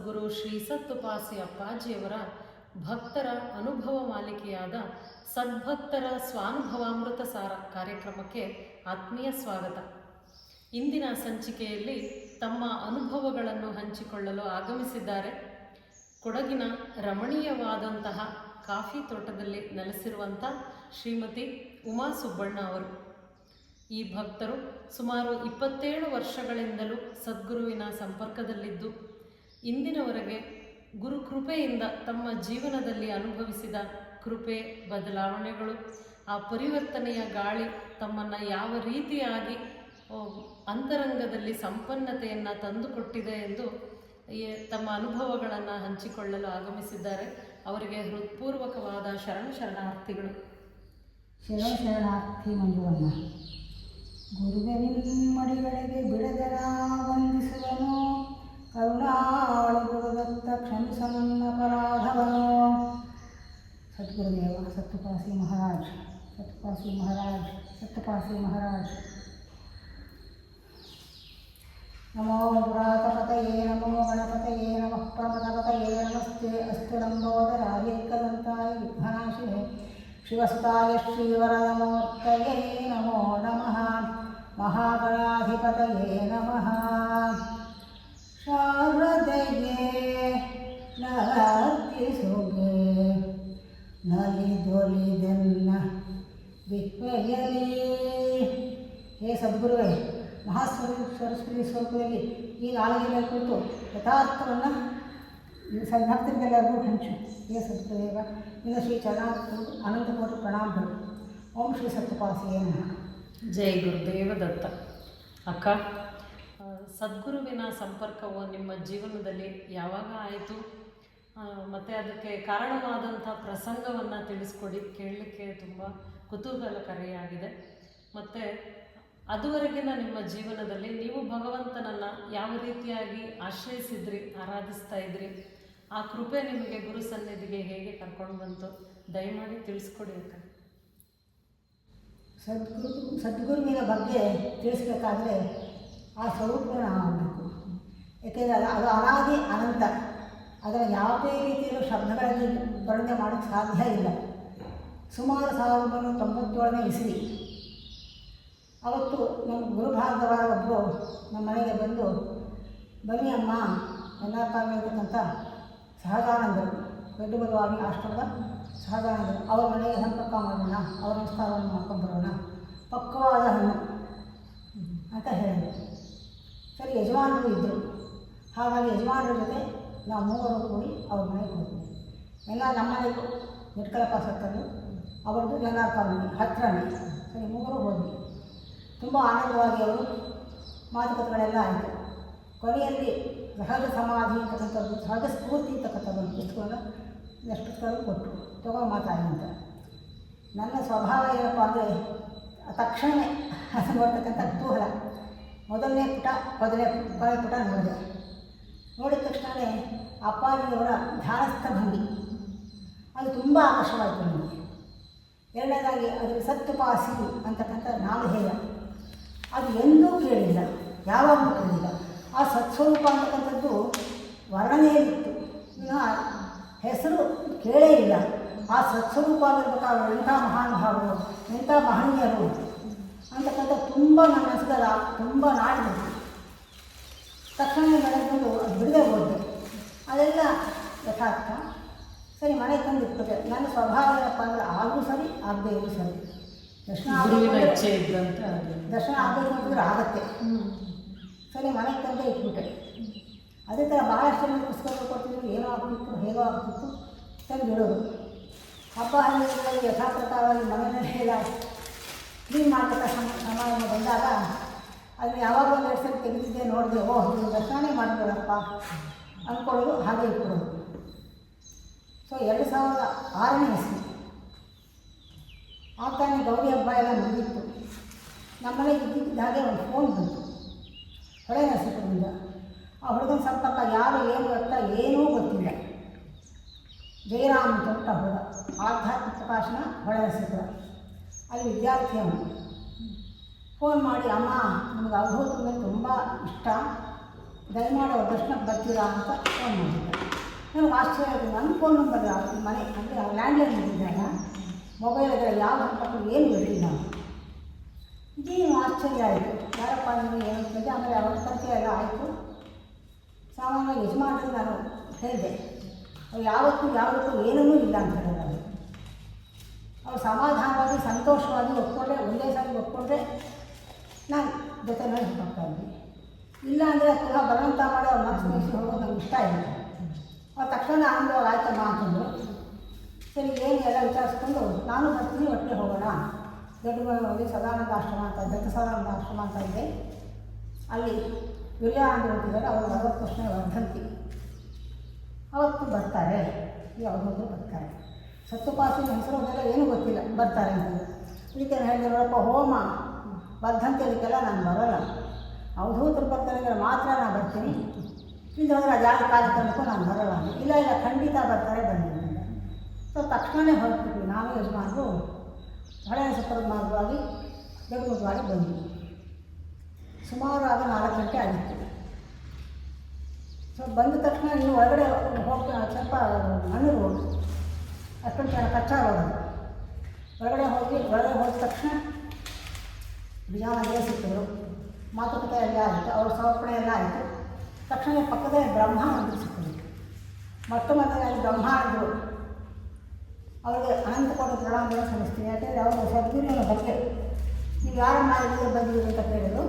ಸದ್ಗುರು ಶ್ರೀ ಸತ್ತುಪಾಸಿ ಅಪ್ಪಾಜಿಯವರ ಭಕ್ತರ ಅನುಭವ ಮಾಲಿಕೆಯಾದ ಸದ್ಭಕ್ತರ ಸ್ವಾನುಭವಾಮೃತ ಸಾರ ಕಾರ್ಯಕ್ರಮಕ್ಕೆ ಆತ್ಮೀಯ ಸ್ವಾಗತ. ಇಂದಿನ ಸಂಚಿಕೆಯಲ್ಲಿ ತಮ್ಮ ಅನುಭವಗಳನ್ನು ಹಂಚಿಕೊಳ್ಳಲು ಆಗಮಿಸಿದ್ದಾರೆ ಕೊಡಗಿನ ರಮಣೀಯವಾದಂತಹ ಕಾಫಿ ತೋಟದಲ್ಲಿ ನೆಲೆಸಿರುವಂಥ ಶ್ರೀಮತಿ ಉಮಾ ಸುಬ್ಬಣ್ಣ ಅವರು. ಈ ಭಕ್ತರು ಸುಮಾರು 27 ವರ್ಷಗಳಿಂದಲೂ ಸದ್ಗುರುವಿನ ಸಂಪರ್ಕದಲ್ಲಿದ್ದು ಇಂದಿನವರೆಗೆ ಗುರು ಕೃಪೆಯಿಂದ ತಮ್ಮ ಜೀವನದಲ್ಲಿ ಅನುಭವಿಸಿದ ಕೃಪೆ, ಬದಲಾವಣೆಗಳು, ಆ ಪರಿವರ್ತನೆಯ ಗಾಳಿ ತಮ್ಮನ್ನು ಯಾವ ರೀತಿಯಾಗಿ ಅಂತರಂಗದಲ್ಲಿ ಸಂಪನ್ನತೆಯನ್ನು ತಂದುಕೊಟ್ಟಿದೆ ಎಂದು ತಮ್ಮ ಅನುಭವಗಳನ್ನು ಹಂಚಿಕೊಳ್ಳಲು ಆಗಮಿಸಿದ್ದಾರೆ. ಅವರಿಗೆ ಹೃತ್ಪೂರ್ವಕವಾದ ಶರಣಾರ್ಥಿಗಳು. ಶರಣಾರ್ಥಿ ಮಂಜುವಮ್ಮ. ಗುರುವೆ ನಿಮ್ಮಡಿಗಳಿಗೆ ಬಿಡದರ ವಂದಿಸುವನು, ಕರುಣಾಳು ಗುರುದತ್ತ ಕ್ಷಮಿಸ ನನ್ನ ಅಪರಾಧವನು. ಸದ್ಗುರುದೇವ ಸತ್ತುಪಾಸಿ ಮಹಾರಾಜ್, ಸತ್ತುಪಾಸಿ ಮಹಾರಾಜ್, ಸತ್ತುಪಾಸಿ ಮಹಾರಾಜ್. ನಮೋ ವ್ರಾತಪತಯೇ ನಮೋ ಗಣಪತಯೇ ನಮಃ ಪ್ರಮದಪತಯೇ ನಮಸ್ತೆ ಅಸ್ತು ಲಂಬೋದರಾಯ ಏಕದಂತಾಯ ವಿಘ್ನಾಶಿನೇ ಶಿವಸುತಾಯ ಶ್ರೀವರದಮೂರ್ತಯೇ ನಮೋ ನಮಃ. ಮಹಾಗಣಾಧಿಪತಯೇ ನಮಃ. ಶಾರದೆಯೇ ನರ್ತಿಸುಗೆ ನಲಿದೊಲಿದೆನ್ನ ವಿಶ್ವಯಲಿ. ಹೇ ಸದ್ಗುರುವೇ, ಮಹಾಸ್ವರೂಪಿ ಸ್ವರೂಪದಲ್ಲಿ ಈ ನಾಲಿಗೆ ಕುರಿತು ಯಥಾರ್ಥವನ್ನು ಸದ್ಭಕ್ತರಿಗೆಲ್ಲರಿಗೂ ಹಂಚು. ಹೇ ಸದ್ಗುರುದೇವ, ನಿನ್ನ ಶ್ರೀ ಚರಣಾರ್ಥಗಳು ಅನಂತಕೋಟಿ ಪ್ರಣಾಮಗಳು. ಓಂ ಶ್ರೀ ಸತ್ತುಪಾಸಿಯೇ ನಮಃ. ಜೈ ಗುರುದೇವ ದತ್ತ. ಅಕ್ಕ, ಸದ್ಗುರುವಿನ ಸಂಪರ್ಕವು ನಿಮ್ಮ ಜೀವನದಲ್ಲಿ ಯಾವಾಗ ಆಯಿತು ಮತ್ತು ಅದಕ್ಕೆ ಕಾರಣವಾದಂಥ ಪ್ರಸಂಗವನ್ನು ತಿಳಿಸ್ಕೊಡಿ. ಕೇಳಲಿಕ್ಕೆ ತುಂಬ ಕುತೂಹಲಕಾರಿಯಾಗಿದೆ. ಮತ್ತು ಅದುವರೆಗಿನ ನಿಮ್ಮ ಜೀವನದಲ್ಲಿ ನೀವು ಭಗವಂತನನ್ನು ಯಾವ ರೀತಿಯಾಗಿ ಆಶ್ರಯಿಸಿದ್ರಿ, ಆರಾಧಿಸ್ತಾ ಇದ್ರಿ, ಆ ಕೃಪೆ ನಿಮಗೆ ಗುರು ಸನ್ನಿಧಿಗೆ ಹೇಗೆ ಕರ್ಕೊಂಡು ಬಂತು, ದಯಮಾಡಿ ತಿಳಿಸ್ಕೊಡಿ ಅಕ್ಕ. ಸದ್ಗುರುವಿನ ಬಗ್ಗೆ ತಿಳಿಸ್ಬೇಕಾದ್ರೆ ಆ ಸ್ವರೂಪವನ್ನು ನಾವು ಆಗಬೇಕು. ಏಕೆಂದರೆ ಅದು ಅನಾದಿ ಅನಂತ. ಅದರ ಯಾವುದೇ ರೀತಿಯಲ್ಲೂ ಶಬ್ದಗಳಲ್ಲಿ ವರ್ಣನೆ ಮಾಡೋಕ್ಕೆ ಸಾಧ್ಯ ಇಲ್ಲ. ಸುಮಾರು 1997ನೇ ಇಸವಿ ಅವತ್ತು ನಮ್ಮ ಗುರುಭಾಗದವರ ಒಬ್ಬರು ನಮ್ಮ ಮನೆಗೆ ಬಂದು, ಬನ್ನಿ ಅಮ್ಮ, ಎಲ್ಲ ಕಾಲದಕ್ಕಂಥ ಸಹಜಾನಂದರು, ದೊಡ್ಡ ಬದುವಾಗಿ ಆಶ್ರಮದ ಸಹಜಾನಂದರು, ಅವರ ಮನೆಗೆ ಸಂಪರ್ಕ ಮಾಡೋಣ, ಅವರ ನಮಸ್ಕಾರವನ್ನು ಮಾಡ್ಕೊಂಡ್ಬರೋಣ, ಪಕ್ವವಾದ ಹಣ್ಣು ಅಂತ ಹೇಳಿದರು. ಸರಿ, ಯಜಮಾನರು ಇದ್ದರು. ಹಾಗಾಗಿ ಯಜಮಾನರ ಜೊತೆ ನಾವು ಮೂವರು ಕೂಡಿ ಅವ್ರ ಮನೆಗೆ ಹೋದ್ವಿ. ಎಲ್ಲ ನಮ್ಮ ಮನೆಗೂ ನೆಟ್ಕಲಪ್ಪ ಸತ್ತರು, ಅವರದ್ದು ಎಲ್ಲರ ಕಾಲೋನಿ ಹತ್ತಿರನೇ. ಸರಿ, ಮೂವರು ಹೋದ್ವಿ. ತುಂಬ ಆನಂದವಾಗಿ ಅವರು ಮಾತುಕತೆಗಳೆಲ್ಲ ಆಯಿತು. ಕೊನೆಯಲ್ಲಿ ಸಹಜ ಸಮಾಧಿ ಅಂತಕ್ಕಂಥದ್ದು, ಸಹಜ ಸ್ಫೂರ್ತಿ ಅಂತಕ್ಕಂಥದ್ದು ಪುಸ್ತಕವನ್ನು ಎಷ್ಟು ಪುಸ್ತಕಗಳು ಕೊಟ್ಟರು, ತಗೊಂಡು ಮಾತಾಡಿ ಅಂತ. ನನ್ನ ಸ್ವಭಾವ ಏನಪ್ಪ ಅಂದರೆ ತಕ್ಷಣವೇ ಅದು ಬರ್ತಕ್ಕಂಥ ಕುತೂಹಲ. ಮೊದಲನೇ ಪುಟ ಕೊನೆ ಪುಟ ನೋಡಿದೆ. ನೋಡಿದ ತಕ್ಷಣವೇ ಅಪ್ಪಾಜಿಯವರ ಧ್ಯಾನಸ್ಥ ಭಂಗಿ ಅದು ತುಂಬ ಆಕರ್ಷವಾಯಿತು ನನಗೆ. ಎರಡನೇದಾಗಿ ಅದರ ಸತ್ತುಪಾಸಿ ಅಂತಕ್ಕಂಥ ನಾಮಧೇಯ ಅದು ಎಂದೂ ಕೇಳಿಲ್ಲ, ಯಾವಾಗಲೂ ಕೇಳಿಲ್ಲ. ಆ ಸತ್ಸ್ವರೂಪ ಅಂತಕ್ಕಂಥದ್ದು ವರ್ಣನೆಯಲ್ಲಿತ್ತು, ಇನ್ನು ಹೆಸರು ಕೇಳೇ ಇಲ್ಲ. ಆ ಸತ್ಸ್ವರೂಪ ಆಗಿರ್ಬೇಕಾದ್ರೆ ಎಂಥ ಮಹಾನುಭಾವರು, ಎಂಥ ಮಹನೀಯರು ಅಂತಕ್ಕಂಥ ತುಂಬ ನನ್ನ ಮನಸ್ಸಿಗೆ ತುಂಬ ನಾಡಿಬಿಡ್ತು. ತಕ್ಷಣ ಬೆಳೆದು ಅದು ಬಿಡದೆ ಹೋದೆ. ಅದೆಲ್ಲ ಯಥಾರ್ಥ. ಸರಿ, ಮನೆಗೆ ತಂದು ಇಟ್ಬಿಟ್ಟೆ. ನನ್ನ ಸ್ವಭಾವ ಏನಪ್ಪ ಅಂದರೆ ಆದರೂ ಸರಿ, ಆಗದೆ ಇರು ಸರಿ. ದರ್ಶನ ಆಗಬೇಕು ಅಂತಂದ್ರೆ ಆಗತ್ತೆ. ಸರಿ, ಮನೆಗೆ ತಂದೆ ಇಟ್ಬಿಟ್ಟೆ. ಅದೇ ಥರ ಭಾಳಷ್ಟು ಜನ ಪುಸ್ತಕಗಳು ಕೊಡ್ತಿದ್ರು, ಏನೋ ಆಗ್ತಿತ್ತು, ಹೇಗೋ ಆಗ್ತಿತ್ತು, ತಂದು ಬಿಡೋದು. ಹಬ್ಬ ಹರಿದಿನಗಳಲ್ಲಿ ಯಥಾಪ್ರಕಾರವಾಗಿ ಮನೆಯಲ್ಲೆಲ್ಲ ಕ್ಲೀನ್ ಮಾಡ್ತಕ್ಕ ಸಮಾರಂಭ ಬಂದಾಗ ಅಲ್ಲಿ ಯಾವಾಗ ಒಂದು 2 ಸಲ ತೆಗೆದಿದ್ದೆ, ನೋಡಿದೆ, ಓಹ್ ಇದು ದರ್ಶನ ಮಾಡ್ಬೋದಪ್ಪ ಅಂದ್ಕೊಳ್ಳೋದು, ಹಾಗೆ ಇಟ್ಕೊಡೋದು. ಸೊ 2006ನೇ ಇಸ್ವಿ ಆಗ್ತಾನೆ ಗೌರಿ ಹಬ್ಬ ಎಲ್ಲ ಮುಗಿದಿತ್ತು. ನಮ್ಮನೆಗೆ ಇದ್ದಿದ್ದ ಹಾಗೆ ಒಂದು ಫೋನ್ ಬಂತು ಹೊಳೆ ನರಸೀಪುರದಿಂದ. ಆ ಹುಡುಗನ ಸಂಪರ್ಕ ಯಾರು ಏನು ಅಂತ ಏನೂ ಗೊತ್ತಿಲ್ಲ. ಜಯರಾಮ್ ಅಂತ ಹುಡುಗ, ಆಧ್ಯಾತ್ಮಿಕ ಪ್ರಕಾಶನ ಹೊಳೆ ನರಸೀಪುರ, ಅಲ್ಲಿ ವಿದ್ಯಾರ್ಥಿ ಅವನು. 4 ಫೋನ್ ಮಾಡಿ, ಅಮ್ಮ ನಮಗೆ ಅವಧೂತರ ಮೇಲೆ ತುಂಬ ಇಷ್ಟ, ದಯಮಾಡಿ ಅವ್ರ ದರ್ಶನಕ್ಕೆ ಬರ್ತೀರಾ ಅಂತ ಫೋನ್ ಮಾಡಿದ್ದೆ. ನನಗೆ ಆಶ್ಚರ್ಯ ಆಯಿತು. ನನ್ನ ಫೋನ್ ನಂಬರ್ ಮನೆ ಅಂದರೆ ಅವ್ರು ಲ್ಯಾಂಡ್ಲೈನ್ ಇದ್ದಿದ್ದಾಗ ಮೊಬೈಲ್ ಇದ್ದರೆ ಯಾವ ಸಂಪರ್ಕ ಏನು ಹೇಳಿಲ್ಲ. ಇದೇನು ಆಶ್ಚರ್ಯ ಆಯಿತು. ಯಾರಪ್ಪ ನೀವು ಏನು ಅಂತಂದರೆ ಆಮೇಲೆ ಅವ್ರ ಪರಿಚಯ ಎಲ್ಲ ಆಯಿತು. ಸಾಮಾನ್ಯವಾಗಿ ಯಜಮಾನರಿಗೆ ನಾನು ಹೇಳಿದೆ, ಅವ್ರು ಯಾವತ್ತೂ ಯಾವುದಕ್ಕೂ ಏನನ್ನೂ ಇಲ್ಲ ಅಂತ ಹೇಳಿದ್ರು. ಅವ್ರು ಸಮಾಧಾನವಾಗಿ ಸಂತೋಷವಾಗಿ ಒಪ್ಕೊಂಡ್ರೆ, ಒಂದೇ ಸಾರಿ ಒಪ್ಕೊಂಡ್ರೆ ನಾನು ಜೊತೆನಲ್ಲಿ ಹೋಗ್ತಾ ಇದ್ವಿ. ಇಲ್ಲ ಅಂದರೆ ಪುನಃ ಬಲವಂತ ಮಾಡಿ ಅವ್ರು ಮನಸ್ಸು ಮುಗಿಸಿ ಹೋಗೋದು ನಂಗೆ ಇಷ್ಟ ಇಲ್ಲ. ಅವ್ರು ತಕ್ಷಣ ಆನಂದವಾಗ ಆಯ್ತಮ್ಮ ಅಂತಂದರು. ಸರಿ ಏನು ಎಲ್ಲ ವಿಚಾರಿಸ್ಕೊಂಡು ನಾನು ಬರ್ತೀನಿ, ಒಟ್ಟಿಗೆ ಹೋಗೋಣ. ದೊಡ್ಡಮನೆಯಲ್ಲಿ ಸದಾನಂದ ಆಶ್ರಮ ಅಂತ ದತ್ತ ಸದಾನಂದ ಆಶ್ರಮ ಅಂತ ಇದೆ. ಅಲ್ಲಿ ವಿರ್ಯಾನಂದ ಹೋಗಿದ್ದಾರೆ. ಅವರು 40 ವರ್ಷದ ವರ್ಧಂತಿ. ಅವತ್ತು ಬರ್ತಾರೆ, ಯಾವಾಗಲೂ ಬರ್ತಾರೆ. ಸತ್ತುಪಾಸಿನ ಹೆಸರು ಅದೆಲ್ಲ ಏನೂ ಗೊತ್ತಿಲ್ಲ, ಬರ್ತಾರೆ ಅಂತ. ಇದಕ್ಕೆ ನಾನು ಹೇಳಿದೆ, ನೋಡಪ್ಪ ಹೋಮ ವರ್ಧಂತಿ ಅದಕ್ಕೆಲ್ಲ ನಾನು ಬರೋಲ್ಲ, ಅವಧೂತರು ಬರ್ತಾರೆ ಅಂದರೆ ಮಾತ್ರ ನಾನು ಬರ್ತೀನಿ, ಇಲ್ಲ ಹೋದರೆ ಅದು ಯಾವ ಕಾರ್ಯಕ್ರಮಕ್ಕೂ ನಾನು ಬರೋಲ್ಲ. ಇಲ್ಲ ಇಲ್ಲ ಖಂಡಿತ ಬರ್ತಾರೆ, ಬನ್ನಿ ಅಂತ. ಸೊ ತಕ್ಷಣವೇ ಹೊರಟ್ಬಿಟ್ವಿ. ನಾನು ಯಜಮಾನರು ಹಳೆಯ ಸಪ್ಪರದ ಮಾರ್ಗವಾಗಿ ದೊಡ್ಡಮುಖವಾಗಿ ಬಂದ್ವಿ. ಸುಮಾರು ಆಗ 4 ಗಂಟೆ ಆಗಿತ್ತು. ಸೊ ಬಂದ ತಕ್ಷಣ ಇನ್ನು ಒಳಗಡೆ ಹೋಗ್ತಾ ಸ್ವಲ್ಪ ಮಣ್ಣು ರೋಡ್, ಅಷ್ಟೊಂದು ಜನ ಕಚ್ಚಾ ರೋಡ್. ಒಳಗಡೆ ಹೋದ ತಕ್ಷಣ ವಿಜಯನಗರ ಸಿಕ್ಕಿದ್ರು. ಮಾತುಕತೆ ಎಲ್ಲ ಆಯಿತು, ಅವ್ರ ಸಮರ್ಪಣೆ ಎಲ್ಲ ಆಯಿತು. ತಕ್ಷಣ ಪಕ್ಕದೇ ಬ್ರಹ್ಮ ಅಂತ ಸಿಕ್ಕಿದ್ರು. ಮೊಟ್ಟ ಮೊದಲಾಗಿ ಬ್ರಹ್ಮ ಅಂದರು. ಅವ್ರಿಗೆ ಅನಂತ ಕೋಟಿ ಪ್ರಣಾಮಗಳು ಸಲ್ಲಿಸ್ತೀನಿ. ಯಾಕೆಂದರೆ ಅವರು ಸದ್ಗುರುವಿನ ಬಗ್ಗೆ ನೀವು ಯಾರನ್ನ ಇಲ್ಲಿಗೆ ಬಂದಿದ್ದೀರಿ ಅಂತ ಕೇಳಿದ್ರು.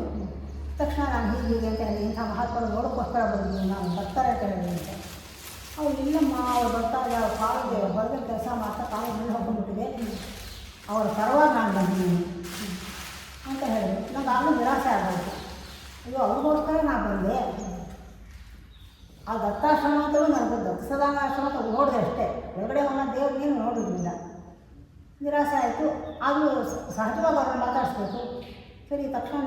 ತಕ್ಷಣ ನಾನು ಹೀಗೆ ಅಂತ ಹೇಳಿ, ಇಂಥ ಮಹಾತ್ಮರು ನೋಡೋಕ್ಕೋಸ್ಕರ ಬಂದಿದ್ದೀನಿ, ನಾನು ಬರ್ತಾರೆ ಅಂತ ಹೇಳಿ ಅಂತ. ಅವ್ರು ಇಲ್ಲಮ್ಮ, ಅವ್ರು ಬರ್ತಾರೆ, ಅವ್ರು ಕಾಲಿದೆ, ಹೊರಗೆ ಕೆಲಸ ಮಾಡ್ತಾ ಕಾಲು ಮೇಲೆ ಹೋಗ್ಬಿಟ್ಟಿದೆ, ಅವ್ರ ಪರವಾಗಿ ನಾನು ಬಂದಿದ್ದೀನಿ ಅಂತ ಹೇಳಿದ್ರು. ನನಗೆ ಆಗಲೂ ನಿರಾಸೆ ಆಗೋದು. ಇದು ಅವ್ರಿಗೋಸ್ಕರ ನಾನು ಬಂದೆ. ಆ ದತ್ತಾಶ್ರಮ ಅಂತಲೂ ನನಗೆ ದತ್ತ ಸದಾನಂದ ಆಶ್ರಮ ಅಂತ ನೋಡಿದೆ ಅಷ್ಟೇ, ಹೊರಗಡೆ ಒಂದೊಂದು ದೇವ್ರಿಗೇನು ನೋಡಿರಲಿಲ್ಲ. ನಿರಾಸೆ ಆಯಿತು. ಆದರೂ ಸಹಜವಾಗಿ ಅವ್ರನ್ನ ಮಾತಾಡಿಸ್ಬೇಕು. ಸರಿ, ತಕ್ಷಣ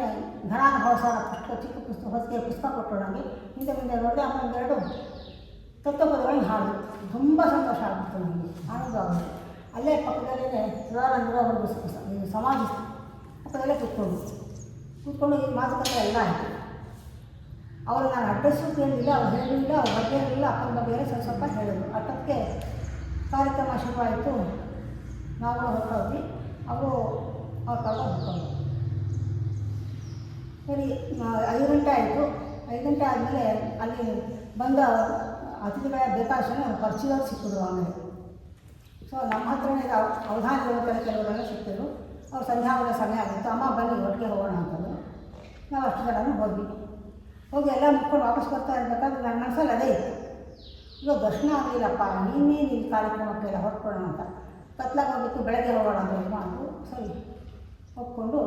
ಘನಾನುಭವ ಸಾರ ಪುಸ್ತಕ, ಚಿಕ್ಕ ಪುಸ್ತಕ, ಹೊತ್ತಿಗೆ ಪುಸ್ತಕ ಕೊಟ್ಟರು ನನಗೆ. ಹಿಂದೆ ನೋಡಿದೆ. ಆಮೇಲೆ ಒಂದೆರಡು ತತ್ವಪದಗಳನ್ನು ಹಾಡಿದ್ರು. ತುಂಬ ಸಂತೋಷ ಆಗ್ಬಿಡ್ತು ನನಗೆ, ಆನಂದ ಆಗುತ್ತೆ. ಅಲ್ಲೇ ಪಕ್ಕದಲ್ಲೇ ಸದಾನಂದರ ಒಂದು ಸಮಾಧಿ ಪಕ್ಕದಲ್ಲೇ ಕೂತ್ಕೊಂಡು ಈ ಮಾತುಕತೆ ಎಲ್ಲ ಆಯಿತು. ಅವರು ನಾನು ಅಡ್ರೆಸ್ಸು ಕೇಳಲಿಲ್ಲ, ಅವ್ರು ಹೇಳಲಿಲ್ಲ, ಅವ್ರ ಬಗ್ಗೆ ಇರಲಿಲ್ಲ, ಅಪ್ಪನ ಬಗ್ಗೆ ಸ್ವಲ್ಪ ಹೇಳಿದ್ರು. ಅಷ್ಟಕ್ಕೆ ಕಾರ್ಯಕ್ರಮ ಶುರುವಾಯಿತು. ನಾವು ಹೊರಟೋದ್ವಿ, ಅವರು ಅವ್ರ ಕರ್ಕೊಂಡು ಹೊರಟೋದ್ರು. ಸರಿ, 5 ಗಂಟೆ ಆಯಿತು. 5 ಗಂಟೆ ಆದಮೇಲೆ ಅಲ್ಲಿ ಬಂದ ಅತಿಥಿಗಳ ಬೇಕಾದಷ್ಟು ಅವ್ರು ಪರಿಚಯದವ್ರು ಸಿಕ್ಕಿದ್ರು. ಆಮೇಲೆ ಸೊ ನಮ್ಮ ಹತ್ರನೇ ಅವಧಾನ ದೇವತೆಲ್ಲ ಕೆಲವರೆಲ್ಲ ಸಿಕ್ಕಿದ್ರು. ಅವ್ರು ಸಂಧ್ಯಾವನ ಸಮಯ ಆಗಿತ್ತು. ಅಮ್ಮ ಬನ್ನಿ ಒಟ್ಟಿಗೆ ಹೋಗೋಣ ಅಂತಂದರು. ನಾವು ಅಷ್ಟು ಜನನೂ ಹೋಗಿ ಎಲ್ಲ ಮುಟ್ಕೊಂಡು ವಾಪಸ್ ಬರ್ತಾ ಇರಬೇಕಾದ್ರೆ ನನ್ನ ಮನಸ್ಸಲ್ಲಿ ಅದೇ ಇತ್ತು, ಈಗ ದರ್ಶನ ಆಗಲಿಲ್ಲಪ್ಪ, ನೀನೇನು ಇಲ್ಲಿ ಕಾರ್ಯಕ್ರಮಕ್ಕೆಲ್ಲ ಹೊರಟ್ಕೊಳ್ಳೋಣ ಅಂತ. ಕತ್ಲಾಗ ಹೋಗಿತ್ತು, ಬೆಳಗ್ಗೆ ಹೋಗೋಣ ಅಂತ ಅಂದರು. ಸರಿ ಹೋಗ್ಕೊಂಡು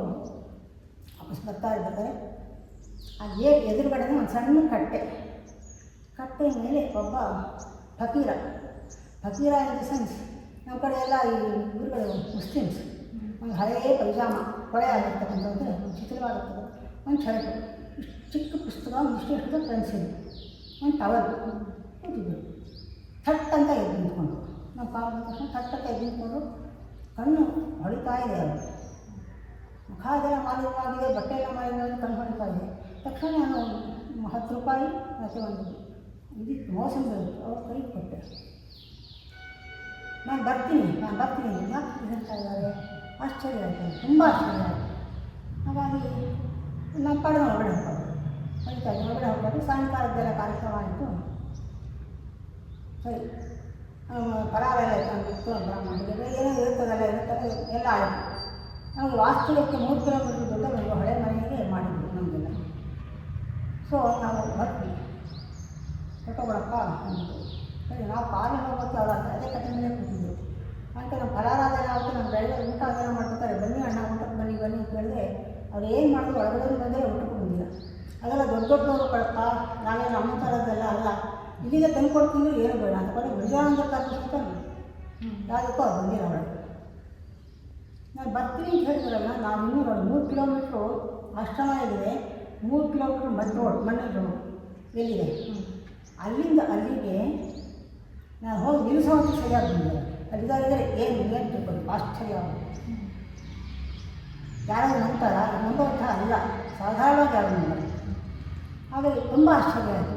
ವಾಪಸ್ ಬರ್ತಾ ಇರ್ಬೇಕಾದ್ರೆ ಆ ಗೇಟ್ ಎದುರುಗಡೆನೇ ಒಂದು ಸಣ್ಣ ಕಟ್ಟೆ ಮೇಲೆ ಒಬ್ಬ ಫಕೀರ ಇನ್ ದ ಸೆನ್ಸ್, ನಮ್ಮ ಕಡೆ ಎಲ್ಲ ಈ ಊರುಗಳು ಮುಸ್ಲಿಮ್ಸ್, ಒಂದು ಹಳೆಯ ಪೈಜಾಮ, ಕೊಳೆ ಆಗಿರ್ತಕ್ಕಂಥದ್ದು, ಚಿತ್ರವಾಗಿರ್ತದೆ, ಒಂದು ಶರ್ಟು, ಚಿಕ್ಕ ಪುಸ್ತಕ, ಇಷ್ಟು ಪೆನ್ಸಿಲ್, ಒಂದು ಟವಲ್ ಕೂತಿದ್ದರು. ಥಟ್ ಅಂತ ಎದ್ದು ನಿಂತ್ಕೊಂಡು, ನಮ್ಮ ಕಾಲ ತಕ್ಷಣ ಥಟ್ ಅಂತ ಎದ್ದು ನಿಂತ್ಕೊಂಡು ಕಣ್ಣು ಹೊಡಿತಾ ಇದೆ. ಅವರು ಮುಖ ಅದೆಲ್ಲ ಮಾಲಿನ್ಯವಾಗಿದೆ, ಬಟ್ಟೆ ಎಲ್ಲ ಮಾಲಿನ್ಯವಾಗಿ ಕಣ್ಣು ಹೊಡಿತಾ ಇದೆ. ತಕ್ಷಣ ನಾನು 10 ರೂಪಾಯಿ ಮತ್ತು ಒಂದು ಇದಿತ್ತು ಮೋಸಂಬಿ ಅವ್ರ ಕೈಗೆ ಕೊಟ್ಟೆ. ನಾನು ಬರ್ತೀನಿ ಯಾಕೆ ಹೇಳ್ತಾ ಇದ್ದಾರೆ, ಆಶ್ಚರ್ಯ ಆಯಿತು, ತುಂಬ ಆಶ್ಚರ್ಯ ಆಯಿತು. ಹಾಗಾಗಿ ನಮ್ಮ ಕಡೆ ಹೊರಗಡೆ ಹೋಗ್ಬೋದು. ಸಾಯಂಕಾಲದ್ದೆಲ್ಲ ಕಾರ್ಯಕ್ರಮ ಆಯಿತು. ಸರಿ, ಫಲಾರ ಎಲ್ಲ ತಂದಿತ್ತು, ಬ್ರಾಹ್ಮಣರಿಗೆ ಏನೋ ಇರ್ತದಲ್ಲ ಎಲ್ಲ ಆಯಿತು. ನಮಗೆ ವಾಸ್ತವಕ್ಕೆ 3 ಕಿಲೋಮೀಟ್ರ್ ದೊಡ್ಡ ಒಂದು ಹಳೆ ಮನೆಗೆ ಮಾಡಿದ್ವಿ ನಮಗೆಲ್ಲ. ಸೊ ನಾವು ಬರ್ತೀವಿ, ಕೊಟ್ಟೋಗ್ಬಿಡಪ್ಪ ಅಂದ್ಬಿಟ್ಟು. ಸರಿ, ನಾವು ಕಾರಲ್ಲಿ ಹೋಗೋಕ್ಕೆ ಅವ್ರು ಅದೇ ಕಟ್ಟೆ ಮೇಲೆ ಕೂತಿದ್ರು. ಅದಕ್ಕೆ ನಮ್ಮ ಫಲಾರ ಅದೆಲ್ಲ ಆಗುತ್ತೆ, ನಮ್ಮ ಡ್ರೈವರ್ ಊಟ ಅದೆಲ್ಲ ಮಾಡ್ತಾರೆ. ಬನ್ನಿ ಅಣ್ಣ ಊಟಕ್ಕೆ ಬನ್ನಿ ಅಂತ ಹೇಳಿದ್ರೆ ಅವ್ರು ಏನು ಮಾಡಿದ್ರು, ಒಳಗಡೆ ಬಂದರೆ ಊಟಕ್ಕೆ ಬಂದಿಲ್ಲ. ಅದೆಲ್ಲ ದೊಡ್ಡವರು ಕಳಪ್ಪ, ನಾವೇ ನಮ್ಮ ಥರದ್ದೆಲ್ಲ ಅಲ್ಲ, ಇಲ್ಲಿಗೆ ತಂದು ಕೊಡ್ತೀನಿ, ಏನು ಬೇಡ ಅಂತ ಬರೀ ವಿಜಯಾನಂದ ಕರ್ಕೊಂಡು ಯಾವುದಕ್ಕೂ ಅವ್ರು ಬಂದಿಲ್ಲ ಒಳಗೆ. ನಾನು ಬರ್ತೀನಿ ಅಂತ ಹೇಳಿದ್ರಲ್ಲ, ನಾವು ಇನ್ನೂ 3 ಕಿಲೋಮೀಟ್ರು ಆಶ್ರಮ ಇದೆ, 3 ಕಿಲೋಮೀಟ್ರ್ ಮಣ್ಣು ರೋಡ್ ಎಲ್ಲಿದೆ, ಅಲ್ಲಿಂದ ಅಲ್ಲಿಗೆ ನಾನು ಹೋಗಿ ನಿಲ್ಲಿಸೋವಂಥ ಸರಿಯಾಗಿ ಬಂದಿಲ್ಲ. ಅಲ್ಲಿದ್ದಾರೆ ಏನು ತಿಳ್ಕೊಂಡು ಆಶ್ಚರ್ಯ ಆಗುತ್ತೆ. ಯಾರಾದರೂ ನಂಬೋಂಥ ಅಲ್ಲ, ಸಾಧಾರಣವಾಗಿ ಯಾರು ನಂಬಲ್ಲ. ಹಾಗಾಗಿ ತುಂಬ ಆಶ್ಚರ್ಯ ಆಯಿತು.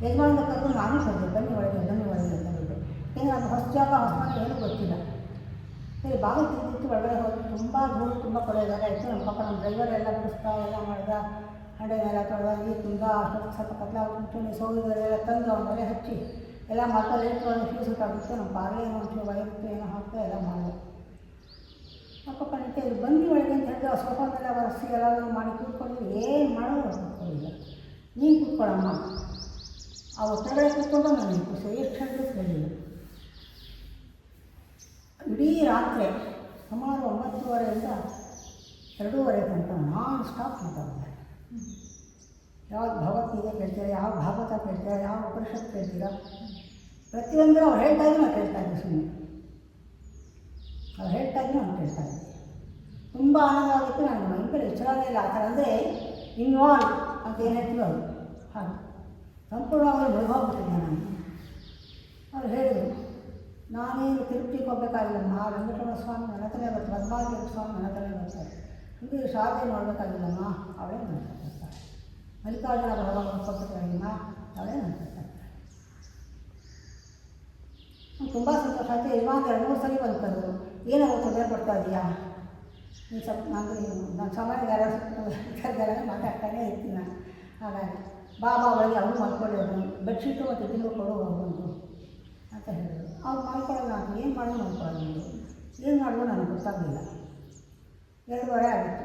ಯಜಮಾನದ ಕರ್ಕೊಂಡು ನಾನು ಕರೆದೆ, ಬನ್ನಿ ಒಳಗೆ ಅಂತ ಹೇಳಿದೆ. ಏಕೆಂದರೆ ಅದು ಹೊಸ ಜಾಗ ಹೊಸ ಮನೆ ಏನೂ ಗೊತ್ತಿಲ್ಲ. ಸರಿ ಬಾಗಿಲು ತೆಗೆದಿತ್ತು, ಒಳಗಡೆ ಹೋಗಿ ತುಂಬ ದೂರ ತುಂಬ ಕೊಳೆ ಜಾಗ ಇತ್ತು. ನಮ್ಮ ಪಾಪ ನಮ್ಮ ಡ್ರೈವರ್ ಎಲ್ಲ ಬಿಡಿಸ್ತಾ ಎಲ್ಲ ಮಾಡಿದ, ಹಂಡೆ ಮೇಲೆ ತೊಳೆದ, ನೀರು ತುಂಬ ಅಷ್ಟೊತ್ತು ಸ್ವಲ್ಪ ಕತ್ಲಾಗ್ಬಿಟ್ಟು ಸೋಲಿಗಳೆಲ್ಲ ತಂದು ಅವನ ಮೇಲೆ ಹಚ್ಚಿ ಎಲ್ಲ ಮಾಡ್ತಾ ಲೇಟು ಅಲ್ಲಿ ಫ್ಯೂಸ್ ಊಟಾಗಿತ್ತು. ನಮ್ಮ ಪಾರ್ಲೆ ಏನೋ ಒಂಚೂರು ವೈರ್ತು ಏನೋ ಹಾಕ್ತಾ ಎಲ್ಲ ಮಾಡಿದೆ. ನಮ್ಮ ಪಾಪ ನಿಂತಿದ್ರು, ಬನ್ನಿ ಒಳಗೆ ಅಂತ ಹೇಳಿದ್ರೆ ಆ ಸೋಫಾ ಮೇಲೆ ಒರೆಸಿ ಎಲ್ಲರೂ ಮಾಡಿ ಕೂತ್ಕೊಂಡಿದ್ರು. ಏನು ಮಾಡೋದು ಕೂತ್ಕೊಂಡಿಲ್ಲ. ನೀನು ಕೂತ್ಕೊಳ್ಳಮ್ಮ, ಆ ಒತ್ತಡಗಳೇ ಕೂತ್ಕೊಂಡು ನಾನು ಖುಷಿ ಎಷ್ಟು ಹೇಳಿದ್ರು ಕೇಳಿಲ್ಲ. ಇಡೀ ರಾತ್ರಿ ಸುಮಾರು 9:30ಯಿಂದ 2:30 ತನಕ ನಾನ್ ಸ್ಟಾಪ್ ಮಾತಾಡ್ತಾರೆ. ಯಾವ್ದು ಭಗವದ್ಗೀತೆ ಕೇಳ್ತೀರಾ, ಯಾವ ಭಾಗವತ ಕೇಳ್ತೀರಾ, ಯಾವ ಉಪನಿಷತ್ ಕೇಳ್ತೀರಾ, ಪ್ರತಿಯೊಂದರೂ ಅವ್ರು ಹೇಳ್ತಾ ಇದ್ರು ನಾನು ಕೇಳ್ತಾ ಇದ್ದೆ. ಸುಮ್ಮನೆ ಅವ್ರು ಹೇಳ್ತಾ ಇದ್ರು ನಾನು ಕೇಳ್ತಾ ಇದ್ದೆ. ತುಂಬ ಆನಂದ ಆಗಿತ್ತು. ನಾನು ಮೈಕಲ್ಲಿ ಎಚ್ಚರನೇ ಇಲ್ಲ. ಆ ಥರ ಅಂದರೆ ಇನ್ವಾಲ್ವ್ ಅಂತ ಏನು ಹೇಳ್ತೀವಿ ಅವರು ಹಾಗೆ ಸಂಪೂರ್ಣವಾಗಿ ಮುಳುಗೋಗ್ಬಿಟ್ಟಿದ್ದೆ ನಾನು. ಅವ್ರು ಹೇಳಿದರು, ನಾನೇನು ತಿರುಪತಿಗೆ ಹೋಗ್ಬೇಕಾಗಿಲ್ಲಮ್ಮ, ವೆಂಕಟರಮಣ ಸ್ವಾಮಿ ನನ್ನ ಹತ್ರನೇ ಬರ್ತಾರೆ, ಪದ್ಮಾವತಿ ಸ್ವಾಮಿ ನನ್ನ ಹತ್ರನೇ ಬರ್ತಾರೆ, ಹಿಂಗೆ ಶಾರದೆ ನೋಡಬೇಕಾಗಿಲ್ಲಮ್ಮ, ಅವಳೇ ನನ್ನ ಹತ್ರ ಬರ್ತಾರೆ, ಮಲ್ಲಿಕಾರ್ಜುನ ಭಗವಾನ್ ಕೊಟ್ಟಿದ್ದಾಳಮ್ಮ, ಅವಳೇ ನನ್ನ ಹತ್ರ ಬರ್ತಾರೆ. ನಂಗೆ ತುಂಬ ಸಂತೋಷ ಆಯಿತು. ಯಜಮಾನ್ 2-3 ಸರಿ ಬಂದ್ಕಂದ್ರು, ಏನಾದ್ರು ತೊಂದರೆ ಕೊಡ್ತಾ ಇದೆಯಾ, ನೀನು ಸ್ವಲ್ಪ ನನ್ನ ಸಮಯ ಯಾರು ಮಾತಾಡ್ತಾನೇ ಇರ್ತೀನಿ ನಾನು. ಹಾಗಾಗಿ ಬಾಬಾ ಒಳಗೆ ಅವನು ಮಲ್ಕೊಳ್ಳೋದು, ಬೆಡ್ಶೀಟು ಮತ್ತು ತಿಂಗಳು ಕೊಡು ಹೋಗುವಂತು ಅಂತ ಹೇಳಿದ್ರು. ಅವ್ರು ಮಲ್ಕೊಳ್ಳೋದು, ನಾನು ಏನು ಮಾಡೋದು ಮಲ್ಕೊಳ್ಳೋದು, ಏನು ಮಾಡೋದು ನನಗೆ ಗೊತ್ತಾಗಲಿಲ್ಲ. 2:30 ಆಗಿತ್ತು.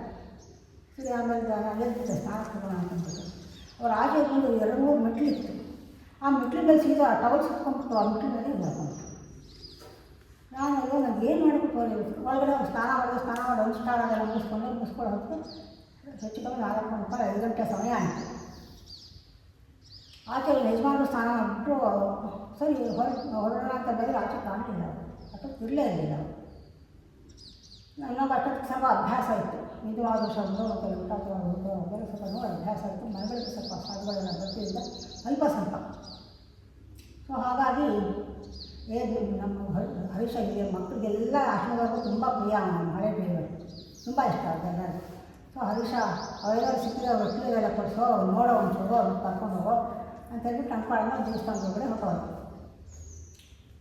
ಸರಿ ಆಮೇಲೆ ನಾನು ಎದ್ದಿದ್ದೆ ಸ್ನಾನ ತಗೋಣ ಅಂತಂದ್ಬಿಟ್ಟು. ಅವ್ರು ಆಚೆ ಬಂದು 2-3 ಮೆಟ್ಲಿತ್ತು. ಆ ಮೆಟ್ಲ ಮೇಲೆ ಸೀದಾ ಟವಲ್ ಸುತ್ಕೊಂಡ್ಬಿಟ್ಟು ಆ ಮೆಟ್ಲ ಮೇಲೆ ಬರ್ಕೊಂಡ್ಬಿಟ್ಟು ನಾನು ನನಗೆ ಏನು ಮಾಡಬೇಕು ಒಳಗಡೆ ಸ್ನಾನ ಮಾಡಿ ಅನುಷ್ಠಾನದೆಲ್ಲ ಮುಗಿಸ್ಕೊಳ್ಳೋ ಹೊತ್ತು ಹೆಚ್ಚು ಕಮ್ಮಿ 4:30 5 ಗಂಟೆ ಸಮಯ ಆಯಿತು. ಆಚೆ ಯಜಮಾನರು ಸ್ನಾನ ಮಾಡಿಬಿಟ್ಟು ಸರಿ ಹೊರಡೋಣ ಅಂತ ಬಂದರೆ ಆಚೆ ಕಾಣಲಿಲ್ಲ ಅವರು, ಅಷ್ಟೊತ್ತು ಇರಲೇ ಇರಲಿಲ್ಲ ಅವರು. ನನಗೆ ಅಷ್ಟೊತ್ತಿಗೆ ಸ್ವಲ್ಪ ಅಭ್ಯಾಸ ಇತ್ತು, ನಿಜವಾದ ಶಬ್ದ ಮತ್ತು ಊಟವಾದ ಅದೆಲ್ಲ ಸ್ವಲ್ಪ ನೋಡಿ ಅಭ್ಯಾಸ ಇತ್ತು. ಮನೆಗಳಿಗೆ ಸ್ವಲ್ಪ ಸಾಧುಗಳೆಲ್ಲ ಬರ್ತಿದ್ದ ಸ್ವಲ್ಪ. ಸೊ ಹಾಗಾಗಿ ನಮ್ಮ ಹರೀಶ ಇದೆ ಮಕ್ಕಳಿಗೆಲ್ಲ ಆಶ್ರಮದವರು ತುಂಬ ಪ್ರಿಯ. ನಮ್ಮ ಹಳೆ ಪ್ರಿಯರು ತುಂಬ ಇಷ್ಟ ಅದೆಲ್ಲ. ಸೊ ಹರೀಶ ಅವರೆಲ್ಲರೂ ಸಿಕ್ಕಿದ್ರೆ ಒಟ್ಟಿಗೆಲ್ಲ ಕೊಡಿಸೋ, ಅವ್ರು ನೋಡೋ ಒಂಚೂರು ಅವ್ರು ಕರ್ಕೊಂಡು ಹೋಗೋ ಅಂತ ಹೇಳ್ಬಿಟ್ಟು ಟಂಕಾಳನ್ನ ದೇವಸ್ಥಾನದ ಒಳಗಡೆ ಹೊರಟೋದು.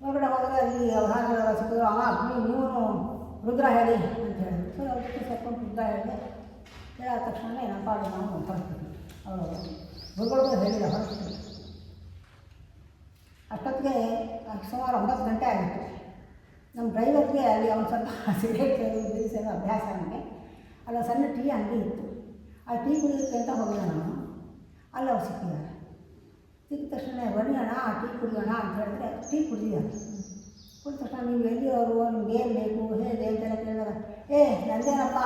ಹೊರಗಡೆ ಹೋದರೆ ಅಲ್ಲಿ ಅವ್ರ ಸಿಕ್ಕಿದ್ರು, ನೀವು ರುದ್ರ ಹೇಳಿ ಅಂತ ಹೇಳಿದ್ರು. ಸೊ ಅವ್ರ ಜೊತೆ ಸೇರ್ಕೊಂಡು ರುದ್ರ ಹೇಳಿದೆ. ಹೇಳಾದ ತಕ್ಷಣ ಏನಪ್ಪ ಅದು ನಾವು ಹೊರಡ್ತೀವಿ, ಅವರು ಗುರುಗಳಿಗೂ ಹೇಳಿಲ್ಲ ಹೊರಡ್ತೀವಿ. ಅಷ್ಟೊತ್ತಿಗೆ ಸುಮಾರು 9 ಗಂಟೆ ಆಗಿತ್ತು. ನಮ್ಮ ಡ್ರೈವರ್ಗೆ ಅಲ್ಲಿ ಅವ್ನು ಸ್ವಲ್ಪ ಸಿಗರೇಟ್ ಬಿಡಿಸೋ ಅಭ್ಯಾಸ ನನಗೆ. ಅಲ್ಲಿ ಸಣ್ಣ ಟೀ ಅಂಗಡಿ ಇತ್ತು. ಆ ಟೀ ಕುಡಿಯೋಕ್ಕೆ ಅಂತ ಹೋಗಿಲ್ಲ ನಾನು. ಅಲ್ಲಿ ಅವ್ರು ಸಿಕ್ಕಿದ್ದಾರೆ. ಸಿಕ್ಕಿದ ತಕ್ಷಣ ಬನ್ನಿ ಅಣ್ಣ ಟೀ ಕುಡಿಯೋಣ ಅಂತ ಹೇಳಿದ್ರೆ ಟೀ ಕುಡಿದಿದ್ದಾರೆ. ಕುಡಿದ ತಕ್ಷಣ ನೀವು ಎಲ್ಲಿಯವರು, ನಿಮ್ಗೆ ಏನು ಬೇಕು ಹೇಗೆ ಅಂತೆಲ್ಲ ಕೇಳಿದಾಗ, ನಂದೇನಪ್ಪ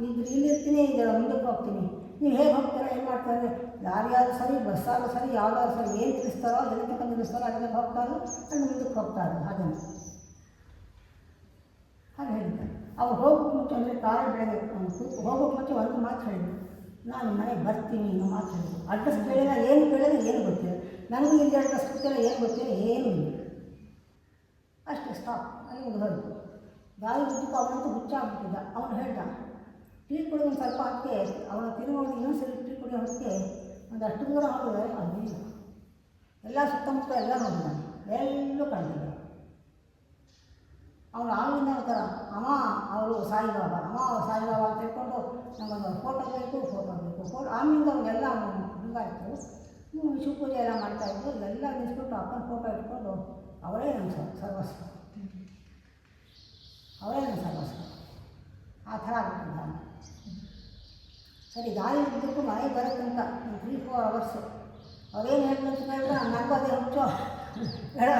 ಇಲ್ಲಿರ್ತೀನಿ, ಈಗ ಮುಂದಕ್ಕೆ ಹೋಗ್ತೀನಿ, ನೀವು ಹೇಗೆ ಹೋಗ್ತೀರಾ, ಏನು ಮಾಡ್ತಾರೆ, ಲಾರಿಯಾದ್ರೂ ಸರಿ ಬಸ್ಸಾದ್ರೂ ಸರಿ ಯಾವುದಾದ್ರು ಸರಿ ಏನು ತಿಳಿಸ್ತಾರೋ ಎಲ್ಲಿ ತಗೊಂಡು ನಿಲ್ಲಿಸ್ತಾರೋ ಅದನ್ನ ಹೋಗ್ತಾರೋ ಅಲ್ಲಿ ಮುಂದಕ್ಕೆ ಹೋಗ್ತಾರೆ. ಹಾಗೆ ಹೇಳಿದ್ದಾರೆ. ಅವ್ರು ಹೋಗೋಕ್ಕೆ ಮುಂಚೆ ಅಂದರೆ ಕಾರೇ ಬೆಳಗ್ಗೆ ಹೋಗೋಕ್ಕೆ ಮುಂಚೆ ಒಂದು ಮಾತು ಹೇಳಿದ್ರು, ನಾನು ಮನೆಗೆ ಬರ್ತೀನಿ ಅನ್ನೋ ಮಾತು ಹೇಳಿದ್ರು. ಅಡ್ರೆಸ್ ಕೇಳಿಲ್ಲ, ಏನು ಕೇಳಿಲ್ಲ, ಏನು ಗೊತ್ತಿಲ್ಲ ನನಗೂ. ಇಲ್ಲಿ ಅಡ್ರೆಸ್ ಗೊತ್ತಿಲ್ಲ, ಏನು ಗೊತ್ತಿಲ್ಲ, ಏನೂ ಇಲ್ಲ. ಅಷ್ಟೇ ಸ್ಟಾಪ್. ಅಲ್ಲಿ ಮುಗಿದೋಯ್ತು. ಗಾಳಿ ಬಿದ್ದಕ್ಕೆ ಅವನಂತೂ ಹುಚ್ಚಾಗ್ಬಿಟ್ಟಿದ್ದ. ಅವನು ಹೇಳ್ದ, ಟೀ ಕುಡಿದು ಒಂದು ಸ್ವಲ್ಪ ಹೊತ್ತಿಗೆ ಅವನ ತಿರುಗಿ ಇನ್ನೊಂದು ಸರಿ ಟೀ ಕುಡಿಯೋ ಹೊತ್ತಿಗೆ ಒಂದು ಅಷ್ಟು ದೂರ ಹೋಗಿದ್ರೆ ಅದಿಲ್ಲ. ಎಲ್ಲ ಸುತ್ತಮುತ್ತ ಎಲ್ಲ ನೋಡಿದ್ದಾನೆ, ಎಲ್ಲೂ ಕಾಣ್ತಿದ್ದ. ಅವನು ಆಗಿಂದ ಒಂಥರ ಅವರು ಸಾಯಿಬಾಬಾ ಅಂತ ಹೇಳ್ಕೊಂಡು ನಮಗೊಂದು ಫೋಟೋ ಬೇಕು. ಆಮೇಲಿಂದ ಅವ್ರಿಗೆಲ್ಲ ಹಂಗಾಯಿತು. ಶಿವಪೂಜೆ ಎಲ್ಲ ಮಾಡ್ತಾಯಿದ್ರು. ಎಲ್ಲ ನಿಲ್ಲಿಸ್ಬಿಟ್ಟು ಅಪ್ಪನ ಫೋಟೋ ಇಟ್ಕೊಂಡು ಅವರೇ ನನ್ನ ಸರ್ವಸ್ವ, ಆ ಥರ ಆಗ್ಬಿಟ್ಟಿದ್ದಾನೆ. ಸರಿ ಗಾಳಿ ಬಿದ್ದಕ್ಕೂ ಮನೆಗೆ ಬರೋಕ್ಕಂತ 3-4 ಅವರ್ಸು ಅವ್ರೇನು ಹೇಳಿದ್ರು ಅಂತ ಹೇಳಿದ್ರೆ ನನಗೂ ಅದೇ ಹುಚ್ಚು ಹೇಳೋ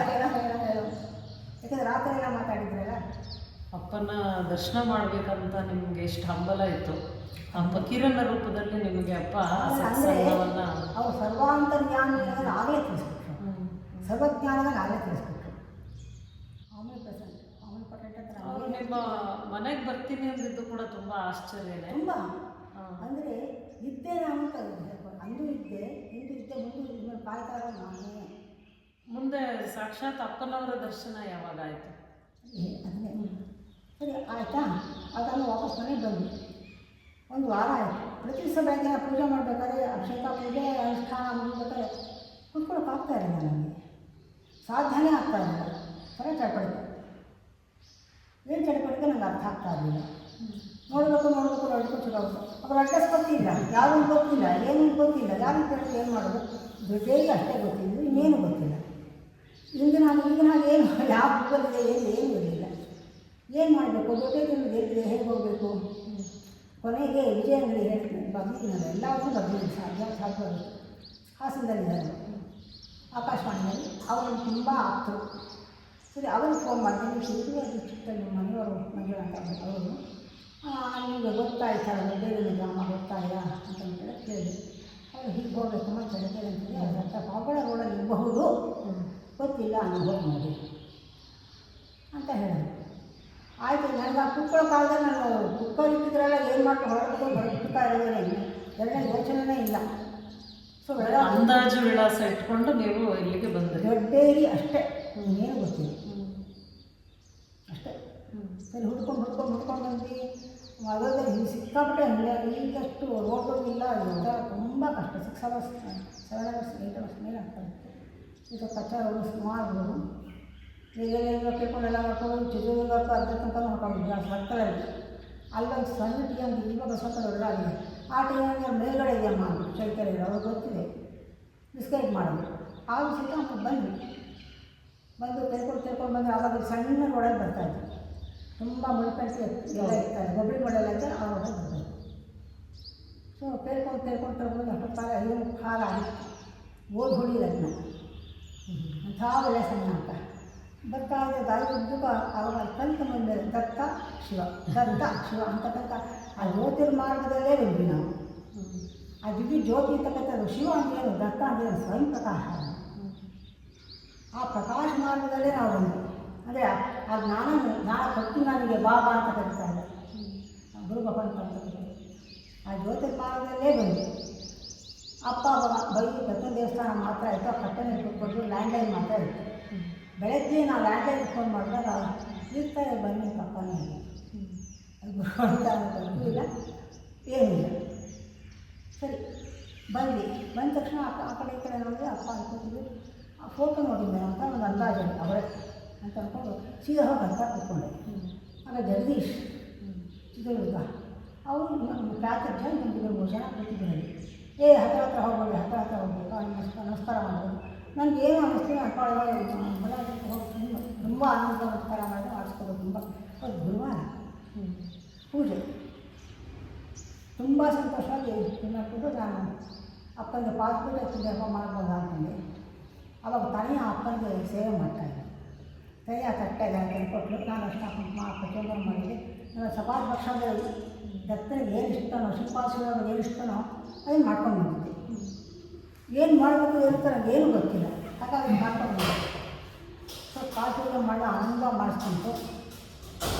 ಯಾಕೆಂದರೆ ರಾತ್ರಿ ಎಲ್ಲ ಮಾತಾಡಿದ್ರಲ್ಲ. ಅಪ್ಪನ ದರ್ಶನ ಮಾಡಬೇಕಂತ ನಿಮಗೆ ಎಷ್ಟು ಹಂಬಲ ಇತ್ತು. ಆ ಫಕೀರನ ರೂಪದಲ್ಲಿ ನಿಮಗೆ ಅಪ್ಪ ಅಂದರೆ ಅವ್ರು ಸರ್ವಾಂತರ್ಯಾಮಿ ಅನ್ನೋದು ಆಗಲೇ ತಿಳಿಸ್ಬಿಟ್ರು, ಸರ್ವಜ್ಞಾನದ ಆಗಲೇ ತಿಳಿಸ್ಬಿಟ್ರು. ಆಮೇಲೆ ಪ್ರೆಸೆಂಟ್ ಆಮೇಲೆ ಪಟೇಟ್ ಹತ್ರ ಅವರು ನಿಮ್ಮ ಮನೆಗೆ ಬರ್ತೀನಿ ಅಂದಿದ್ದು ಕೂಡ ತುಂಬ ಆಶ್ಚರ್ಯನೇ. ತುಂಬ ಅಂದರೆ ಇದ್ದೇ ನಾನು ಅಂದು ಇದ್ದೆ, ಇಂದು ಇದ್ದೆ, ಮುಂದೆ ಕಾಯ್ತಾ ಇರೋ ನಾನೇ. ಮುಂದೆ ಸಾಕ್ಷಾತ್ ಅಪ್ಪನವರ ದರ್ಶನ ಯಾವಾಗ ಆಯಿತು? ಅದನ್ನೇ ಸರಿ ಆಯಿತಾ. ಅದನ್ನು ವಾಪಸ್ ಮನೆಗೆ ಬಂದು 1 ವಾರ ಆಯಿತು. ಪ್ರತಿ ದಿವಸ ಬೆಳಗ್ಗೆ ಪೂಜೆ ಮಾಡಬೇಕಾದ್ರೆ ಅಕ್ಷತಾ ಪೂಜೆ ಅನುಷ್ಠಾನ ಮಾಡಬೇಕಾದ್ರೆ ಕೂತ್ಕೊಳ್ಳೋಕ್ಕಾಗ್ತಾ ಇರಲಿಲ್ಲ ನನಗೆ, ಸಾಧ್ಯನೇ ಆಗ್ತಾ ಇರಲಿಲ್ಲ. ಥರ ಚಟಪಡಿಕೆ, ಏನು ಚಟಪಡಿಕೆ ನನಗೆ ಅರ್ಥ ಆಗ್ತಾ ಇರಲಿಲ್ಲ. ನೋಡಬೇಕು ನೋಡೋದು ಅವ್ರ ಅಡ್ರೆಸ್ ಗೊತ್ತಿಲ್ಲ, ಯಾರೂ ಗೊತ್ತಿಲ್ಲ, ಏನೂ ಗೊತ್ತಿಲ್ಲ, ಯಾರು ಕೇಳಿದ್ರೆ ಏನು ಮಾಡೋದು, ದುಡ್ಡೇಗೆ ಅಷ್ಟೇ ಗೊತ್ತಿಲ್ಲ, ಇನ್ನೇನು ಗೊತ್ತಿಲ್ಲ. ಈಗಿನ ಏನು ಯಾವ ಬುಕ್ಕಲ್ಲಿದೆ ಏನು ಇರಲಿಲ್ಲ. ಏನು ಮಾಡಬೇಕು, ದುಡ್ಡೇಗೆ ಎಲ್ಲಿದೆ, ಹೇಗೆ ಹೋಗಬೇಕು. ಕೊನೆಗೆ ವಿಜಯ ಅಂಗಡಿ ಹೇಳ್ತೀನಿ, ಬಗ್ಗಿದ್ದೀನಲ್ಲ, ಎಲ್ಲವನ್ನೂ ಬಗ್ಗಿದ್ದೀನಿ, ಸಾಧ್ಯ ಹಾಸನದಲ್ಲಿದ್ದಾರೆ ಆಕಾಶವಾಣಿಯಲ್ಲಿ. ಅವರು ತುಂಬ ಆಪ್ತರು. ಸರಿ, ಅವ್ರಿಗೆ ಫೋನ್ ಮಾಡ್ತೀನಿ, ಶಿಲ್ಪಿ ಅದು ಚಿಕ್ಕ ನಿಮ್ಮ ಮನೆಯವರು ಮಂಜುಳ ಅಂತ ಅವರು, ನಿಮಗೆ ಗೊತ್ತಾಯ್ತಲ್ಲ ಬೇರೆ ಗ್ರಾಮ ಗೊತ್ತಾಯಿಲ್ಲ ಅಂತಂದೇಳಿ ಕೇಳಿ, ಅವರು ಹೀಗೆ ಹೋಗಬೇಕಮ್ಮ ಚಳಿಕೆ ಅಂತಿದೆ, ಅದರಂಥ ಪಾಪಳ ರೋಡಲ್ಲಿ ಇರಬಹುದು, ಗೊತ್ತಿಲ್ಲ ನೀವು ಹೋಗಿ ನೋಡಿ ಅಂತ ಹೇಳಿದ್ರು. ಆಯಿತು, ನನಗೆ ಆ ಕುಕ್ಕಳ ಕಾಲದಲ್ಲಿ ನಾನು ಕುಕ್ಕರ್ ಇಟ್ಟಿದ್ರಲ್ಲ, ಏನು ಮಾಡ್ಕೊಂಡು ಹೊರಡ್ತಾ ಇರೋದೇ ಎರಡನೇ ಯೋಚನೆ ಇಲ್ಲ. ಸೊ ಅಂದಾಜು ವಿಳಾಸ ಇಟ್ಕೊಂಡು ನೀವು ಇಲ್ಲಿಗೆ ಬಂದ್ರಿ. ದೊಡ್ಡೇರಿ ಅಷ್ಟೇ, ಏನು ಗೊತ್ತಿಲ್ಲ ಅಷ್ಟೇ. ಸರಿ, ಹುಡ್ಕೊಂಡು ಬಂದು ಅದರಲ್ಲಿ ಸಿಕ್ಕಾಪಟ್ಟೆ ಈಗಷ್ಟು ರೋಡ್ಗಳಿಲ್ಲ, ತುಂಬ ಕಷ್ಟ. 6 hours 7 hours 8 hours ಮೇಲೆ ಆಗ್ತಾಯಿತ್ತು. ಈಗ ಕಚ್ಚಾ ರೋಡು ಸುಮಾರು ರೋಡು ಈಗ ಕೇಳ್ಕೊಂಡೆಲ್ಲ ಮಾಡ್ಕೊಂಡು ಚಿತ್ರದುರ್ಗಕ್ಕೂ ಅರ್ಧ ತನಕ ಮಾಡ್ಕೊಂಡಿದ್ವಿ. ಆ ಸರ್ಕಲಲ್ಲಿ ಅಲ್ಲೊಂದು ಸಣ್ಣ ಟಿ ಎಮ್ ಇವಾಗ ಸ್ವಲ್ಪ ದೊಡ್ಡದಾಗಿದೆ. ಆ ಟಿ ಎಮ್ ಮೇಲ್ಗಡೆ ಇದೆಯಮ್ಮ ಚೈತನ್ಯ ಅವ್ರಿಗೆ ಗೊತ್ತಿದೆ, ಬಿಸ್ಕೆಟ್ ಮಾಡೋದು. ಆಗ ಸಿಕ್ಕ ಬಂದು ತೆರ್ಕೊಂಡು ಬಂದು ಆವಾಗ ಸಣ್ಣ ರೋಡಲ್ಲಿ ಬರ್ತಾಯಿದ್ರು. ತುಂಬ ಮುಳ್ಕಂಟಿ ಎಲ್ಲ ಇರ್ತಾರೆ, ಗೊಬ್ಬರಿ ಮಳೆಲ್ಲ ಇದ್ದರೆ ಆ ರೋಡಲ್ಲಿ ಬರ್ತಾಯಿದ್ರು. ಸೊ ತೆರ್ಕೊಂಡು ತಗೊಂಡು ಅಷ್ಟೊತ್ತಾಗ 5:15 ಆಗಿತ್ತು. ಓದಿ ಹೊಡಿಯೋದನ್ನ ಅಂಥ ಒಳ್ಳೆ ಸಮಯ ಅಂತ ಬರ್ತಾ ಇದೆ. ದಾರಿ ಉದ್ದಕ್ಕೂ ಆವಾಗ ಕಲಿತ ಮೇಲೆ ದತ್ತ ಶಿವ ಅಂತಕ್ಕಂಥ ಆ ಜ್ಯೋತಿರ್ಮಾರ್ಗದಲ್ಲೇ ಬಂದ್ವಿ ನಾವು. ಆ ದಿವ್ಯ ಜ್ಯೋತಿ ಅಂತಕ್ಕಂಥದ್ದು ಶಿವ ಅಂತೇನು, ದತ್ತ ಅಂತೇನು, ಸ್ವಯಂ ಪ್ರಕಾಶ. ಆ ಪ್ರಕಾಶ ಮಾರ್ಗದಲ್ಲೇ ನಾವು ಬಂದ್ವಿ. ಅಂದರೆ ಆ ಜ್ಞಾನ ಕೊಟ್ಟು ನನಗೆ ಬಾಬಾ ಅಂತ ಕರೀತಾರೆ, ಗುರು ಭಗವಂತ ಅಂತ ಕರೀತಾರೆ. ಆ ಜ್ಯೋತಿರ್ಮಾರ್ಗದಲ್ಲೇ ಬಂದ್ವಿ. ಅಪ್ಪ ಬೈ ದತ್ತನ ದೇವಸ್ಥಾನ ಮಾತ್ರ ಇತ್ತು, ಆ ಕಟ್ಟೆನ ಇಟ್ಕೊಂಡು ಲ್ಯಾಂಡ್ಲೈನ್ ಮಾತ್ರ ಇತ್ತು. ಬೆಳಗ್ಗೆ ನಾವು ಲ್ಯಾಂಡ್ಲೈನ್ ಫೋನ್ ಮಾಡಿದಾಗ ಇರ್ತಾರೆ, ಬನ್ನಿ ಪಪ್ಪನೇ ಗುರುವಂತ ಅನ್ನೋದು ಇಲ್ಲ, ಏನಿಲ್ಲ. ಸರಿ, ಬಂದ ತಕ್ಷಣ ಆ ಕಡೆ ಈ ಕಡೆ ನೋಡಿದ್ರೆ ಅಪ್ಪ ಅನ್ಕೋತಿದ್ರು. ಆ ಫೋಟೋ ನೋಡಿದ್ದೆ ಅಂತ ಒಂದು ಅಂದಾಜು ಅವರೇ ಅಂತ ಅಂದ್ಕೊಂಡು ಸೀದಾ ಹೋಗಿ ಅಂತ ಕೂತ್ಕೊಂಡೆ. ಆಗ ಜಗದೀಶ್ ಚಿತ್ರದುರ್ಗ ಅವರು ನಮ್ಮ ಪ್ಯಾಕೆಟ್ ಜನ ನಮಗೆ 3 ಜನ ಕೂತಿದ್ರಲ್ಲಿ. ಹತ್ರ ಹೋಗ್ಬೇಕು, ನಮಸ್ಕಾರ ಮಾಡ್ಬೋದು. ನನಗೇನು ಅನ್ನಿಸ್ತೀನಿ ಅನ್ಕೊಳ್ಳೋದು, ತುಂಬ ಆನಂದ ನಮಸ್ಕಾರ ಮಾಡಿ ಮಾಡಿಸ್ಕೋಬೋದು. ತುಂಬ ಗುರುವಾರ ಪೂಜೆ ತುಂಬ ಸಂತೋಷವಾಗಿ ತಿನ್ನಕ್ಬಿಟ್ಟು ನಾನು ಅಪ್ಪನಿಗೆ ಪಾಸ್ಪೋರ್ಟ್ ಹಚ್ಚಿದೆ, ಹಬ್ಬ ಮಾಡ್ಬೋದಾ ಅಂತಂದೆ. ಆವಾಗ ತಾನೇ ಅಪ್ಪನಿಗೆ ಸೇವೆ ಮಾಡ್ತಾಯಿದ್ದೆ. ಸರಿ, ಆ ತಟ್ಟೆಗೆ ಕೊಟ್ಟರು. ನಾನು ಅಷ್ಟು ಪ್ರತಿಯೊಂದು ಮಾಡಿದೆ. ನಾನು ಸಪಾಟ್ ಪಕ್ಷದಲ್ಲಿ ದತ್ತನಿಗೆ ಏನು ಇಷ್ಟನೋ, ಶ್ರೀಪಾದ ಏನು ಇಷ್ಟನೋ ಅದನ್ನು ಮಾಡ್ಕೊಂಡು ಬಂದಿದ್ದೆ. ಏನು ಮಾಡಬೇಕು ಅಂತ ನನಗೇನು ಗೊತ್ತಿಲ್ಲ, ಹಾಗಾಗಿ ಮಾಡ್ಕೊಂಡು ಬಂದೆ. ಸೊ ಕಾಸು ಮಾಡೋ ಆನಂದ ಮಾಡಿಸ್ಕೊಂಡು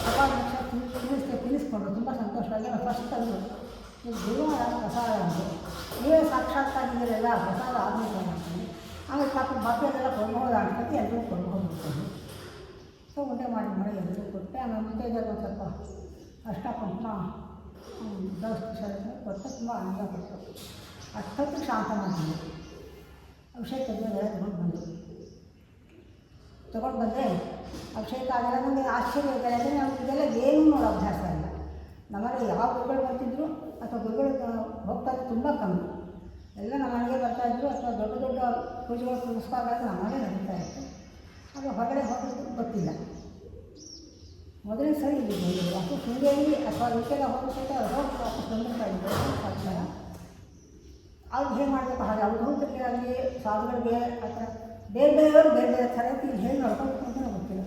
ಸಪಾಟ್ ಪಕ್ಷ ತಿನ್ನಿಸ್ಕೊಂಡು ತುಂಬ ಸಂತೋಷವಾಗಿ ನಾನು ಫಸ್ಟ್ ಅಂದರು, ನೀವು ಗುರುವಾರ ಪ್ರಸಾದ ಅಂದರು, ನೀವೇ ಸಾಕ್ಷಾತ್ತಾಗಿದ್ದೀರೆಲ್ಲ ಪ್ರಸಾದ ಆದ್ಮೇಲೆ ಮಾಡ್ತೀನಿ. ಆಮೇಲೆ ಪಾಪ ಬಾಕಿಯೆಲ್ಲ ಕೊಡ್ಬೋದು ಅನ್ಕೊತಿ ಎಲ್ಲರೂ ಕೊಡ್ಬೋದು. ಸೊ ಊಟ ಮಾಡಿ ಎಲ್ಲರೂ ಕೊಟ್ಟೆ. ಆಮೇಲೆ ಮುತ್ತೈದೆಲ್ಲ ಒಂದು ಸ್ವಲ್ಪ ಅಷ್ಟ ಕುಂಕುಮ ದವಸ್ತಿ ಕೊಟ್ಟು ತುಂಬ ಆನಂದ ಕೊಟ್ಟು ಅಷ್ಟೊತ್ತು ಶಾಂತ ಮಾಡಿದ್ವಿ. ಅಭಿಷೇಕ ತೊಗೊಂಡು ಬಂದರೆ ಅಭಿಷೇಕ ಆಗಲ್ಲ. ನನಗೆ ಆಶ್ಚರ್ಯ ಇದೆ, ಅಂದರೆ ನಮ್ಗೆ ಇದೆಲ್ಲ ಏನೂ ನೋಡೋ ಅಭ್ಯಾಸ ಇಲ್ಲ. ನಮ್ಮಲ್ಲಿ ಯಾವ ಗುರುಗಳು ಬರ್ತಿದ್ರು ಅಥವಾ ಗುರುಗಳು ಹೋಗ್ತಾಯಿದ್ರು ತುಂಬ ಕಮ್ಮಿ. ಎಲ್ಲ ನಮ್ಮ ಮನೆಗೆ ಬರ್ತಾಯಿದ್ರು ಅಥವಾ ದೊಡ್ಡ ದೊಡ್ಡ ಪೂಜೆಗಳು ಪುರಸ್ಕಾರಗಳು ನಮ್ಮನೆ ನಡೀತಾ ಇತ್ತು. ಆಗ ಹೊರಗಡೆ ಹೋಗೋದು ಗೊತ್ತಿಲ್ಲ. ಮೊದಲನೇ ಸರಿ ಇಲ್ಲಿ ಅಥವಾ ಶೃಂಗೇರಿ ಅಥವಾ ಈಕೆಲ್ಲ ಹೋಗ್ಬಿಟ್ಟು ಹೋಗಿ ವಾಪಸ್ ಬಂದಿರ್ತಾ ಇದ್ದರು ಸಾಧ್ಯ. ಅವ್ರು ಹೇಗೆ ಮಾಡಬೇಕು ಹಾಗೆ ಅವಧೂತರಿಗೆ ಆಗಲಿ ಸಾಧುಗಳಿಗೆ ಅಥವಾ ಬೇರೆ ಬೇರೆ ಥರ ಹೇಗೆ ನೋಡ್ಕೊಂಡು ಅಂತ ಗೊತ್ತಿಲ್ಲ.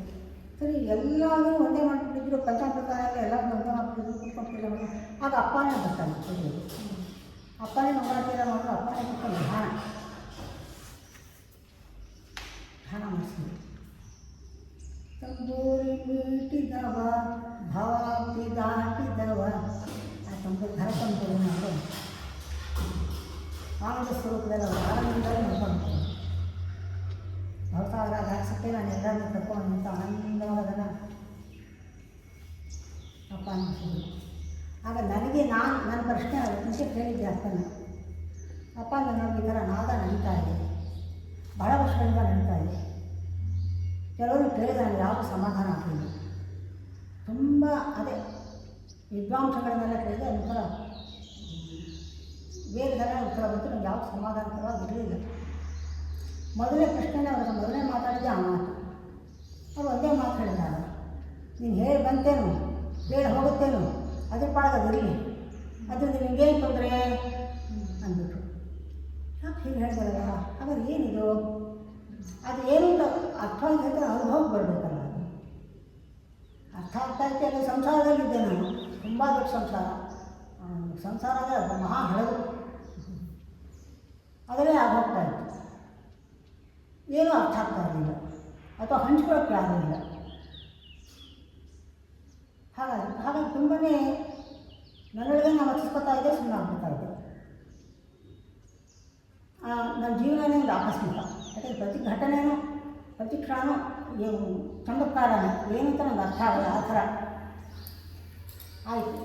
ಸರಿ, ಎಲ್ಲರೂ ಒಂದೇ ಮಾಡಿಬಿಟ್ಟಿದ್ರು, ಪಂಚಾಮೃತ ಎಲ್ಲ ಒಂದೇ ಮಾಡಿಬಿಟ್ಟಿದ್ರು, ಕೂತ್ಕೊಂಡು ಮಾಡಿ. ಆಗ ಅಪ್ಪನೇ ಬರ್ತಾನೆ ಪೂಜೆಗೆ. ಅಪ್ಪನೇ ಮಂಗಳಾರತಿಯೆಲ್ಲ ಮಾಡಿದ್ರು, ಅಪ್ಪನೇ ಕೂತ್ಕೊಂಡು ಧ್ಯಾನ ಮಾಡಿಸ್ತೀನಿ. ತಂದೂರಿ ಮೀಟಿದವ ಭವಾಬ್ದಿ ದಾಟಿದವ ಆ ಘರ ತಂದೂರಿ ನಾವು ಆನಂದ ಸ್ವರೂಪದಲ್ಲ ಆನಂದ ನೋಡ್ಕೊಂಡು ಭವಸಾಗರ ದಾಟ್ಸಕ್ಕೆ ನಾನು ಎಲ್ಲರನ್ನೂ ಕರ್ಕೊಂಡು ನಿಂತು ಆನಂದವಾದನ್ನು ಅಪ್ಪ ಅನಿಸಿದ್ರು. ಆಗ ನನಗೆ ನನ್ನ ಪ್ರಶ್ನೆ ಮುಂಚೆ ಕೇಳಿದ್ದೆ ಅಪ್ಪನ. ಅಪ್ಪ ನನಗೆ ಈ ಥರ ನಾದ ನಡೀತಾ ಇದೆ, ಬಹಳ ವರ್ಷಗಳಿಂದ ನಡೀತಾ ಇದೆ. ಕೆಲವರು ಕೇಳಿದ ನನಗೆ ಯಾವುದು ಸಮಾಧಾನ ಆಗಲಿಲ್ಲ. ತುಂಬ ಅದೇ ವಿದ್ವಾಂಸಗಳನ್ನೆಲ್ಲ ಕೇಳಿದೆ, ಒಂಥರ ಬೇರೆ ಥರ ಉತ್ತರ ಬಂತು. ನನಗೆ ಯಾವುದು ಸಮಾಧಾನಕರವಾಗಿರಲಿಲ್ಲ. ಮೊದಲನೇ ಪ್ರಶ್ನೆ ಅವ್ರ ಮೊದಲನೇ ಮಾತಾಡಿದ್ದೆ ಆ ಮಾತು. ಅವ್ರು ಒಂದೇ ಮಾತು ಹೇಳಿದಾಗ, ನೀನು ಹೇಳಿ ಬಂತೇನು, ಬೇಡ ಹೋಗುತ್ತೇನು, ಅದ್ರ ಪಾಡೋದಿರಲಿ, ಅದರಿಂದ ನಿಮಗೇನು ತೊಂದರೆ ಅಂದ್ಬಿಟ್ರು. ಯಾಕೆ ಹೀಗೆ ಹೇಳ್ತಾರಲ್ಲ, ಹಾಗಾದ್ರೆ ಏನಿದು, ಅದು ಏನು ಅಂತ ಅರ್ಥ ಅಂತ ಅನುಭವಕ್ಕೆ ಬರಬೇಕಲ್ಲ. ಅದು ಅರ್ಥ ಆಗ್ತಾ ಇತ್ತು. ಅದು ಸಂಸಾರದಲ್ಲಿದ್ದೆ ನಾನು, ತುಂಬ ದೊಡ್ಡ ಸಂಸಾರದ ಮಹಾ ಹಳದು, ಅದರೇ ಆಗೋಗ್ತಾ ಇತ್ತು. ಏನೂ ಅರ್ಥ ಆಗ್ತಾ ಇರಲಿಲ್ಲ ಅಥವಾ ಹಂಚ್ಕೊಳ್ಳೋಕ್ಕೆ ಆಗಲಿಲ್ಲ. ಹಾಗಾಗಿ ತುಂಬನೇ ನನ್ನೊಳಗೆ ನಾನು ವರ್ತಿಸ್ಕೊತಾ ಇದ್ದೆ, ಸುಮ್ಮನೆ ಆಗ್ಬಿಡ್ತಾ ಇದ್ದೆ. ನನ್ನ ಜೀವನನೇ ಒಂದು ಆಕಸ್ಮಿಕ. ಯಾಕಂದರೆ ಪ್ರತಿ ಘಟನೆಯೂ ಪ್ರತಿ ಕ್ಷಣವೂ ಚಮತ್ಕಾರನೇ, ಏನಂತ ನನಗೆ ಅರ್ಥ ಆಗಲ್ಲ. ಆ ಥರ ಆಯಿತು.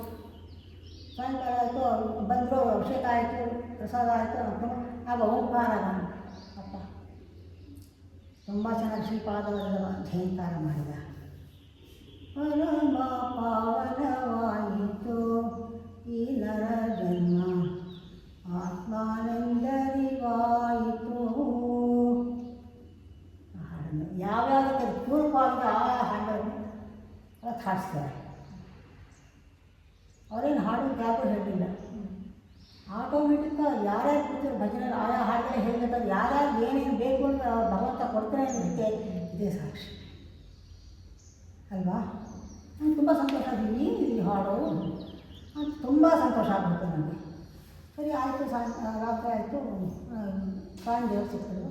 ಸಾಯಂಕಾಲ ಆಯಿತು, ಬಂದರು, ಅಭಿಷೇಕ ಆಯಿತು, ಪ್ರಸಾದ ಆಯಿತು. ಆಗ ಓಂಕಾರ ಅಪ್ಪ ತುಂಬ ಚೆನ್ನಾಗಿ ಶ್ರೀಪಾದವಲ್ಲವ ಝೇಂಕಾರ ಮಾಡಿದ. ಪರಮ ಪಾವನವಾಯಿತು ಈ ನರ ಜನ್ಮ, ಆತ್ಮಾನಂದರಿವಾಯಿತು. ಹಾಡನ್ನು ಯಾವ್ಯಾವುದಕ್ಕೆ ಪೂರ್ವವಾಗಿ ಆ ಹಾಡನ್ನು ಅದಕ್ಕೆ ಹಾಡಿಸ್ತಾರೆ. ಅವರೇನು ಹಾಡು ಯಾಕೂ ಹೇಳಲಿಲ್ಲ. ಆಟೋಮೆಟಿಕ್ಕಾಗಿ ಯಾರ್ಯಾರು ಕೂತಿರೋ ಭಜನೆ ಆಯಾ ಹಾಡುಗಳೇ ಹೇಳಬೇಕಾದ್ರೆ ಯಾರ್ಯಾರು ಏನೇನು ಬೇಕು ಅಂತ ಭಗವಂತ ಕೊಡ್ತಾನೆ ಅನ್ನೋದಕ್ಕೆ ಇದೇ ಸಾಕ್ಷಿ ಅಲ್ವಾ. ನನಗೆ ತುಂಬ ಸಂತೋಷ ಆಗಿದೆ. ಈ ಹಾಡು ಅಂತ ತುಂಬ ಸಂತೋಷ ಆಗ್ಬಿಡ್ತು ನನಗೆ. ಸರಿ ಆಯಿತು. ರಾತ್ರಿ ಆಯಿತು, ಸಾಯಂಕಾಲ ಸಿಕ್ಕಿದ್ರು.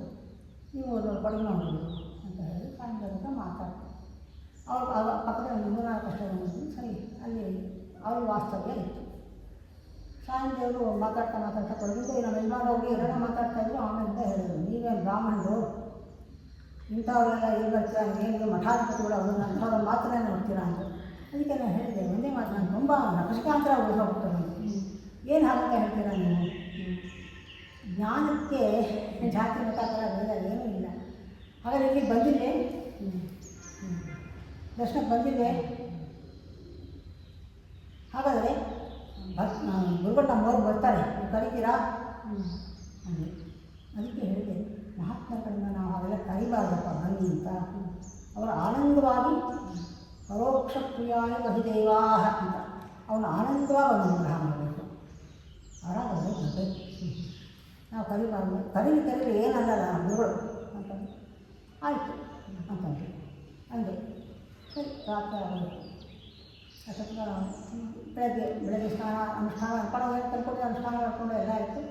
ನೀವು ಕೊಡಗು ನೋಡಿದ್ರು ಅಂತ ಹೇಳಿ ಸಾಯಂಕಾಲ ಮಾತಾಡ್ತಾರೆ. ಅವ್ರು ಪಕ್ಕದಲ್ಲಿ 3-4 ಕಷ್ಟ ಬಂದಿದ್ದು. ಸರಿ, ಅಲ್ಲಿ ಅವ್ರ ವಾಸ್ತವ್ಯ ಇತ್ತು. ಸಾಯಂಕಾಲ ಮಾತಾಡ್ತಾ ಕೊಡಗಿದ್ದು ನಮ್ಮ ಯಜಮಾನ ಹೋಗಿ ಎಲ್ಲರೂ ಮಾತಾಡ್ತಾಯಿದ್ರು. ಆಮೇಲಿಂದ ಹೇಳಿದ್ರು, ನೀವೇನು ಬ್ರಾಹ್ಮಣರು, ಇಂಥವ್ರೆಲ್ಲ ಎಲ್ಲಿ ಬರ್ತೀರಾ, ಏನು ಮಠಾಧಿಪತಿಗಳು ಅವ್ರನ್ನ ಅಂಥವ್ರನ್ನ ಮಾತ್ರ ನೋಡ್ತೀರಾ ಅಂತ. ಅದಕ್ಕೆ ನಾನು ಹೇಳಿದೆ, ಒಂದೇ ಮಾತು, ನಾನು ತುಂಬ ನಕ್ಷಕಾಂತರ ಹೋಗ್ಬಿಟ್ಟು ನನಗೆ ಏನು ಹಾಗಂತ ಹೇಳ್ತೀರಾ ನೀವು. ಜ್ಞಾನಕ್ಕೆ ಜಾತಿ ಮತಾಂತರ ಬೇಡ, ಏನೂ ಇಲ್ಲ. ಹಾಗಾದ್ರೆ ಇಲ್ಲಿ ಬಂದಿದೆ, ದರ್ಶನಕ್ಕೆ ಬಂದಿದೆ. ಹಾಗಾದರೆ ಗುರುಗಳು ನಮ್ಮವ್ರು ಬರ್ತಾರೆ, ನೀವು ಕರೀತೀರಾ ಅಂದರೆ. ಅದಕ್ಕೆ ಹೇಳಿದೆ, ಮಹಾತ್ಮರುಗಳನ್ನ ನಾವು ಅವೆಲ್ಲ ಕರಿಬಾರ್ದಪ್ಪ ಬನ್ನಿ ಅಂತ. ಅವರು ಆನಂದವಾಗಿ ಪರೋಕ್ಷ ಪ್ರಿಯಾಯ ಬಹಿದೇವಾಹ ಅಂತ ಅವನು ಆನಂದವಾಗಿ ಅನುಗ್ರಹ ಮಾಡಬೇಕು. ಅವರಾಗ ಬರಬೇಕು, ನಾವು ಕರಿಬಾರ್ದು. ಕರೀಲಿ ಏನಲ್ಲ ಗುರುಗಳು ಅಂತಂದು ಆಯಿತು ಅಂತಂದು ಅಂದೆ. ಸರಿ, ರಾತ್ರಿ ಆಗೋದು. ಅಥವಾ ಬೆಳಗ್ಗೆ ಸ್ನಾನ ಅನುಷ್ಠಾನ ಅಪ್ಪನ ಕಲ್ಕೊಂಡು ಅನುಷ್ಠಾನ ಮಾಡಿಕೊಂಡು ಎಲ್ಲ ಆಯಿತು.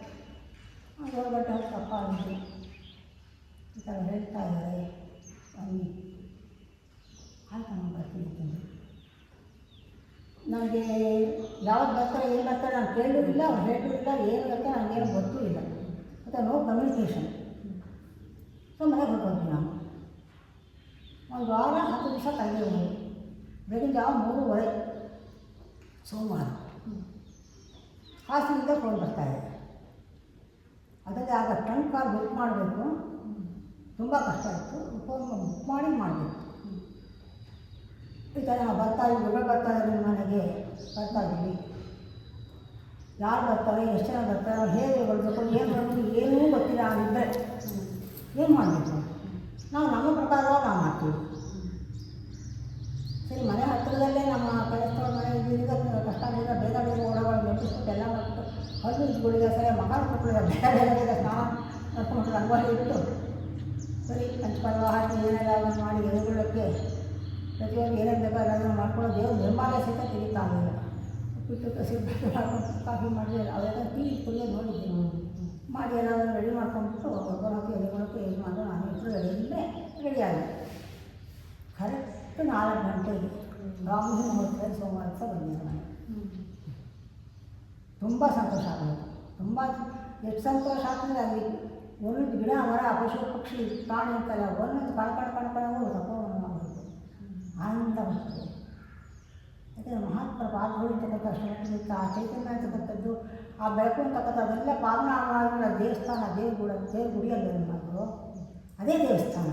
7 ಗಂಟೆ ಹೊತ್ತು ಅಪ್ಪ ಆಗಿದ್ದು ಈ ಥರ ಹೇಳ್ತಾ ಇದ್ದಾರೆ, ಬನ್ನಿ ಆಯ್ತು ನಾನು ಬರ್ತೀನಿ ಅಂತಂದು. ನನಗೆ ಯಾವ್ದು ಬರ್ತಾರೆ ಏನು ಬರ್ತಾರೆ ನಾನು ಕೇಳಿಲ್ಲ, ಅವ್ರು ಹೇಳಿಲ್ಲ, ಏನು ಬರ್ತಾರೆ ನನಗೇನು ಗೊತ್ತೂ ಇಲ್ಲ. ಮತ್ತು ನೋ ಕಮ್ಯುನಿಕೇಷನ್. ಸೊ ಮನೆಗೆ ಹೊರಟೋದ್ವಿ ನಾವು. ಒಂದು ವಾರ 10 ದಿವಸ ಕಳೆದಿರೋದು. ಬೆಳಗಿನ ಜಾವ 3:30 ಸೋಮವಾರ ಹಾಸನದಿಂದ ಫೋನ್ ಬರ್ತಾಯಿದೆ. ಅದಕ್ಕೆ ಆಗ ಟ್ರಂಕ್ ಕಾರ್ ಬುಕ್ ಮಾಡಬೇಕು, ತುಂಬ ಕಷ್ಟ ಇತ್ತು. ಫೋನ್ ಬುಕ್ ಮಾಡಬೇಕು. ಈ ಥರ ನಾವು ಬರ್ತಾಯಿದ್ದೀವಿ ನಿಮ್ಮ ಮನೆಗೆ ಬರ್ತಾಯಿದ್ದೀವಿ, ಯಾರು ಬರ್ತಾರೆ, ಎಷ್ಟು ಜನ ಬರ್ತಾರೆ, ಹೇಗೆ ಬರಬೇಕು, ಏನು ಬರಬೇಕು, ಏನೂ ಗೊತ್ತಿಲ್ಲ ಆಗಿದ್ದರೆ ಏನು ಮಾಡಬೇಕು. ನಾವು ನಮ್ಮ ಪ್ರಕಾರವಾಗಿ ನಾವು ಮಾಡ್ತೀವಿ. ಸರಿ, ಮನೆ ಹತ್ತಿರದಲ್ಲೇ ನಮ್ಮ ಕೆಲಸಗಳ ಮನೆ ಇದೀಗ ಕಷ್ಟ ಆಗಿದ್ದ ಬೇಗ ಓಡಗಳು ನೆಟ್ಟಿಸ್ಬಿಟ್ಟು ಎಲ್ಲ ಮಾಡಿಬಿಟ್ಟು ಹಲ್ಲು ಇದ್ಗಳಿದೆ. ಸರಿ, ಮಕಾನ್ ಕೊಟ್ಟರೆ ಬೇಗ ಸ್ನಾನ ಮಾಡ್ಕೊಂಡ್ಬಿಟ್ಟು ರಂಗೋಲಿ ಇಟ್ಟು ಸರಿ ಪಂಚಪರ್ವ ಹಾಕಿ ಏನೆಲ್ಲ ಮಾಡಿ ಎದುರುಗಳಕ್ಕೆ ಪ್ರತಿಯೊಂದು ಏನೇನು ಬೇಕೋ ಎಲ್ಲ ಮಾಡ್ಕೊಂಡು ದೇವ್ರ ನಿರ್ಮಾಣ ಸಹಿತ ತೆಗಿತಾ ಆಗಲಿಲ್ಲ. ಉಪ್ಪಿಟ್ಟು ಕಸಿಬಿಟ್ಟು ಮಾಡ್ಕೊಂಡು ಕಾಫಿ ಮಾಡಿ ಅವೆಲ್ಲ ಟೀ ಕುಡಿಯೋದು ನೋಡಿದ್ದೀನಿ. ಮಾಡಿ ಏನಾದರೂ ರೆಡಿ ಮಾಡ್ಕೊಂಡ್ಬಿಟ್ಟು ಒಬ್ಬರೊಳಕ್ಕೆ ಎಲೆಗೊಳಕ್ಕೆ ಏನು ಮಾಡೋ ನಾನು ಇಬ್ಬರು ರೆಡಿಯಲ್ಲೇ ರೆಡಿಯಾಗಿದೆ. ಕರೆಕ್ಟ್ 4 ಗಂಟೆಗೆ ಬ್ರಾಹ್ಮಣ ಮುಹೂರ್ತದಲ್ಲಿ ಸೋಮವಾರ ಬಂದಿದ್ದೆ ನಾನು. ತುಂಬ ಸಂತೋಷ ಆಗೋದು. ತುಂಬ ಎಷ್ಟು ಸಂತೋಷ ಆಗ್ತದೆ. ಅಲ್ಲಿ ಒಂದೊಂದು ಗಿಡ ಮರ ಪಶು ಪಕ್ಷಿ ಪ್ರಾಣಿ ಅಂತಲ್ಲ, ಒಂದೊಂದು ಕಣ್ಕಣವು ತಪೋವನ ಆಗೋದು, ಆನಂದ ಬರ್ತದೆ. ಯಾಕೆಂದರೆ ಮಹಾತ್ಮರ ಪಾದಗಳಿರ್ತಕ್ಕಂಥ ಶ್ರಮಕ್ಕಿಂತ ಆ ಚೈತನ್ಯ ಅಂತಕ್ಕಂಥದ್ದು ಆ ಬೆಳಕು ಅಂತಕ್ಕಂಥ ಅದೆಲ್ಲ ಪಾವನ ದೇವಸ್ಥಾನ ದೇವ್ರ ಗುಡಿಯಲ್ಲಿ ಮಾತು ಅದೇ ದೇವಸ್ಥಾನ.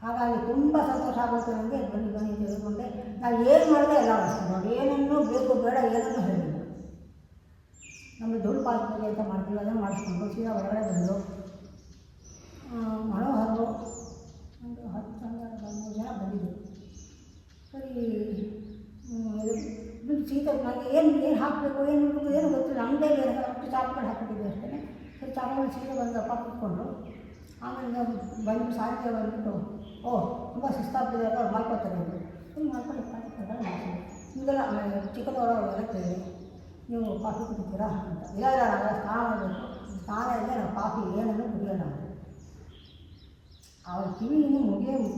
ಹಾಗಾಗಿ ತುಂಬ ಸಂತೋಷ ಆಗುತ್ತೆ ನನಗೆ. ಬನ್ನಿ ತಿಳಿದುಕೊಂಡೆ. ನಾವು ಏನು ಮಾಡಿದೆ ಎಲ್ಲ ಮಾಡಿಸ್ಕೊಂಡು ನೋಡಿ, ಏನನ್ನೂ ಬೇಕು ಬೇಡ ಏನನ್ನೂ ಹೇಳಿಲ್ಲ. ನಮಗೆ ದುಡ್ಡು ಪಾಲ್ಪೂಜೆ ಅಂತ ಮಾಡ್ತೀವಿ, ಅದನ್ನು ಮಾಡಿಸ್ಕೊಂಡು ಸೀದಾ ಹೊರಗಡೆ ಬಂದು ಮನೋಹರರು ಒಂದು 10-13 ಜನ ಬಂದಿದ್ದರು. ಸರಿ ಇದು ಸೀದಾ ನನಗೆ ಏನು ಹಾಕಬೇಕು ಏನು ಗೊತ್ತಿಲ್ಲ. ಅಂಗಡಿಯಲ್ಲಿ ಅಷ್ಟು ಚಾಪುಗಳು ಹಾಕಿಬಿಟ್ಟಿದ್ದೆ ಅಷ್ಟೇ. ಸರಿ ಚಾಪುಗಳು ಸೀದಾ ಬಂದು ಅಪ್ಪ ಕೂತ್ಕೊಂಡ್ರು. ಆಮೇಲೆ ಬಂದು ಸಾಧ್ಯ ಬಂದ್ಬಿಟ್ಟು ತುಂಬ ಸುಸ್ತಾಗ್ತಿದೆ ಅಂತ ಅವ್ರು ಮಾಡ್ಕೊತಾರೆ ಅವರು. ಹಿಂಗೆ ಮಾಡ್ಕೊಂಡು ನಿಮಗೆಲ್ಲ ಚಿಕ್ಕದವರು ಎಲ್ಲ ಕೇಳಿ ನೀವು ಕಾಫಿ ಕುಡಿತೀರಾ ಅಂತ. ಇಲ್ಲ ಸ್ನಾನ ಮಾಡಬೇಕು, ಸ್ನಾನ ಇಲ್ಲದೆ ನಾವು ಕಾಫಿ ಏನನ್ನು ಕುಡಿಯೋಣ ಅಂತ. ಅವ್ರ ಕಿವಿ ಇನ್ನೂ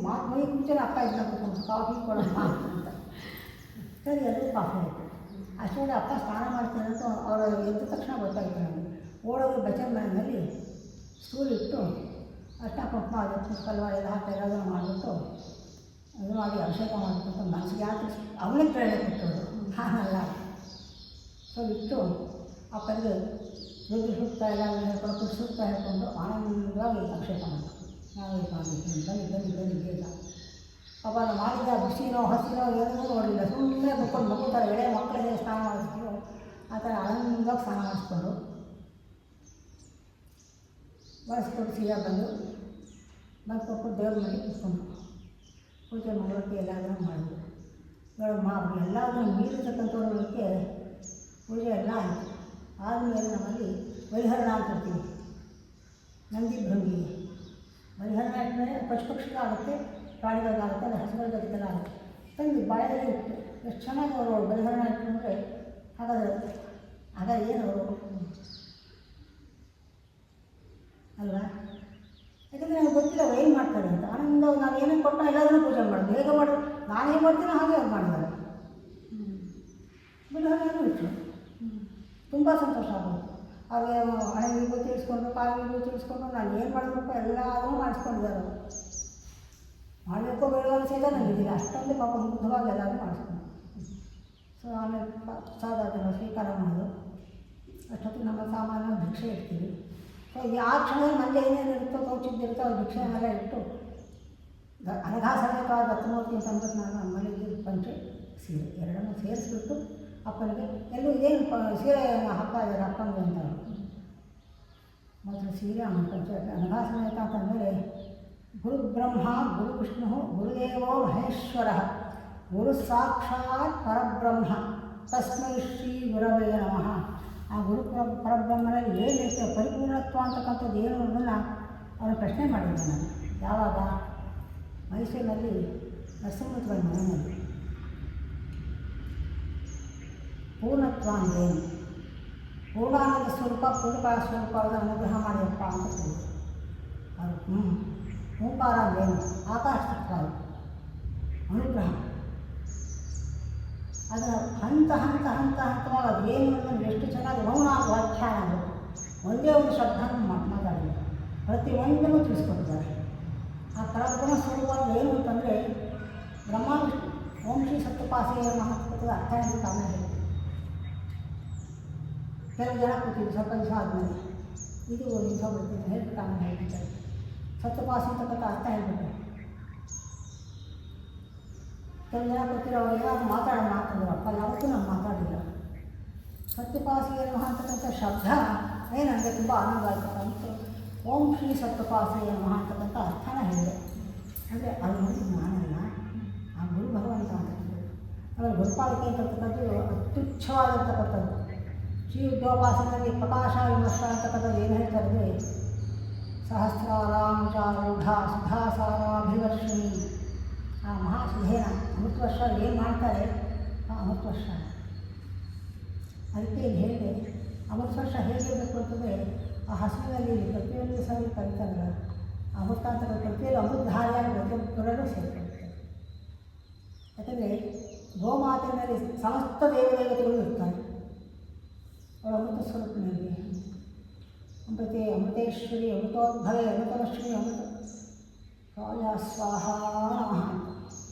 ಮಾತು ಮುಂಚೆ ಅಕ್ಕ ಇದನ್ನ ಕೂತ್ಕೊಂಡು ಕಾಫಿ ಕೊಡೋಣ ಅಂತ. ಸರಿ ಅದು ಕಾಫಿ ಆಯಿತು. ಅಷ್ಟೊಂದು ಅಪ್ಪ ಸ್ನಾನ ಮಾಡ್ತೀನಿ ಅಂತ ಅವರು ಎದ್ದ ತಕ್ಷಣ ಗೊತ್ತಾಯಿತು ನನಗೆ. ಓಡೋಗಿ ಬಚ್ಚನ್ ಮನೆಯಲ್ಲಿ ಸ್ಟೂಲ್ ಇಟ್ಟು ಅಷ್ಟ ಕುಂಕುಮ ಅದಕ್ಕೆ ಕಲ್ವ ಎಲ್ಲ ಹಾಕಿ ಎಲ್ಲದನ್ನು ಮಾಡಿಬಿಟ್ಟು ಅದು ಮಾಡಿ ಅಭಿಷೇಕ ಮಾಡಿಬಿಟ್ಟು ಮನಸ್ಸಿಗೆ ಯಾಕೆ ಅವಳೇ ಪ್ರೇರಣೆ ಕೊಟ್ಟರು, ನಾನಲ್ಲ. ಸೊ ಇಟ್ಟು ಅಪ್ಪನಿಗೆ ರುದ್ರ ಸೂಕ್ತ ಎಲ್ಲ ಹೇಳ್ಕೊಂಡು ಸೂಕ್ತ ಹೇಳ್ಕೊಂಡು ಆನಂದವಾಗಿ ಅಭಿಷೇಕ ಮಾಡಬೇಕು. ನಾವು ಬನ್ನಿ ಬೇಗ. ಪಾಪ ಮಾಡಿದ ಬಿಸಿನೋ ಹಸಿನೋ ಏನೂ ನೋಡಲಿಲ್ಲ. ಸುಮ್ಮನೆ ಮುಕ್ಕೊಂಡು ಮಗುತ್ತಾರೆ ಎಳೆ ಮಕ್ಕಳಿಗೆ ಸ್ನಾನ ಮಾಡಿಸ್ಕೊಂಡು ಆ ಥರ ಆನಂದವಾಗಿ ಸ್ನಾನ ಮಾಡಿಸ್ಕೊಂಡು ಸೀದಾ ಬಂದು ಕೊಟ್ಟು ದೇವ್ರ ಮನೆ ಕೂತ್ಕೊಂಡು ಪೂಜೆ ಮಾಡೋಕ್ಕೆ ಎಲ್ಲದನ್ನು ಮಾಡಿದ್ರು. ಇವಾಗ ಎಲ್ಲದನ್ನು ಮೀರಿರ್ತಕ್ಕಂಥವ್ರಿಗೆ ಪೂಜೆ ಎಲ್ಲ ಆಯಿತು. ಆದಮೇಲೆ ನಮ್ಮಲ್ಲಿ ಬಲಿಹರಣ ಅಂತಿರ್ತೀವಿ, ನಂದಿ ಭೃಂಗಿ. ಬಲಿಹರಣ ಇಟ್ಟರೆ ಪಕ್ಷಿಗೆ ಆಗುತ್ತೆ, ಪ್ರಾಣಿಗಳಿಗಾಗುತ್ತೆ, ಅದು ಹಸುಗಳಿಗೆಲ್ಲ ಆಗುತ್ತೆ. ತಂದು ಬಾಯಲ್ಲಿ ಇಟ್ಟು ಎಷ್ಟು ಚೆನ್ನಾಗಿ ಅವರು ಬಲಿಹರಣ ಇಟ್ಕೊಂಡ್ರೆ ಹಾಗಾದ್ರೆ ಏನು ಅವರು ಅಲ್ವಾ? ಯಾಕಂದರೆ ನನಗೆ ಗೊತ್ತಿಲ್ಲ ಅವ್ರು ಏನು ಮಾಡ್ತಾರೆ ಅಂತ. ಆನಂದ ನಾನು ಏನೇನು ಕೊಟ್ಟು ಎಲ್ಲದನ್ನೂ ಪೂಜೆ ಮಾಡೋದು. ಹೇಗೆ ಮಾಡೋದು ನಾನು ಹೇಗೆ ಮಾಡ್ತೀನೋ ಹಾಗೆ ಅವ್ರು ಮಾಡಿದ್ದಾರೆ. ಬಲಿಹರಣೆನೂ ಇತ್ತು. ತುಂಬ ಸಂತೋಷ ಆಗೋದು. ಹಾಗೆ ಹಣೆಗೂ ತಿಳಿಸ್ಕೊಂಡು ಕಾಲಿಗೂ ತಿಳಿಸ್ಕೊಂಡು ನಾನು ಏನು ಮಾಡಬೇಕು ಎಲ್ಲದೂ ಮಾಡಿಸ್ಕೊಂಡಿದ್ದಾರೆ ಅವರು. ಮಾಡಬೇಕು ಬೇಡ ಸಹಿತ ನನಗಿದ್ದಿಲ್ಲ. ಅಷ್ಟೊಂದು ಪಾಪ ಮುಗ್ಧವಾಗಿ ಎಲ್ಲರೂ ಮಾಡಿಸ್ಕೊಂಡು. ಸೊ ಆಮೇಲೆ ಸಾಧಾರಣ ಸ್ವೀಕಾರ ಮಾಡೋದು. ಅಷ್ಟೊತ್ತಿಗೆ ನಮ್ಮ ಸಾಮಾನ್ಯ ಭಿಕ್ಷೆ ಇಡ್ತೀವಿ. ಸೊ ಆ ಕ್ಷಣದಲ್ಲಿ ಮಂದೆ ಏನೇನಿರುತ್ತೋ ತೋಚಿದ್ದಿರುತ್ತೋ ಅವ್ರು ಭಿಕ್ಷೆನೆಲ್ಲ ಇಟ್ಟು ಅನಘಾಸಮೇತವಾದ ದತ್ತಮೂರ್ತಿ ಸಂಪತ್ತು ನಾನು ನಮ್ಮ ಮನೆಗೆ ಪಂಚೆ ಸೀರೆ ಎರಡನ್ನೂ ಸೇರಿಸ್ಬಿಟ್ಟು ಅಪ್ಪನಿಗೆ ಎಲ್ಲೂ ಇದೇನು ಸೀರೆ ಹಾಕ್ತಾ ಇದ್ದಾರೆ ಅಪ್ಪನಿಗೆ ಅಂತ. ಮೊದಲು ಸೀರೆ ಆಮೇಲೆ ಪಂಚೆ ಅನಘಾಸಮೇತ ಅಂತಂದರೆ ಗುರು ಬ್ರಹ್ಮ ಗುರು ವಿಷ್ಣು ಗುರುದೇವೋ ಮಹೇಶ್ವರ ಗುರು ಸಾಕ್ಷಾತ್ ಪರಬ್ರಹ್ಮ ತಸ್ಮೈ ಶ್ರೀ ಗುರವೇ ನಮಃ. ಆ ಗುರು ಪರಬ್ರಹ್ಮನಲ್ಲಿ ಏನಿರುತ್ತೆ ಪರಿಪೂರ್ಣತ್ವ ಅಂತಕ್ಕಂಥದ್ದು ಏನು ಅನ್ನೋದನ್ನು ಅವನು ಪ್ರಶ್ನೆ ಮಾಡಿದ್ದೆ ನಾನು. ಯಾವಾಗ ಮೈಸೂರಿನಲ್ಲಿ ನರಸಿಂಹತ್ವ ಮನೆಯಲ್ಲಿ ಪೂರ್ಣತ್ವ ಅಂದೇನು, ಪೂರ್ಣಾನಂದ ಸ್ವರೂಪ ಪೂರ್ಣಕಾಲ ಸ್ವರೂಪವನ್ನು ಅನುಗ್ರಹ ಮಾಡಿಯಪ್ಪ ಅಂತ ಹೇಳಿದ್ರು ಅವರು. ಓಂಕಾರ ಅಂದೇನು ಆಕಾಶತತ್ವ ಅನುಗ್ರಹ. ಅದರ ಹಂತವಾಗಿ ಅದು ಏನು ಅನ್ನೋದು ಎಷ್ಟು ಚೆನ್ನಾಗಿ ಮೌನ ವ್ಯಾಖ್ಯಾನ ಆಗಬೇಕು. ಒಂದೇ ಒಂದು ಶಬ್ದನ ಮಾತಾಡಿಲ್ಲ, ಪ್ರತಿಯೊಂದನ್ನು ತಿಳಿಸ್ಕೊಟ್ಟಿದ್ದಾರೆ. ಆ ಪರಬ್ರಹ್ಮ ಸ್ವರೂಪ ಏನು ಅಂತಂದರೆ ಬ್ರಹ್ಮ ವಿಷ್ಣು ಓಂ ಶ್ರೀ ಸಪ್ತಪಾಸಿಯ ಮಹತ್ವದ ಅರ್ಥ ಎಂದು ಕಾರಣ ಹೇಳಿ ಕೆಲವು ಜನ ಕೂತಿದ್ದು ಸ್ವಲ್ಪ ದಿವಸ ಆದಮೇಲೆ ಇದು ದಿವಸ ಬರ್ತೀನಿ ಹೇಳ್ಬಿಟ್ಟು ಆಮೇಲೆ ಹೇಳ್ತಿದ್ದಾರೆ. ಸಪ್ತಪಾಸಿ ಅಂತಕ್ಕಂಥ ಅರ್ಥ ಹೇಳ್ಬಿಟ್ಟು ಕೆಲವು ಜನ ಗೊತ್ತಿರೋ ಅವ್ರು ಏನಾದ್ರು ಮಾತಾಡೋಣ ಮಾತಾಡಿದ್ರಪ್ಪ, ಯಾವತ್ತೂ ನಾವು ಮಾತಾಡಿಲ್ಲ. ಸತ್ಯಪಾಸಿಯ ನಮಃ ಅಂತಕ್ಕಂಥ ಶಬ್ದ ಏನಂದರೆ ತುಂಬ ಆನಂದ ಆಗ್ತಕ್ಕಂಥ ಓಂ ಶ್ರೀ ಸತ್ಯಪಾಸಿಯ ನಮಃ ಅಂತಕ್ಕಂಥ ಅರ್ಥನ ಹೇಳಿದೆ. ಅಂದರೆ ಅದು ನೋಡಿ ನಾನಲ್ಲ, ಆ ಗುರು ಭಗವಂತ ಅಂತಕ್ಕಂಥದ್ದು. ಆಮೇಲೆ ಗುರುಪಾಲಿಕೆ ಅಂತಕ್ಕಂಥದ್ದು ಅತ್ಯುಚ್ಛವಾದಂತಕ್ಕಂಥದ್ದು. ಶ್ರೀ ಉದ್ಯೋಪಾಸನಲ್ಲಿ ಪ್ರಕಾಶ ವಿಮರ್ಶ ಅಂತಕ್ಕಂಥದ್ದು ಏನು ಹೇಳ್ತಾರೆ ಅಂದರೆ ಸಹಸ್ರಾರಾಮಚಾರೂಢ ಸುಧಾಸಾರಾಭಿವರ್ಷಿಣಿ. ಆ ಮಹಾಸುಧೇನ ಅಮೃತ ವರ್ಷ ಏನು ಮಾಡ್ತಾರೆ ಆ ಅಮೃತ ವರ್ಷ. ಅದಕ್ಕೆ ಇಲ್ಲಿ ಹೇಳಿದೆ ಅಮೃತ ವರ್ಷ ಹೇಗಿರಬೇಕು ಅಂತಂದರೆ ಆ ಹಸುವಿನಲ್ಲಿ ಪ್ರತಿಯೊಂದು ಸಹ ಕಲಿತಾರಲ್ಲ ಅಮೃತ ಅಂತ ಪ್ರತಿಯೊಂದು ಅಮೃತಧಾರಿಯಾಗಿ ಪ್ರತಿಯೊಬ್ಬರಲ್ಲೂ ಸೇರಿಕೊಳ್ಳುತ್ತೆ. ಯಾಕಂದರೆ ಗೋಮಾತೆಯಲ್ಲಿ ಸಮಸ್ತ ದೇವದೇವತೆಗಳು ಇರ್ತಾರೆ. ಅವರ ಅಮೃತ ಸ್ವರೂಪಿನಲ್ಲಿ ಅಮೃತೇಶ್ವರಿ ಅಮೃತೋದ್ಭವೆ ಅಮೃತಲಕ್ಷ್ಮಿ ಅಮೃತ ರಾಜ ಸ್ವಾಹ ನಮಃ.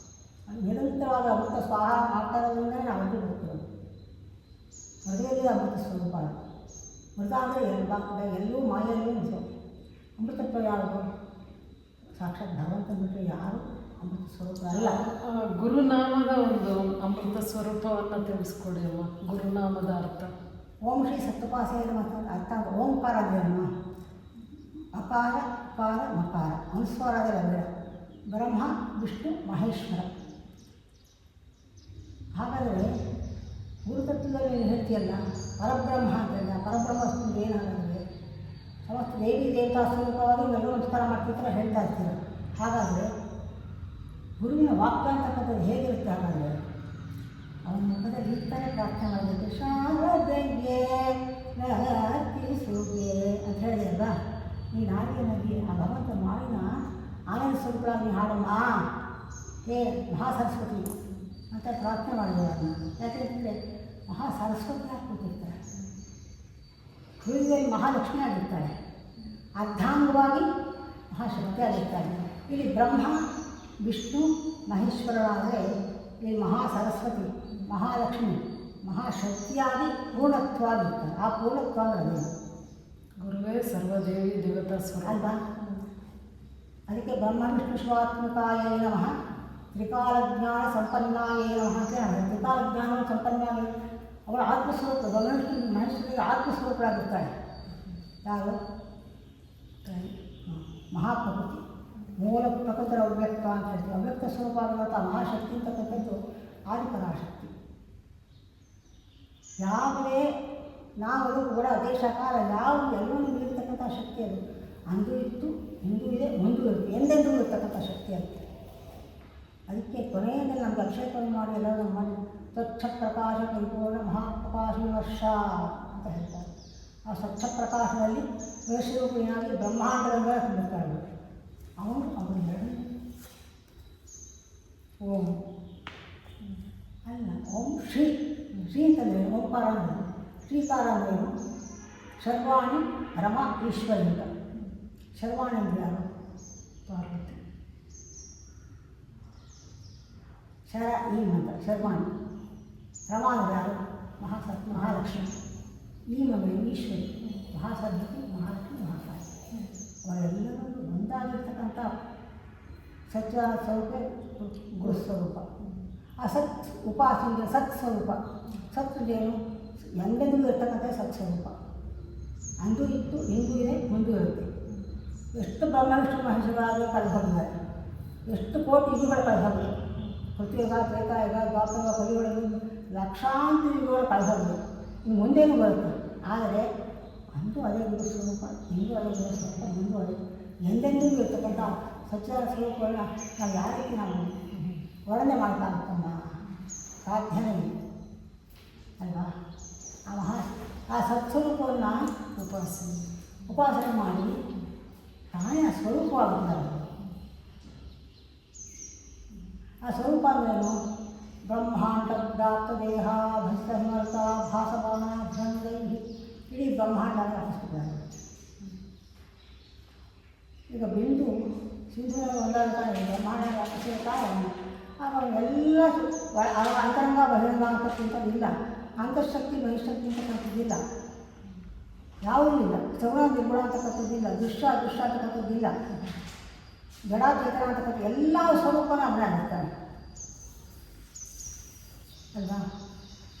ನಿರಂತರವಾದ ಅಮೃತ ಸ್ವಾಹ ಮಾಡ್ತಾ ಇರೋದ್ರಿಂದ ನಾವು ಅಮೃತ ಬರ್ತಿರೋದು. ಮದುವೆಯಲ್ಲಿ ಅಮೃತ ಸ್ವರೂಪ. ಮೃತ ಅಂದರೆ ಎಲ್ಲೂ ಮಾಯಲ್ಲೂ ಅಮೃತತ್ವ ಯಾವುದು? ಸಾಕ್ಷಾತ್ ಭಗವಂತ ಬಿಟ್ಟರೆ ಯಾರು ಅಮೃತ ಸ್ವರೂಪ ಅಲ್ಲ. ಗುರುನಾಮದ ಒಂದು ಅಮೃತ ಸ್ವರೂಪವನ್ನು ತಿಳಿಸ್ಕೊಡಿ ಅಮ್ಮ. ಗುರುನಾಮದ ಅರ್ಥ ಓಂ ಶ್ರೀ ಸಪ್ತಪಾಸೇನ ಮತ್ತು ಅರ್ಥ ಅಂದರೆ ಓಂಕಾರ ಅಂದ್ರೇನು? ಅಕಾರ ಅಕಾರ ಮಕಾರ ಅನುಸ್ವಾರದ ಬೇಡ. ಬ್ರಹ್ಮ ವಿಷ್ಣು ಮಹೇಶ್ವರ. ಹಾಗಾದರೆ ಗುರುತತ್ವದಲ್ಲಿ ನೀನು ಹೇಳ್ತೀಯಲ್ಲ ಪರಬ್ರಹ್ಮ ಅಂತಂದ, ಪರಬ್ರಹ್ಮ ಏನಾಗುತ್ತೆ? ಸಮಸ್ತ ದೇವಿ ದೇವತಾ ಸ್ವರೂಪವಾಗಿ ಎಲ್ಲರೂ ನಮಸ್ಕಾರ ಮಾಡ್ತಿರ್ತಾರೆ, ಹೇಳ್ತಾ ಇರ್ತೀರ. ಹಾಗಾದರೆ ಗುರುವಿನ ವಾಕ್ಯ ಅಂತಕ್ಕಂಥದ್ದು ಹೇಗಿರುತ್ತೆ? ಹಾಗಾದರೆ ಅವನ ಮುಖದಲ್ಲಿ ಇರ್ತಾನೆ ಪ್ರಾರ್ಥನೆ ಮಾಡಬೇಕು. ಶಾರದೆಗೆ ನರ್ತಿಸುವೆ ಅಂತ ಹೇಳಿದೆಯಲ್ಲ, ಈ ನಾಡಿಗೆ ನದಿ ಆ ಭಗವಂತ ಮಾವಿನ ಆನಂದ ಸ್ವರೂಪವಾಗಿ ಹಾಡಮ್ಮ ಹೇ ಮಹಾ ಸರಸ್ವತಿ ಅಂತ ಪ್ರಾರ್ಥನೆ ಮಾಡಿದೆ ಅದನ್ನು. ಯಾಕೆಂದರೆ ಮಹಾ ಸರಸ್ವತಿ ಕೂತಿರ್ತಾರೆ, ಹೃದಯದಲ್ಲಿ ಮಹಾಲಕ್ಷ್ಮಿ ಆಗಿರ್ತಾಳೆ, ಅರ್ಧಾಂಗವಾಗಿ ಮಹಾಶಕ್ತಿಯಾಗಿರ್ತಾಳೆ. ಇಲ್ಲಿ ಬ್ರಹ್ಮ ವಿಷ್ಣು ಮಹೇಶ್ವರರಾದರೆ ಇಲ್ಲಿ ಮಹಾ ಸರಸ್ವತಿ ಮಹಾಲಕ್ಷ್ಮಿ ಮಹಾಶಕ್ತಿಯಾಗಿ ಪೂರ್ಣತ್ವಾಗಿರ್ತಾರೆ. ಆ ಪೂರ್ಣತ್ವ ಅದೇ ಗುರುವೇ ಸರ್ವದೇವಿ ದೇವತಾ ಸ್ವರೂಪ ಅಲ್ವಾ? ಅದಕ್ಕೆ ಬ್ರಹ್ಮ ವಿಷ್ಣು ಶಿವಾತ್ಮಕಾಯ ನಮಃ ತ್ರಿಕಾಲಜ್ಞಾನ ಸಂಪನ್ನಾಯ ನಮಃ ಅಂತ ಹೇಳಿದೆ. ತ್ರಿಕಾಲಜ್ಞಾನ ಸಂಪನ್ನಾಗಿ ಅವಳ ಆತ್ಮಸ್ವರೂಪ ಬ್ರಹ್ಮವಿಷ್ಣು ಮಹೇಶ್ವರಿಗೆ ಆತ್ಮಸ್ವರೂಪರಾಗಿರ್ತಾಳೆ. ಯಾರು? ಮಹಾಪ್ರಕೃತಿ ಮೂಲ ಪ್ರಕೃತಿಯ ಅವ್ಯಕ್ತ ಅಂತ ಹೇಳ್ತೀವಿ. ಅವ್ಯಕ್ತ ಸ್ವರೂಪ ಆಗಿರುವಂಥ ಮಹಾಶಕ್ತಿ ಅಂತಕ್ಕಂಥದ್ದು ಆದಿಪರಾಶಕ್ತಿ. ಯಾವುದೇ ನಾವು ಕೂಡ ದೇಶ ಕಾಲ ಯಾವುದು ಎಲ್ಲವೂ ಇರ್ತಕ್ಕಂಥ ಶಕ್ತಿ ಅದು. ಅಂದು ಇತ್ತು, ಇಂದು ಇದೆ, ಮುಂದೂ ಇರುತ್ತೆ, ಎಂದೆಂದೂ ಇರ್ತಕ್ಕಂಥ ಶಕ್ತಿ ಅದು. ಅದಕ್ಕೆ ಕೊನೆಯಲ್ಲಿ ನಮ್ಗೆ ಅಭಿಷೇಕ ಮಾಡಿ ಎಲ್ಲರೂ ಮಾಡಿ ಸ್ವಚ್ಛ ಪ್ರಕಾಶ ಪರಿಪೂರ್ಣ ಮಹಾಪ್ರಕಾಶ ವರ್ಷ ಅಂತ ಹೇಳ್ತಾರೆ. ಆ ಸ್ವಚ್ಛ ಪ್ರಕಾಶದಲ್ಲಿ ವೇಷರೂಪಿಯಾಗಿ ಬ್ರಹ್ಮಾಂಡಗಳ ತುಂಬಿರ್ತಾರೆ. ಅವನು ಎರಡು ಓಂ ಅಲ್ಲ, ಓಂ ಶ್ರೀ. ಶ್ರೀ ಅಂತಂದರೆ ಓಂಕಾರ ಅಂದರೆ, ಶ್ರೀಕಾರ ಅಂದ್ರೇನು? ಶರ್ವಾಣಿ ರಮ ಈಶ್ವರಿ ಅಂತ. ಶರ್ವಾಣಿ ಅಂದರೆ ಯಾರು? ಪಾರ್ವತಿ. ಶರ ಈಂ ಅಂತ ಶರ್ವಾಣಿ. ರಮ ಅಂದರೆ ಯಾರು? ಮಹಾಲಕ್ಷ್ಮಿ. ಈಂ ಅಂದರೆ ಈಶ್ವರಿ. ಮಹಾಸರಸ್ವತಿ ಮಹಾಲಕ್ಷ್ಮಿ ಮಹಾಕಾಳಿ. ಅವರೆಲ್ಲರೂ ಒಂದಾಗಿರ್ತಕ್ಕಂಥ ಸಚ್ಚಿದಾನಂದ ಸ್ವರೂಪ ಗುರುಸ್ವರೂಪ. ಆ ಸತ್ ಉಪಾಸನೆ ಸತ್ಸ್ವರೂಪ. ಸತ್ ಏನು? ಎಂದೆಂದೂ ಇರ್ತಕ್ಕಂಥ ಸತ್ಸ್ವರೂಪ. ಅಂದು ಇತ್ತು, ಇಂದು ಇದೆ, ಮುಂದೂ ಇರುತ್ತೆ. ಎಷ್ಟು ಬ್ರಹ್ಮವಿಷ್ಣು ಮಹೇಶ್ವರಾಗಿ ಕಳೆದೋಗಿದ್ದಾರೆ, ಎಷ್ಟು ಕೋಟಿ ಯುಗಗಳು ಕಳೆದೋಗಿದೆ. ಕೃತಿಯುಗ ತ್ರೇತಾಯುಗ ದ್ವಾಪರ ಕಲಿಗಳಲ್ಲಿ ಲಕ್ಷಾಂತರ ಯುಗಗಳು ಕಳೆದೋಗಿದೆ. ಇನ್ನು ಮುಂದೇನೂ ಬರುತ್ತೆ. ಆದರೆ ಅಂದು ಅದೇ ಗುರು ಸ್ವರೂಪ, ಇಂದು ಅದೇ ಗುರು ಸ್ವರೂಪ, ಮುಂದೂ ಅದೇ ಎಂದೆಂದಿಗೂ ಇರ್ತಕ್ಕಂಥ ಸಚ್ಚಿದಾನಂದ ಸ್ವರೂಪಗಳನ್ನ ನಾವು ಯಾವ ರೀತಿ ನಾವು ವರ್ಣನೆ ಮಾಡೋಕ್ಕಾಗುತ್ತಮ್ಮ? ಸಾಧ್ಯನೇ ಇಲ್ಲ ಅಲ್ವಾ? ಆ ಸತ್ಸ್ವರೂಪವನ್ನು ಉಪಾಸನೆ ಮಾಡಿ ತಾನೇ ಆ ಸ್ವರೂಪವಾಗುತ್ತಾರೆ. ಆ ಸ್ವರೂಪ ಅಂದ್ರೇನು? ಬ್ರಹ್ಮಾಂಡ ಪ್ರಾಪ್ತ ದೇಹ ಭಸ್ತ ಹಿಮರ್ತ ಭಾಸಮಾನ ಭಂಗೈ ಇಡೀ ಬ್ರಹ್ಮಾಂಡ ವ್ಯಾಪಿಸ್ತಿದ್ದಾರೆ. ಈಗ ಬಿಂದು ಸಿಂಧುವಿನ ಒಂದಾಗ್ತಾನೆ ಬ್ರಹ್ಮಾಂಡ ವ್ಯಾಪಿಸಿರ್ತಾರೆ. ಆವಾಗ ಎಲ್ಲ ಅಂತರಂಗ ಬಹಿರಂಗ ಅಂತಕ್ಕಂಥದ್ದಿಲ್ಲ, ಅಂತಃಶಕ್ತಿ ಬಹಿಶಕ್ತಿ ಅಂತಕ್ಕಂಥದ್ದಿಲ್ಲ, ಯಾವುದೂ ಇಲ್ಲ. ಸಗುಣ ನಿರ್ಗುಣ ಅಂತಕ್ಕಂಥದ್ದಿಲ್ಲ, ದೃಶ್ಯ ಅದೃಶ್ಯ ಅಂತಕ್ಕಂಥದ್ದಿಲ್ಲ, ಜಡ ಚೇತನ ಅಂತಕ್ಕಂಥ ಎಲ್ಲ ಸ್ವರೂಪನ ಅವನೇ ಆಗಿರ್ತಾನೆ ಅಲ್ವಾ?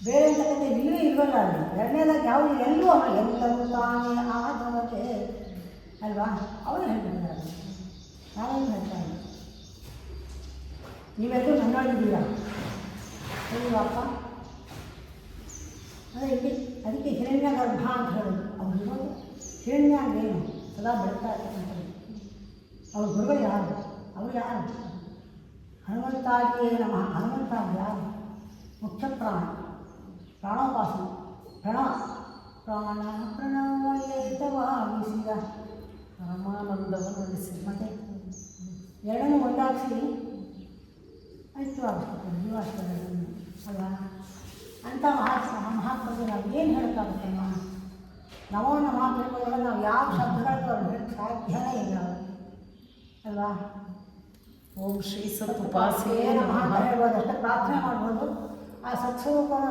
ಬೇರೆ ಅಂತಕ್ಕಂಥ ಇಲ್ಲವೇ ಇಲ್ವಲ್ಲ ಅಲ್ಲಿ. ಎರಡನೇದಾಗಿ ಯಾವುದು ಎಲ್ಲೂ ಅವನು ಎಲ್ಲರೂ ತಾನೇ ಆದವತೆ ಅಲ್ವಾ? ಅವನು ಹೇಳ್ತಿದ್ದಾರೆ, ನಾವೇನು ಹೇಳ್ತಾ ಇಲ್ಲ. ನೀವೆಲ್ಲರೂ ನನ್ನೊಳಗಿದ್ದೀರಾ ಅಪ್ಪ ಅಂದರೆ ಇಲ್ಲಿ ಅದಕ್ಕೆ ಹಿರಣ್ಯ ಗರ್ಭ ಅಂತ ಹೇಳೋದು. ಅವ್ರು ಇರೋದು ಹಿರಣ್ಯ ಅಂದ್ರೇನು? ಸದಾ ಬೆಳಗ್ತಾ ಇರ್ತಕ್ಕಂಥದ್ದು. ಅವ್ರ ಗುರುಗಳು ಯಾರು? ಅವರು ಯಾರು? ಹನುಮಂತಾಗಿಯೇ ನಮಃ. ಹನುಮಂತ ಯಾರು? ಮುಖ್ಯ ಪ್ರಾಣ, ಪ್ರಾಣೋಪಾಸನೆ, ಪ್ರಾಣ ಪ್ರಣವಯತವಾಗಿಸಿದ ಪರಮಾನಂದವನ್ನು ಉಳಿಸಿ. ಮತ್ತು ಎರಡನ್ನೂ ಒಂದಾಗಿಸಿ ಐಕ್ಯವಾಗಿಸ್ಬೇಕು ಜೀವಾಶ್ವರಗಳನ್ನು ಅಲ್ವಾ? ಅಂಥ ಮಹಾತ್ಮರು ನಾವು ಏನು ಹೇಳೋಕ್ಕಾಗುತ್ತಮ್ಮ? ನಮೋ ನಮಃ ತಿಳ್ಕೊಳ್ಳೋವಾಗ ನಾವು ಯಾವ ಶಬ್ದಗಳಿಗೂ ಅವ್ರು ಹೇಳಕ್ಕೆ ಸಾಧ್ಯನೇ ಇಲ್ಲ ಅಲ್ವಾ? ಓಂ ಶ್ರೀ ಸತ್ ಉಪಾಸೆ ನಮಃ ಅಂತ ಹೇಳ್ಬೋದು, ಅಷ್ಟೇ ಪ್ರಾರ್ಥನೆ ಮಾಡ್ಬೋದು. ಆ ಸತ್ಸ್ವರೂಪನ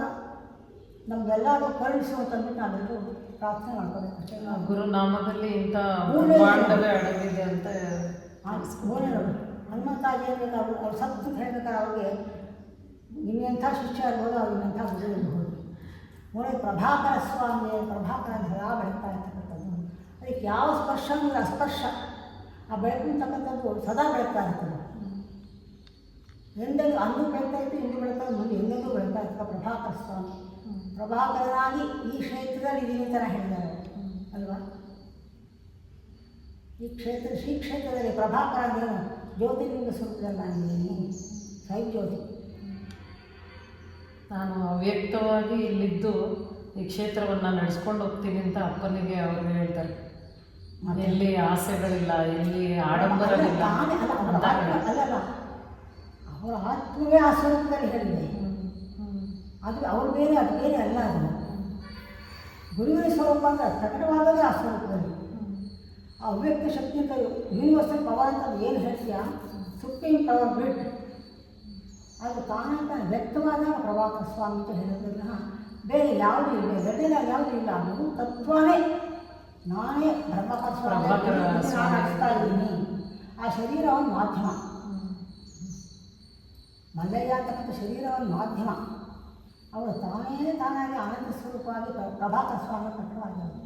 ನಮಗೆಲ್ಲರೂ ಕರುಣಿಸುವಂತಂದ್ಬಿಟ್ಟು ನಾವೆಲ್ಲರೂ ಪ್ರಾರ್ಥನೆ ಮಾಡ್ಕೋಬೇಕು ಅಷ್ಟೇ. ಗುರುನಾಮದಲ್ಲಿ ಇಂಥ ಬ್ರಹ್ಮಾಂಡವೇ ಅಡಗಿದೆ ಅಂತ ಹನುಮಂತಾಜಿ ಹೇಳ್ಬೇಕು. ಅವ್ರು ಸತ್ತು ಹೇಳ್ಬೇಕಾದ್ರೆ ಅವ್ರಿಗೆ ಇನ್ನೆಂಥ ಶಿಷ್ಯ ಇರ್ಬೋದು, ಅವ್ರು ಇನ್ನೆಂಥ ಗುರು ಇರ್ಬೋದು. ನೋಡಿ ಪ್ರಭಾಕರ ಸ್ವಾಮಿ, ಪ್ರಭಾಕರ ಸದಾ ಬೆಳಗ್ತಾ ಇರ್ತಕ್ಕಂಥದ್ದು. ಅದಕ್ಕೆ ಯಾವ ಸ್ಪರ್ಶ ಅಂದರೆ ಅಸ್ಪರ್ಶ, ಆ ಬೆಳಕಿರ್ತಕ್ಕಂಥದ್ದು ಸದಾ ಬೆಳಗ್ತಾ ಇರ್ತದೆ. ಎಂದೆಂದು ಅಂದು ಬೆಳಗ್ತಾ ಇತ್ತು, ಇಂದು ಬೆಳಗ್ತಾ ಇತ್ತು, ಮುಂದೆ ಎಂದೆಂದೂ ಬೆಳಗ್ತಾ ಇರ್ತದೆ ಪ್ರಭಾಕರ ಸ್ವಾಮಿ. ಪ್ರಭಾಕರನಾಗಿ ಈ ಕ್ಷೇತ್ರದಲ್ಲಿ ಇದೀನಿ ಥರ ಹೇಳಿದ್ದಾರೆ ಅಲ್ವಾ. ಈ ಶ್ರೀ ಕ್ಷೇತ್ರದಲ್ಲಿ ಪ್ರಭಾಕರ ಅಂದರೆ ಜ್ಯೋತಿರ್ಲಿಂಗ ಸ್ವರೂಪದಲ್ಲಿ ನಾನಿದ್ದೀನಿ, ಸೈ ಜ್ಯೋತಿ. ನಾನು ಅವ್ಯಕ್ತವಾಗಿ ಇಲ್ಲಿದ್ದು ಈ ಕ್ಷೇತ್ರವನ್ನು ನಡೆಸ್ಕೊಂಡು ಹೋಗ್ತೀನಿ ಅಂತ ಅಪ್ಪನಿಗೆ ಅವರು ಹೇಳ್ತಾರೆ. ಎಲ್ಲಿ ಆಸೆಗಳಿಲ್ಲ, ಎಲ್ಲಿ ಆಡಂಬರವಿಲ್ಲ ಅಂತ ಅಲ್ಲಲ್ಲ, ಅವರ ಆತ್ಮವೇ ಆ ಸ್ವರೂಪದಲ್ಲಿ ಹೇಳಿದೆ. ಅದು ಅವ್ರು ಬೇರೆ, ಅದು ಬೇರೆ ಅಲ್ಲ. ಅದು ಗುರುವಿನ ಸ್ವರೂಪ ಅಂದರೆ ಪ್ರಕಟವಾಗದೇ ಆ ಸ್ವರೂಪದಲ್ಲಿ. ಆ ಅವ್ಯಕ್ತ ಶಕ್ತಿ ಅಂತ ಯೂನಿವರ್ಸಲ್ ಪವರ್ ಅಂತ ಏನು ಹೇಳ್ತೀಯ, ಸುಪ್ರೀಂ ಪವರ್ ಬಿಟ್, ಅದು ತಾನೇ ವ್ಯಕ್ತವಾದಾಗ ಪ್ರಭಾಕರ ಸ್ವಾಮಿ ಅಂತ ಹೇಳೋದ್ರಿಂದ ಬೇರೆ ಯಾವುದೂ ಇಲ್ಲ, ಜೊತೆಯಲ್ಲಿ ಯಾವುದೂ ಇಲ್ಲ. ಅದು ತತ್ವನೇ, ನಾನೇ ಪ್ರಭಾಕರ ಸ್ವಾಮಿ ನಾನು ಆಗ್ತಾ ಇದ್ದೀನಿ. ಆ ಶರೀರ ಒಂದು ಮಾಧ್ಯಮ, ಮಲ್ಲಯ್ಯ ಅಂತಕ್ಕಂಥ ಶರೀರ ಒಂದು ಮಾಧ್ಯಮ. ಅವರು ತಾನಾಗಿ ಆನಂದ ಸ್ವರೂಪವಾಗಿ ಪ್ರಭಾಕರ ಸ್ವಾಮಿ ಪ್ರಕಟವಾಗಿದ್ದಾರೆ.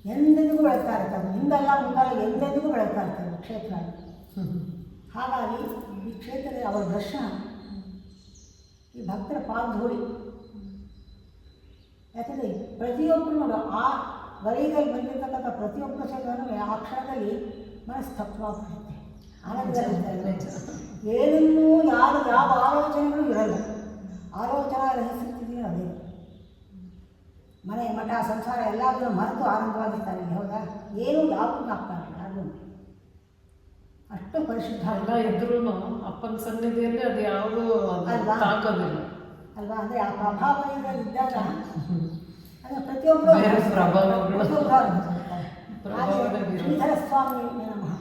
ಎಂದೆಂದಿಗೂ ಬೆಳಗ್ತಾ ಇರ್ತಾರೆ, ಹಿಂದಲ್ಲ ಮುಂದಲ್ಲ ಎಂದೆಂದಿಗೂ ಬೆಳಗ್ತಾ ಇರ್ತಾರೆ ಕ್ಷೇತ್ರ. ಹಾಗಾಗಿ ಈ ಕ್ಷೇತ್ರದಲ್ಲಿ ಅವರ ದರ್ಶನ ಈ ಭಕ್ತರ ಪಾದಧೂಳಿ. ಯಾಕಂದರೆ ಪ್ರತಿಯೊಬ್ಬರು ನೋಡು, ಆ ವಲಯದಲ್ಲಿ ಬಂದಿರತಕ್ಕಂಥ ಪ್ರತಿಯೊಬ್ಬ ಕ್ಷೇತ್ರನೂ ಆ ಕ್ಷಣದಲ್ಲಿ ಮನಸ್ತತ್ವಾಗುತ್ತೆ, ಆನಂದದಲ್ಲಿ ಏನನ್ನೂ ಯಾವ ಆಲೋಚನೆಗಳು ಇರಲ್ಲ. ಆಲೋಚನಾ ರಹಿಸಿರ್ತಿದ್ದೀವಿ ಅದೇ. ಮನೆ ಮಠ ಸಂಸಾರ ಎಲ್ಲಾದರೂ ಮರೆತು ಆನಂದವಾಗಿರ್ತಾರೆ. ಹೌದಾ? ಏನೂ ಯಾವುದು ಆಗ್ತಾರೆ ಯಾರು ಅಷ್ಟು ಪರಿಶುದ್ಧ ಎಲ್ಲ ಇದ್ರೂ ಅಪ್ಪನ ಸನ್ನಿಧಿಯಲ್ಲಿ ಅದು ಯಾವುದೂ ತಾಕೋದಿಲ್ಲ ಅಲ್ವಾ. ಅಂದರೆ ಆ ಪ್ರಭಾವದಲ್ಲಿ ಇದ್ದಾಗ ಅಂದರೆ ಪ್ರತಿಯೊಬ್ಬರು ಶ್ರೀಧರ ಸ್ವಾಮಿ ನಮಃ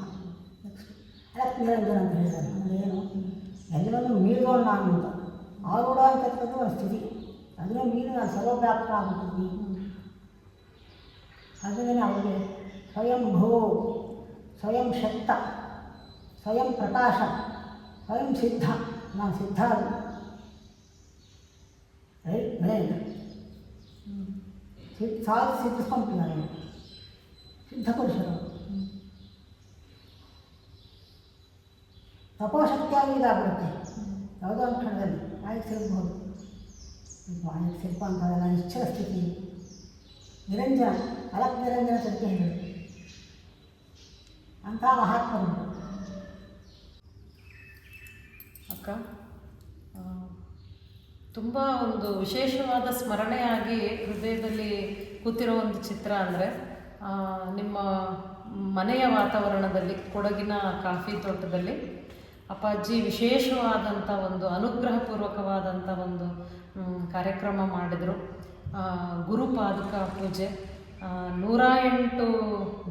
ಅಲಕ್ ನಿರಂಜನ ಅಂತ ಹೇಳಿದ್ದಾರೆ. ಅಂದರೆ ಏನು, ಎಲ್ಲವನ್ನೂ ಮೀರೋಣ ನಾನು ಅಂತ ಆರೂಢ ಅಂತಕ್ಕಂಥ ಒಂದು ಸ್ಥಿತಿ. ಅದನ್ನು ಮೀರಿ ನಾನು ಸರ್ವವ್ಯಾಪ್ತ ಆಗ್ಬಿಟ್ಟಿದ್ದೀನಿ. ಅದನ್ನೇ ಅವರಿಗೆ ಸ್ವಯಂ ಭೋ, ಸ್ವಯಂ ಶಕ್ತ, ಸ್ವಯಂ ಪ್ರಕಾಶ, ಸ್ವಯಂ ಸಿದ್ಧ. ನಾನು ಸಿದ್ಧ ಸಿದ್ಧಿಸ್ಕೊಂತೀನಿ. ಸಿದ್ಧ ಪುರುಷರು ತಪೋಶಕ್ತಿಯಾಗಿ ಇದಾಗ್ಬಿಡುತ್ತೆ ಯಾವುದೋ ಒಂದು ಕ್ಷಣದಲ್ಲಿ. ಆಯ್ತು ಸಿರ್ಬೋದು, ಆಯ್ತು ಶಿಲ್ಪ ಅಂತದಲ್ಲ, ನಿಶ್ಚಲ ಸ್ಥಿತಿ, ನಿರಂಜನ, ಅಲಕ್ ನಿರಂಜನ ಸತ್ಯ ಹೇಳಿದರು ಅಂಥ ಮಹಾತ್ಮರು. ಅಕ್ಕ, ತುಂಬ ಒಂದು ವಿಶೇಷವಾದ ಸ್ಮರಣೆಯಾಗಿ ಹೃದಯದಲ್ಲಿ ಕೂತಿರೋ ಒಂದು ಚಿತ್ರ ಅಂದರೆ ನಿಮ್ಮ ಮನೆಯ ವಾತಾವರಣದಲ್ಲಿ, ಕೊಡಗಿನ ಕಾಫಿ ತೋಟದಲ್ಲಿ ಅಪ್ಪಾಜಿ ವಿಶೇಷವಾದಂಥ ಒಂದು ಅನುಗ್ರಹಪೂರ್ವಕವಾದಂಥ ಒಂದು ಕಾರ್ಯಕ್ರಮ ಮಾಡಿದರು. ಗುರುಪಾದುಕ ಪೂಜೆ, 108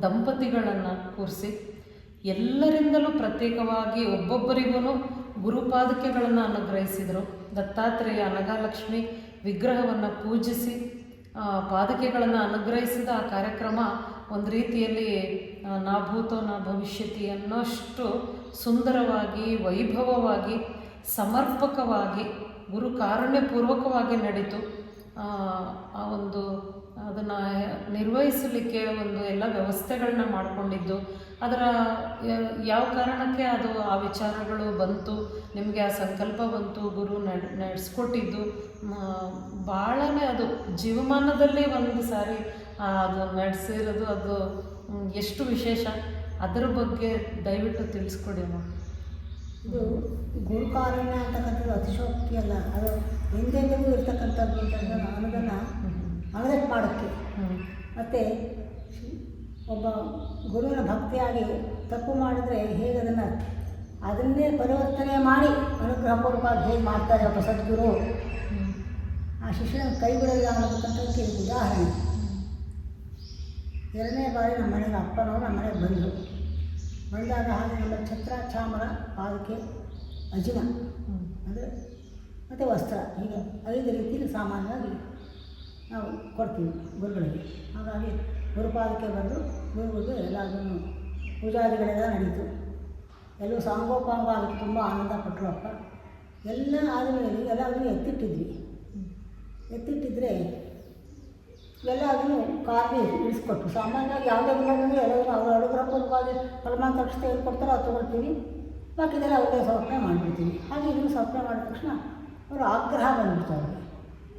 ದಂಪತಿಗಳನ್ನು ಕೂರಿಸಿ ಎಲ್ಲರಿಂದಲೂ ಪ್ರತ್ಯೇಕವಾಗಿ ಒಬ್ಬೊಬ್ಬರಿಗೂ ಗುರುಪಾದುಕೆಗಳನ್ನು ಅನುಗ್ರಹಿಸಿದರು. ದತ್ತಾತ್ರೇಯ ಅನಘಾಲಕ್ಷ್ಮಿ ವಿಗ್ರಹವನ್ನು ಪೂಜಿಸಿ ಪಾದುಕೆಗಳನ್ನು ಅನುಗ್ರಹಿಸಿದ ಆ ಕಾರ್ಯಕ್ರಮ ಒಂದು ರೀತಿಯಲ್ಲಿ ನಾ ಭೂತೋ ನಾ ಭವಿಷ್ಯತಿ ಅನ್ನೋಷ್ಟು ಸುಂದರವಾಗಿ, ವೈಭವವಾಗಿ, ಸಮರ್ಪಕವಾಗಿ, ಗುರು ಕಾರುಣ್ಯಪೂರ್ವಕವಾಗಿ ನಡೀತು. ಆ ಒಂದು ಅದನ್ನು ನಿರ್ವಹಿಸಲಿಕ್ಕೆ ಒಂದು ಎಲ್ಲ ವ್ಯವಸ್ಥೆಗಳನ್ನ ಮಾಡಿಕೊಂಡಿದ್ದು, ಅದರ ಯಾವ ಕಾರಣಕ್ಕೆ ಅದು ಆ ವಿಚಾರಗಳು ಬಂತು, ನಿಮಗೆ ಆ ಸಂಕಲ್ಪ ಬಂತು, ಗುರು ನಡೆಸ್ಕೊಟ್ಟಿದ್ದು ಭಾಳನೇ ಅದು ಜೀವಮಾನದಲ್ಲಿ ಒಂದು ಸಾರಿ ಅದು ನಡೆಸಿರೋದು, ಅದು ಎಷ್ಟು ವಿಶೇಷ, ಅದರ ಬಗ್ಗೆ ದಯವಿಟ್ಟು ತಿಳಿಸ್ಕೊಡಿ ಅಮ್ಮ. ಇದು ಗುರುಕಾರುಣ್ಯ ಅಂತಕ್ಕಂಥದ್ದು ಅತಿಶೋಕ್ತಿ ಅಲ್ಲ, ಅದು ಎಂದೆಂದಿಗೂ ಇರ್ತಕ್ಕಂಥದ್ದು ಅಂತಂದರೆ ಅನ್ನೋದನ್ನು ಅನದಟ್ ಮಾಡೋಕ್ಕೆ. ಮತ್ತು ಒಬ್ಬ ಗುರುವಿನ ಭಕ್ತಿಯಾಗಿ ತಪ್ಪು ಮಾಡಿದರೆ ಹೇಗೆ ಅದನ್ನೇ ಪರಿವರ್ತನೆ ಮಾಡಿ ಅನುಗ್ರಹಪೂರ್ವಕವಾಗಿ ಹೇಗೆ ಮಾಡ್ತಾರೆ ಒಬ್ಬ ಸದ್ಗುರು, ಆ ಶಿಷ್ಯನ ಕೈ ಬಿಡಲ್ಲ ಅನ್ನೋದಕ್ಕಂಥದ್ದಕ್ಕೆ ಇದು ಉದಾಹರಣೆ. 2ನೇ ಬಾರಿ ನಮ್ಮ ಮನೆಗೆ ಅಪ್ಪನವರು ನಮ್ಮ ಮನೆಗೆ ಬಂದರು. ಬಂದಾಗ ಹಾಗೆ ನಮ್ಮ ಛತ್ರ ಚಾಮರ ಪಾದಕೆ ಅಜಿನ ಅಂದರೆ ಮತ್ತು ವಸ್ತ್ರ ಹೀಗೆ 5 ರೀತಿಯಲ್ಲಿ ಸಾಮಾನ್ಯವಾಗಿ ನಾವು ಕೊಡ್ತೀವಿ ಗುರುಗಳಿಗೆ. ಹಾಗಾಗಿ ಗುರುಪಾದಕ್ಕೆ ಬಂದು ಗುರುಗಳಿಗೆ ಎಲ್ಲದನ್ನು ಪೂಜಾದಿಗಳೆಲ್ಲ ನಡೀತು. ಎಲ್ಲರೂ ಸಾಂಗೋಪಾಂಗವಾಗಿ ತುಂಬ ಆನಂದ ಪಟ್ಟರು ಅಪ್ಪ. ಎಲ್ಲ ಆದಮೇಲೆ ಎಲ್ಲದನ್ನು ಎತ್ತಿಟ್ಟಿದ್ರೆ ಎಲ್ಲದನ್ನು ಕಾಲಿಗೆ ಇಳಿಸ್ಕೊಟ್ರು. ಸಾಮಾನ್ಯವಾಗಿ ಯಾವುದೇ ಗುರುಗಳು ಎಲ್ಲರೂ ಅವರು ಅನುಗ್ರಹಪೂರ್ವಕವಾಗಿ ಪರಮಾಂತ ಏನು ಕೊಡ್ತಾರೋ ಅದು ತೊಗೊಳ್ತೀವಿ, ಬಾಕಿದೆಲ್ಲ ಅವ್ರಿಗೆ ಸಮರ್ಪಣೆ ಮಾಡಿಬಿಡ್ತೀವಿ. ಹಾಗೆ ಇದನ್ನು ಸಮರ್ಪಣೆ ಮಾಡಿದ ತಕ್ಷಣ ಅವರು ಆಗ್ರಹ ಬಂದ್ಬಿಡ್ತು ಅವ್ರಿಗೆ.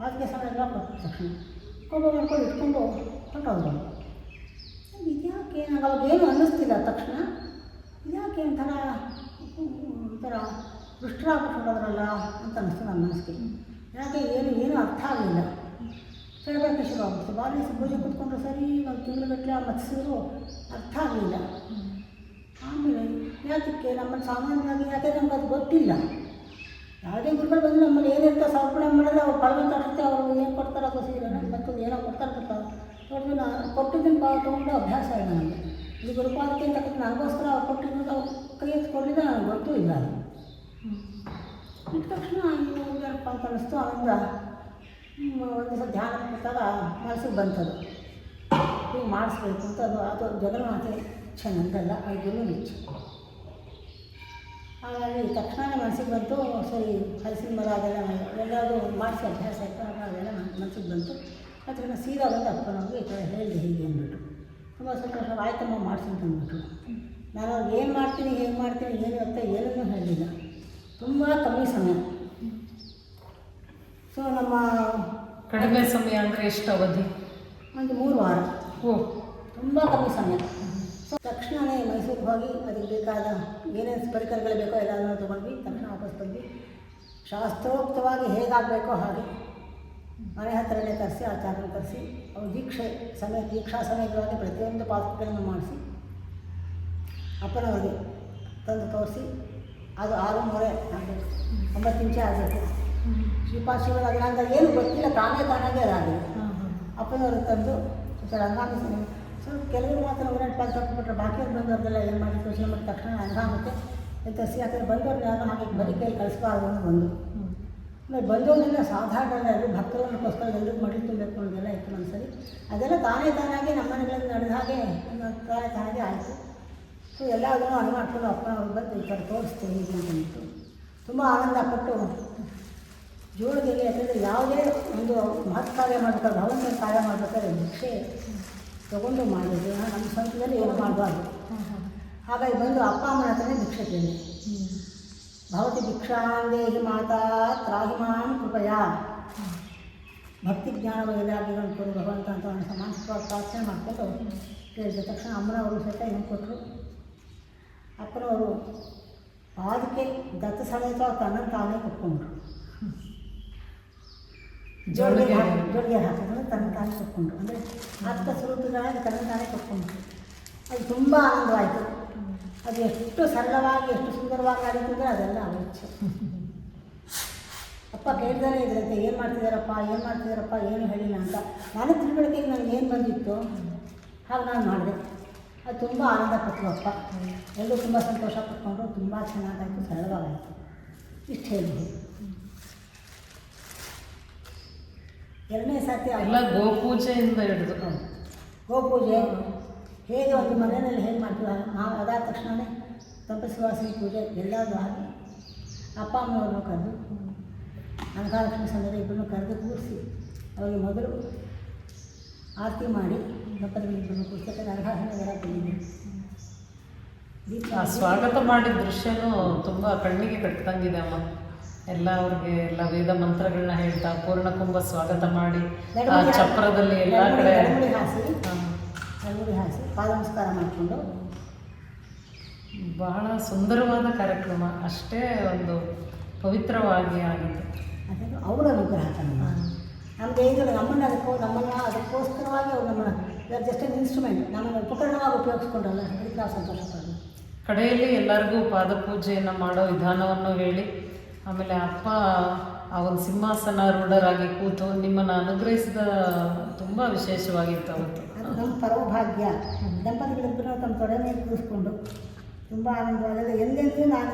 ಅದಕ್ಕೆ ಸಮಯ ಕೊಟ್ಟ ತಕ್ಷಣ ಕೋಪ ಮಾಡ್ಕೊಂಡು ಇಟ್ಕೊಂಡು ಹೊರಟೋದ್ರು. ಇದ್ಯಾಕೆ ನನಗೆ ಅವಾಗ ಏನು ಅನ್ನಿಸ್ತಿಲ್ಲ ತಕ್ಷಣ, ಇದ್ಯಾಕೆ ಒಂಥರ ದುಷ್ಟರಾಗ್ಬಿಟ್ಟೋದ್ರಲ್ಲ ಅಂತ ಅನ್ನಿಸ್ತು ನನ್ನ ಮನಸ್ಸಿಗೆ. ಯಾಕೆ ಏನು ಅರ್ಥ ಆಗಲಿಲ್ಲ. ಚಳವಳಿಕೆ ಶುರು ಆಗ್ಬಿಡ್ತು. ಬಾರಿ ಪೂಜೆ ಕೂತ್ಕೊಂಡ್ರು ಸರಿ ಒಂದು ತಿಂಗಳುಗಟ್ಟಲೆ ಮತ್ಸಿದ್ರು ಅರ್ಥ ಆಗಲಿಲ್ಲ. ಆಮೇಲೆ ಯಾತಕ್ಕೆ ನಮ್ಮನ್ನು ಸಾಮಾನ್ಯವಾಗಿ ಯಾಕೆ ನಮ್ಗೆ ಅದು ಗೊತ್ತಿಲ್ಲ. ಯಾವುದೇ ಗುರುಗಳು ಬಂದು ನಮ್ಮಲ್ಲಿ ಏನಿರ್ತೋ ಸಮರ್ಪಣೆ ಮಾಡಿದ್ರೆ ಅವ್ರು ಪರವಂತ ಅಷ್ಟೇ ಅವರು ಏನು ಕೊಡ್ತಾರೋ ಅದು ಸೀರೆ ಮತ್ತು ಏನೋ ಕೊಡ್ತಾರೆ ನೋಡಿದ್ರೆ ನಾನು ಕೊಟ್ಟಿದ್ದನ್ನು ತೊಗೊಂಡು ಅಭ್ಯಾಸ ಇದೆ ನನಗೆ. ಈ ಗುರುಪಾದಕ್ಕೆ ಅಂತ ನನಗೋಸ್ಕರ ಅವ್ರು ಕೊಟ್ಟಿದ್ದು ಅವ್ರು ಕೈ ಎತ್ಕೊಂಡಿದ್ದೆ ನನಗೆ ಗೊತ್ತೂ ಇಲ್ಲ. ಅದು ಇಟ್ಟ ತಕ್ಷಣ ಏನಪ್ಪ ಅಂತ ಅನ್ನಿಸ್ತು. ಅಲ್ಲಿಂದ ಒಂದು ದಿವಸ ಧ್ಯಾನ ಕೊಟ್ಟಾಗ ಮನಸ್ಸಿಗೆ ಬಂತದು ಹೀಗೆ ಮಾಡಿಸ್ಬೇಕು ಅಂತ. ಅದು ಜಗನ್ಮಾತೆ ಚೆನ್ನಾಗಲ್ಲ, ಅದು ನಿಚ್ಚ. ಹಾಗಾಗಿ ತಕ್ಷಣವೇ ಮನಸ್ಸಿಗೆ ಬಂತು. ಸರಿ ಹಲಸಿನ ಮರ ಅದೆಲ್ಲ ಎಲ್ಲರೂ ಮಾಡಿಸಿ ಅಭ್ಯಾಸ ಆಯಿತು. ಅದೆಲ್ಲ ಮನಸ್ಸಿಗೆ ಬಂತು. ಅದನ್ನು ಸೀದಾ ಬಂದು ಅಪ್ಪನವ್ರಿಗೆ ಈ ಥರ ಹೇಳಿದೆ ಹೀಗೆ ಅಂದ್ಬಿಟ್ಟು. ತುಂಬ ಸಂತೋಷ ಆಯ್ತಮ್ಮ ಮಾಡಿಸಿ ಅಂತ ಅಂದ್ಬಿಟ್ರು. ನಾನು ಅವ್ರಿಗೆ ಏನು ಮಾಡ್ತೀನಿ ಹೇಗೆ ಮಾಡ್ತೀನಿ ಏನು ಅಂತ ಏನನ್ನೂ ಹೇಳಲಿಲ್ಲ. ತುಂಬ ಕಮ್ಮಿ ಸಮಯ. ಸೊ ನಮ್ಮ ಕಡಿಮೆ ಸಮಯ ಅಂದರೆ ಎಷ್ಟು ಅವಧಿ? ಒಂದು 3 ವಾರ. ಓ, ತುಂಬ ಕಮ್ಮಿ ಸಮಯ. ಸೊ ತಕ್ಷಣವೇ ಮೈಸೂರಿಗೆ ಹೋಗಿ ಅದಕ್ಕೆ ಬೇಕಾದ ಏನೇನು ಪರಿಕರಗಳು ಬೇಕೋ ಎಲ್ಲದನ್ನು ತೊಗೊಂಡ್ವಿ. ತಕ್ಷಣ ವಾಪಸ್ ಬಂದ್ವಿ. ಶಾಸ್ತ್ರೋಕ್ತವಾಗಿ ಹೇಗಾಗಬೇಕೋ ಹಾಗೆ ಮನೆ ಹತ್ತಿರನೇ ತರಿಸಿ ಆಚಾರ್ಯನ ತರಿಸಿ ಅವ್ರು ದೀಕ್ಷಾ ಸಮಯಗಳಲ್ಲಿ ಪ್ರತಿಯೊಂದು ಪಾತ್ರಗಳನ್ನು ಮಾಡಿಸಿ ಅಪ್ಪನವ್ರಿಗೆ ತಂದು ತೋರಿಸಿ ಅದು 6 ಮೂರೆ ಆಗಬೇಕು, 9 ಇಂಚೆ ಆಗಬೇಕು. ಶ್ರೀಪಾದ ಅದರಿಂದ ಏನು ಗೊತ್ತಿಲ್ಲ, ತಾನಾಗೆ ಅದಾಗಿದೆ. ಅಪ್ಪನವ್ರಿಗೆ ತಂದು ರಂಗಾಮಿ ಸ್ವಲ್ಪ ಕೆಲವರು ಮಾತ್ರ 1 ಪಾದ ತಗೊಂಡ್ಬಿಟ್ರೆ ಬಾಕಿಯವ್ರು ಬಂದವ್ರದ್ದೆಲ್ಲ ಏನು ಮಾಡಿ ಯೋಚನೆ ಮಾಡಿ ತಕ್ಷಣ ರಂಗಾಮತ್ತೆ ತರಿಸಿ. ಯಾಕಂದರೆ ಬಂದವ್ರನ್ನ ಯಾರು ಹಾಗೆ ಬರೀ ಕೈಯಲ್ಲಿ ಕಳಿಸ್ಬಾರ್ದು ಅನ್ನೋ ಒಂದು. ಆಮೇಲೆ ಬಂದವರೆಲ್ಲ ಸಾಧಾರಣ ಎಲ್ಲರೂ ಭಕ್ತರನ್ನಕ್ಕೋಸ್ಕರ ಎಲ್ಲರಿಗೂ ಮಡಿ ತುಂಬಬೇಕು ಅನ್ನೋದೆಲ್ಲ ಇತ್ತು ಮನಸ್ಸಲ್ಲಿ. ಅದೆಲ್ಲ ತಾನಾಗಿ ನಮ್ಮ ಮನೆಗಳಲ್ಲಿ ನಡೆದ ಹಾಗೆ ತಾನಾಗೆ ಆಯಿತು. ಸೊ ಎಲ್ಲದನ್ನು ಅನು ಮಾಡ್ಕೊಂಡು ಅಪ್ಪನವ್ರು ಬಂದು ಈ ಥರ ತೋರಿಸ್ತೀವಿ ಹೀಗೆ ಅಂತಂದಿತ್ತು. ತುಂಬ ಆನಂದಪಟ್ಟು ಜೋಳಿಗೆಗೆ, ಯಾಕಂದರೆ ಯಾವುದೇ ಒಂದು ಮಹತ್ ಕಾರ್ಯ ಮಾಡಬೇಕಾದ್ರೆ ಭಗವಂತನ ಕಾರ್ಯ ಮಾಡಬೇಕಾದ್ರೆ ಭಿಕ್ಷೆ ತೊಗೊಂಡು ಮಾಡಿದ್ರು. ನಮ್ಮ ಸ್ವಂತದಲ್ಲಿ ಏನು ಮಾಡಬಾರ್ದು. ಹಾಗಾಗಿ ಬಂದು ಅಪ್ಪ ಅಮ್ಮನ ಹತ್ರನೇ ಭಿಕ್ಷೆ ಕೇಳಿ, ಭವತಿ ಭಿಕ್ಷಾಂದೇಹಿ ಮಾತಾ ತ್ರಾಹಿ ಮಾಂ ಕೃಪಯಾ, ಭಕ್ತಿ ಜ್ಞಾನ ವೈರಾಗ್ಯಗಳನ್ನು ಕೊಡು ಭಗವಂತ ಅಂತ ಒಂದು ಮಾನಸಿಕವಾಗಿ ಪ್ರಾರ್ಥನೆ ಮಾಡಿಕೊಂಡು ಕೇಳಿದ ತಕ್ಷಣ ಅಮ್ಮನವರು ಸಹಿತ ಏನು ಕೊಟ್ಟರು. ಅಪ್ಪನವರು ಪಾದಕ್ಕೆ ದತ್ತ ಸಮೇತ ತನ್ನನ್ನು ತಾನೇ ಕೊಟ್ಕೊಂಡ್ರು. ಜೋಳಿಗೆ ಹಾಕಿದ್ರು ತನ್ನ ತಾನೇ ಕೊಟ್ಕೊಂಡ್ರು. ಅಂದರೆ ಆತ್ಮ ಸ್ವರೂಪಗಳಾಗಿ ತನ್ನ ತಾನೇ ಕೊಟ್ಕೊಂಡ್ರು. ಅದು ತುಂಬ ಆನಂದವಾಯಿತು. ಅದು ಎಷ್ಟು ಸರಳವಾಗಿ ಎಷ್ಟು ಸುಂದರವಾಗಿ ಆಯಿತು ಅಂದರೆ ಅದೆಲ್ಲ ಅಗತ್ಯ. ಅಪ್ಪ ಕೇಳ್ತಾನೆ ಇದ್ರಂತೆ, ಏನು ಮಾಡ್ತಿದ್ದಾರಪ್ಪ ಏನು ಹೇಳಿಲ್ಲ ಅಂತ. ನಾನು ತಿಳುವಳಿಕೆಗೆ ನನಗೆ ಏನು ಬಂದಿತ್ತು ಹಾಗೆ ನಾನು ಮಾಡಿದೆ. ಅದು ತುಂಬ ಆನಂದ ಪಟ್ಟರು ಅಪ್ಪ. ಎಲ್ಲರೂ ತುಂಬ ಸಂತೋಷ ಪಟ್ಕೊಂಡ್ರು. ತುಂಬ ಚೆನ್ನಾಗಾಯಿತು, ಸರಳವಾಗಾಯಿತು. ಇಷ್ಟು ಹೇಳಿದೆ. 2ನೇ ಸಾತಿ ಎಲ್ಲ ಗೋಪೂಜೆಯಿಂದ ಹಿಡಿದು ಗೋಪೂಜೆ ಹೇಗೆ ಒಂದು ಮನೆಯಲ್ಲಿ ಹೇಗೆ ಮಾಡ್ತೀವಿ ನಾವು ಅದಾದ ತಕ್ಷಣವೇ ತಪಸ್ವಾಸಿನಿ ಪೂಜೆ ಎಲ್ಲರೂ ಆಗಿ ಅಪ್ಪ ಅಮ್ಮನವ್ರನ್ನೂ ಕರೆದು ಅನಘಾಲಕ್ಷ್ಮಿ ಸಂದರ್ಭ ಇಬ್ಬರನ್ನು ಕರೆದು ಕೂರಿಸಿ ಅವರಿಗೆ ಮೊದಲು ಆರತಿ ಮಾಡಿ ದಂಪತಿಗಳಿಬ್ಬರನ್ನು ಕೂರಿಸಿ ಅನಘಾಲಕ್ಷ್ಮಿ ಬಂದಿದ್ದೆ. ಆ ಸ್ವಾಗತ ಮಾಡಿದ ದೃಶ್ಯನೂ ತುಂಬ ಕಣ್ಣಿಗೆ ಕಟ್ಟಂಗಿದೆ ಅಮ್ಮ. ಎಲ್ಲ ಅವ್ರಿಗೆ ಎಲ್ಲ ವೇದ ಮಂತ್ರಗಳನ್ನ ಹೇಳ್ತಾ ಪೂರ್ಣಕುಂಭ ಸ್ವಾಗತ ಮಾಡಿ ಆ ಚಪ್ರದಲ್ಲಿ ಎಲ್ಲ ಕಡೆ ರಂಗೋಲಿ ಹಾಸಿ ಪಾದ ನಮಸ್ಕಾರ ಮಾಡಿಕೊಂಡು ಬಹಳ ಸುಂದರವಾದ ಕಾರ್ಯಕ್ರಮ. ಅಷ್ಟೇ ಒಂದು ಪವಿತ್ರವಾಗಿ ಆಗಿತ್ತು. ಅದನ್ನು ಅವರ ಅನುಗ್ರಹ ನಮ್ಗೆ ಏನು ನಮ್ಮನ್ನು ಅದಕ್ಕೋಸ್ಕರವಾಗಿ ಅವ್ರು ನಮ್ಮನ್ನು ಜಸ್ಟ್ ಅನ್ ಇನ್ಸ್ಟ್ರೂಮೆಂಟ್ ನಮ್ಮನ್ನು ಉಪಕರಣವಾಗಿ ಉಪಯೋಗಿಸ್ಕೊಂಡಲ್ಲ, ಅದಕ್ಕೆ ನಾವು ಸಂತೋಷ ಪಡೋದು. ಕಡೆಯಲ್ಲಿ ಎಲ್ಲರಿಗೂ ಪಾದಪೂಜೆಯನ್ನು ಮಾಡೋ ವಿಧಾನವನ್ನು ಹೇಳಿ ಆಮೇಲೆ ಅಪ್ಪ ಆ ಒಂದು ಸಿಂಹಾಸನ ರೂಢರಾಗಿ ಕೂತು ನಿಮ್ಮನ್ನು ಅನುಗ್ರಹಿಸಿದ ತುಂಬ ವಿಶೇಷವಾಗಿತ್ತು ಅವತ್ತು. ಅದು ನಮ್ಮ ಪರಮಭಾಗ್ಯ. ದಂಪತಿಗಳಿಬ್ಬರು ತಮ್ಮ ತೊಡೆ ಮೇಲೆ ಕೂರಿಸ್ಕೊಂಡು ತುಂಬ ಆನಂದವಾಗಿದೆ. ಎಂದೆಂದೂ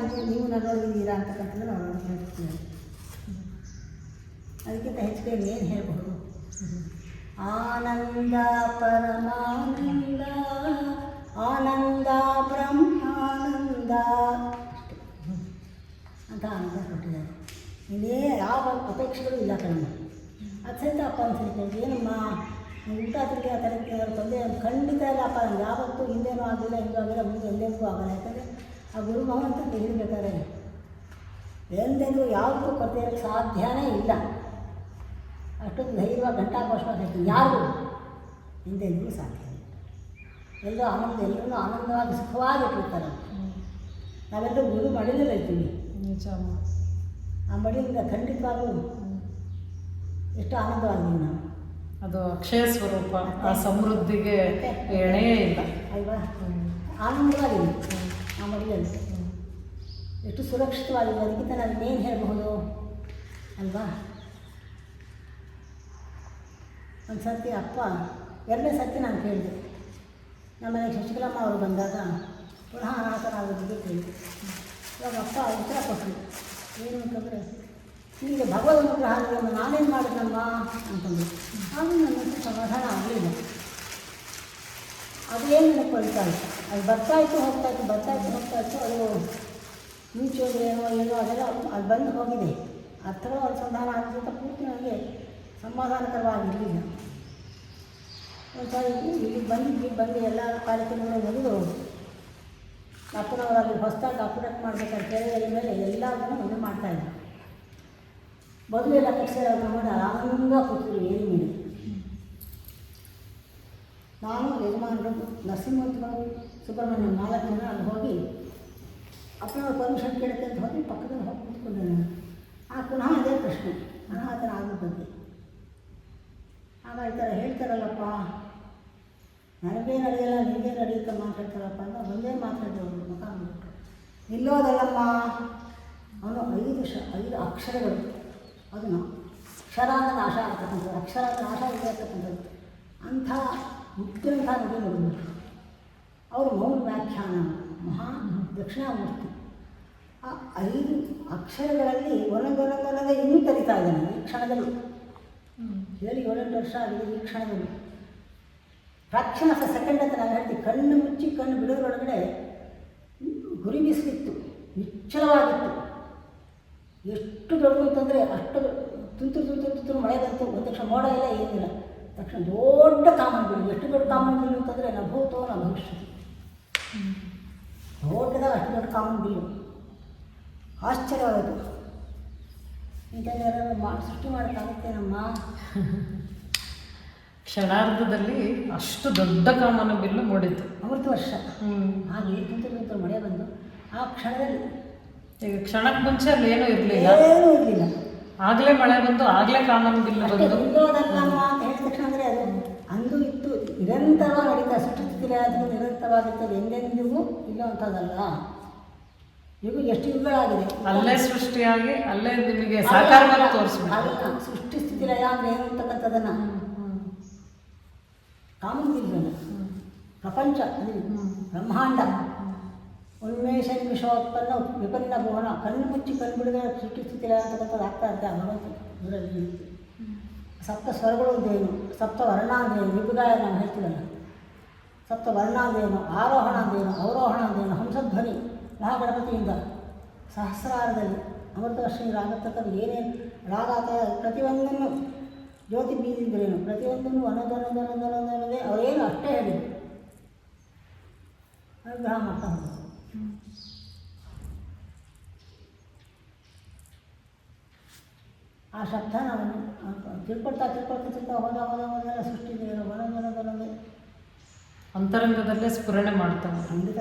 ನೀವು ನನ್ನೊಳಗಿದ್ದೀರಾ ಅಂತಕ್ಕಂಥದ್ದು ನಾವು ಹೇಳ್ತೀವಿ. ಅದಕ್ಕಿಂತ ಹೆಚ್ಚಿಗೆ ಏನು ಹೇಳ್ಬೋದು? ಆನಂದ ಪರಮಾನಂದ, ಆನಂದ ಬ್ರಹ್ಮಾನಂದ ಅಂತ ಆನಂದ ಕೊಟ್ಟಿದ್ದಾರೆ. ಇನ್ನೇ ಯಾವ ಅಪೇಕ್ಷೆಗಳು ಇಲ್ಲ ಕಣಮ್ಮ. ಅದು ಸಹಿತ ಅಪ್ಪ ಅನ್ಸಲಿಕ್ಕೆ ಏನಮ್ಮ ಊಟ ತಿಂಡಿ ಆ ಥರಕ್ಕೆ ತೊಂದರೆ ಖಂಡಿತ ಇಲ್ಲ ಅಪ್ಪ. ನನಗೆ ಯಾವತ್ತೂ ಹಿಂದೇನೂ ಆಗಿಲ್ಲ, ಹಿಂದೂ ಆಗಿಲ್ಲ, ಮುಂದೆ ಎಂದೆಂದೂ ಆಗಲ್ಲ. ಯಾಕಂದರೆ ಆ ಗುರು ಭಗವಂತ ತಿಳಿಬೇಕಾರೆ ಎಂದೆಂದೂ ಯಾವುದಕ್ಕೂ ಕೊರತೆ ಇರೋಕ್ಕೆ ಸಾಧ್ಯನೇ ಇಲ್ಲ. ಅಷ್ಟೊಂದು ಧೈರ್ಯವಾಗಿ ಗಂಟಾಘೋಷವಾಗಿ ಹೇಳ್ತೀನಿ, ಯಾರು ಹಿಂದೆಂದೂ ಸಾಧ್ಯ ಇಲ್ಲ. ಎಲ್ಲರೂ ಆನಂದ, ಎಲ್ಲರೂ ಆನಂದವಾಗಿ ಸುಖವಾಗಿಟ್ಟಿರ್ತಾರೆ. ನಾವೆಲ್ಲರೂ ಗುರು ಮಡಿಲಲ್ಲಿ ಇರ್ತೀವಿ. ನಿಜ. ಆ ಮಡಿಯಿಂದ ಖಂಡಿತವಾಗೂ ಎಷ್ಟು ಆನಂದವಾಗಿದ್ದೀವಿ ನಾವು. ಅದು ಅಕ್ಷಯ ಸ್ವರೂಪ, ಆ ಸಮೃದ್ಧಿಗೆ ಎಣೆ ಇಲ್ಲ ಅಲ್ವಾ? ಆನಂದವಾಗಿದ್ದೀವಿ ಆ ಮಡಿಯಲ್ಲಿ, ಎಷ್ಟು ಸುರಕ್ಷಿತವಾಗಿದೆ. ಅದಕ್ಕಿಂತ ನಾನು ಇನ್ನೇನು ಹೇಳಬಹುದು ಅಲ್ವಾ? ಒಂದು ಸರ್ತಿ ಅಪ್ಪ, ಎರಡನೇ ಸರ್ತಿ ನಾನು ಕೇಳಿದೆ. ನಮ್ಮ ಮನೆಗೆ ಶಶಿಕಲಮ್ಮ ಅವರು ಬಂದಾಗ ಪುನಃ ಅನಾಥರಾಗೋದಿಗೆ ಕೇಳಿದೆ. ಇವಾಗ ಅಪ್ಪ ಉತ್ತರ ಕೊಟ್ಟರು. ಏನು ಅಂತಂದರೆ, ನಿಮಗೆ ಭಗವದ್ ಅನುಗ್ರಹ ಆಗಲಿಲ್ಲ, ನಾನೇನು ಮಾಡಿದ್ನಮ್ಮ ಅಂತಂದರು. ಆಗ ನನ್ನ ಸಮಾಧಾನ ಆಗಲಿಲ್ಲ. ಅದೇನು ನನಗೆ ಕೊಡ್ತಾ ಇತ್ತು, ಅದು ಬರ್ತಾಯಿತ್ತು ಹೋಗ್ತಾಯಿತ್ತು. ಅದು ಮುಂಚೆ ಏನೋ ಅದೆಲ್ಲ ಅದು ಬಂದು ಹೋಗಿದೆ. ಅರ್ಥಗಳು ಅನುಸಂಧಾನ ಆಗಿದ್ದಂಥ ಪೂರ್ತಿ ನನಗೆ ಸಮಾಧಾನಕರವಾಗಿರಲಿಲ್ಲ. ಒಂದು ಸಾರಿ ಇಲ್ಲಿ ಬಂದು ಎಲ್ಲ ಕಾರ್ಯಕ್ರಮಗಳು ಮುಗಿದು ಅಪ್ಪನವರಲ್ಲಿ ಹೊಸದಾಗಿ ಅಪ್ಡೇಟ್ ಮಾಡಬೇಕಾದ್ರೆ ಕೇಳಿದ ಮೇಲೆ ಎಲ್ಲದನ್ನು ಒಂದು ಮಾಡ್ತಾಯಿದ್ದರು. ಮೊದಲೆಲ್ಲ ಕಟ್ಸಿರೋ ನೋಡಿ ಆನಂದ ಕೂತಿದ್ರು ಏರಿ ಮೇಲೆ. ನಾನು ಯಜಮಾನರು ನರಸಿಂಹಮೂರ್ತಿಗಳು ಸುಬ್ರಹ್ಮಣ್ಯ 4 ಜನ ಅಲ್ಲಿ ಹೋಗಿ ಅಪ್ಪನವ್ರ ಪರ್ಮಿಷನ್ ಕೇಳಕ್ಕೆ ಅಂತ ಹೋಗಿ ಪಕ್ಕದಲ್ಲಿ ಹೋಗಿ ಕೂತ್ಕೊಂಡೆ ನಾನು. ಪುನಃ ಅದೇ ಪ್ರಶ್ನೆ ಅನಾಥನ ಆಗೋ ಬಗ್ಗೆ. ಆಗ ಈ ಥರ ಹೇಳ್ತಾರಲ್ಲಪ್ಪ, ನನಗೇ ನಡೆಯಲ್ಲ ನಿನಗೇ ನಡೆಯುತ್ತೆ ಮಾತಾಡ್ತಾರಪ್ಪ ಅಂತ ಒಂದೇ ಮಾತಾಡಿದವರು ಮುಖ ಅಂದ್ಬಿಟ್ರು. ನಿಲ್ಲೋದಲ್ಲಮ್ಮ, ಅವನು 5 ಅಕ್ಷರಗಳು, ಅದನ್ನು ಅಕ್ಷರಾಂತ ನಾಶ ಆಗ್ತಕ್ಕಂಥದ್ದು, ಅಕ್ಷರಾಂತ ನಾಶ ಆಗಿರ್ತಕ್ಕಂಥದ್ದು ಅಂಥ ಮುಖ್ಯಂಥ ನುಡಿ ನೋಡಿಬಿಟ್ರು. ಅವರು ಮೌನ ವ್ಯಾಖ್ಯಾನ ಮಹಾ ದಕ್ಷಿಣಾಮೂರ್ತಿ. ಆ 5 ಅಕ್ಷರಗಳಲ್ಲಿ ಒಂದೊಂದೊಂದೊಂದೇ ಇನ್ನೂ ಕಲಿತಾ ಇದ್ದಾನೆ ಈ ಕ್ಷಣದಲ್ಲಿ. ಹೇಳಿ 7-8 ವರ್ಷ ಆಗಿದೆ. ಈ ಕ್ಷಣದಲ್ಲಿ ಫ್ರಾಕ್ಷನ್ ಆಫ್ ಅ ಸೆಕೆಂಡ್ ಅಂತ ನಾನು ಹೇಳ್ತೀವಿ. ಕಣ್ಣು ಮುಚ್ಚಿ ಕಣ್ಣು ಬಿಡೋದ್ರೊಳಗಡೆ ಗುರಿ ಬೀಸಲಿತ್ತು, ನಿಶ್ಚಲವಾಗಿತ್ತು. ಎಷ್ಟು ದೊಡ್ಡದು ಅಂತಂದರೆ ಅಷ್ಟು ತುಂತುರು ಮಳೆ ಬಂತು. ಒಂದು ತಕ್ಷಣ ಮೋಡ ಇಲ್ಲ, ಏನಿಲ್ಲ. ತಕ್ಷಣ ದೊಡ್ಡ ಕಾಮನ್ ಬಿಲ್ಲು. ಎಷ್ಟು ದೊಡ್ಡ ಕಾಮನ್ ಬಿಲ್ಲು ಅಂತಂದರೆ ನ ಭೂತೋ ನ ಭವಿಷ್ಯತಿ. ದೊಡ್ಡದಾಗ ಅಷ್ಟು ದೊಡ್ಡ ಕಾಮನ್ ಬಿಲ್ಲು. ಆಶ್ಚರ್ಯವಾಯಿತು. ಇಂಥದ್ದು ಯಾರು ಸೃಷ್ಟಿ ಮಾಡೋಕ್ಕಾಗುತ್ತೇನಮ್ಮ? ಕ್ಷಣಾರ್ಧದಲ್ಲಿ ಅಷ್ಟು ದೊಡ್ಡ ಕಾಮನ ಬಿಲ್ಲು ಮೂಡಿತ್ತು. ಅಮೃತ ವರ್ಷ ಹಾಗೆ ತುಂತುರು ಮಳೆ ಬಂದು ಆ ಕ್ಷಣದಲ್ಲಿ, ಈಗ ಕ್ಷಣಕ್ಕೆ ಮುಂಚೆ ಅಲ್ಲಿ ಏನೂ ಇರಲಿಲ್ಲ, ಆಗಲೇ ಮಳೆ ಬಂದು ಆಗಲೇ ಕಾಮನ್ ಬಿಲ್ಲು ಬಂದು ಇಲ್ಲೋದಲ್ಲಮ್ಮ ಅಂತ ಹೇಳಿದ ತಕ್ಷಣ ಅಂದರೆ ಅದು ಅಂದು ಇತ್ತು ನಿರಂತರವಾಗಿ ನಡೀತಾ ಸೃಷ್ಟಿಸ್ತಿಲ್ಲ. ಅದು ನಿರಂತರವಾಗಿರ್ತದೆ, ಎಂದೆಂದಿಗೂ ಇಲ್ಲವಂಥದ್ದಲ್ಲ. ಈಗ ಎಷ್ಟು ಯುಗಗಳಾಗಿದೆ, ಅಲ್ಲೇ ಸೃಷ್ಟಿಯಾಗಿ ಅಲ್ಲೇ ನಿಮಗೆ ಸಾಕಾರವಾಗಿ ತೋರಿಸ್ಬೇಕು. ಸೃಷ್ಟಿ ಸ್ಥಿತಿಲಯ ಅಂದರೆ ಏನು ಅಂತಕ್ಕಂಥದ್ದನ್ನು ಕಾಮನ್ ಬಿಲ್ಲು ಪ್ರಪಂಚ ಬ್ರಹ್ಮಾಂಡ ಉನ್ಮೇಷ ನಿಮಿಷೋತ್ಪನ್ನ ವಿಪನ್ನ ಭುವನ. ಕಣ್ಣು ಮುಚ್ಚಿ ಕಣ್ಣು ಬಿಡದೆ ಸೃಷ್ಟಿ ಸ್ಥಿತಿಲಯ ಅಂತಕ್ಕಂಥದ್ದು ಆಗ್ತಾ ಇರ್ತೆ ಭಗವಂತ ಇದರಲ್ಲಿ. ಸಪ್ತ ಸ್ವರಗಳು ಅಂದೇನು, ಸಪ್ತ ವರ್ಣ ಅಂದೇನು, ವಿಭುಗಾಯ ನಾವು ಹೇಳ್ತೀವಲ್ಲ, ಸಪ್ತ ವರ್ಣ ಅಂದೇನು, ಆರೋಹಣ ಅಂದೇನು, ಅವರೋಹಣ ಅಂದೇನು, ಹಂಸಧ್ವನಿ ಮಹಾಗಣಪತಿಯಿಂದ ಸಹಸ್ರಾರದಲ್ಲಿ ಅಮೃತವರ್ಷಿಣಿ ಆಗತಕ್ಕದ್ದು ಏನೇನು ರಾಗ ಪ್ರತಿಯೊಂದನ್ನು ಜ್ಯೋತಿ ಬೀದಿದ್ರೇನು, ಪ್ರತಿಯೊಂದನ್ನು ಒಂದೊಂದೊಂದೊಂದೊಂದೊಂದೇ ಅವರೇನು ಅಷ್ಟೇ ಹೇಳಿದರು. ಅನುಗ್ರಹ ಮಾಡ್ತಾ ಹೋದರು. ಆ ಶಬ್ದ ನಾವು ತಿಳ್ಕೊಳ್ತಾ ಹೋದ ಸೃಷ್ಟಿದೇನು ಒಂದೊಂದೊಂದೊಂದೇ ಅಂತರಂಗದಲ್ಲೇ ಸ್ಫುರಣೆ ಮಾಡ್ತಾನೆ. ಖಂಡಿತ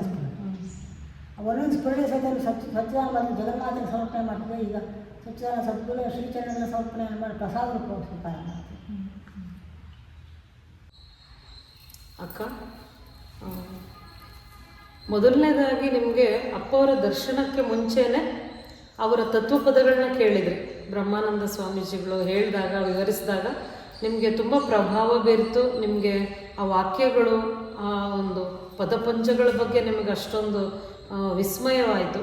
ಒಂದೊಂದು ಸ್ಫುರಣೆ ಸಹಿತ ಸ್ವಚ್ಛದಾನ ಜಗನ್ನಾಥನ ಸಮರ್ಪಣೆ ಮಾಡ್ತಿದ್ದೆ. ಈಗ ಸ್ವಚ್ಛದಾನ ಸದ್ಗುರು ಶ್ರೀಚರಣಗಳ ಸಮರ್ಪಣೆ ಮಾಡಿ ಪ್ರಸಾದ ರೂಪ ಸ್ವೀಕಾರ ಮಾಡ್ತೀವಿ. ಅಕ್ಕ, ಮೊದಲನೇದಾಗಿ ನಿಮಗೆ ಅಪ್ಪವರ ದರ್ಶನಕ್ಕೆ ಮುಂಚೆನೇ ಅವರ ತತ್ವಪದಗಳನ್ನ ಕೇಳಿದ್ರಿ. ಬ್ರಹ್ಮಾನಂದ ಸ್ವಾಮೀಜಿಗಳು ಹೇಳಿದಾಗ, ವಿವರಿಸಿದಾಗ ನಿಮಗೆ ತುಂಬ ಪ್ರಭಾವ ಬೀರಿತು. ನಿಮಗೆ ಆ ವಾಕ್ಯಗಳು, ಆ ಒಂದು ಪದಪಂಚಗಳ ಬಗ್ಗೆ ನಿಮಗೆ ಅಷ್ಟೊಂದು ವಿಸ್ಮಯವಾಯಿತು.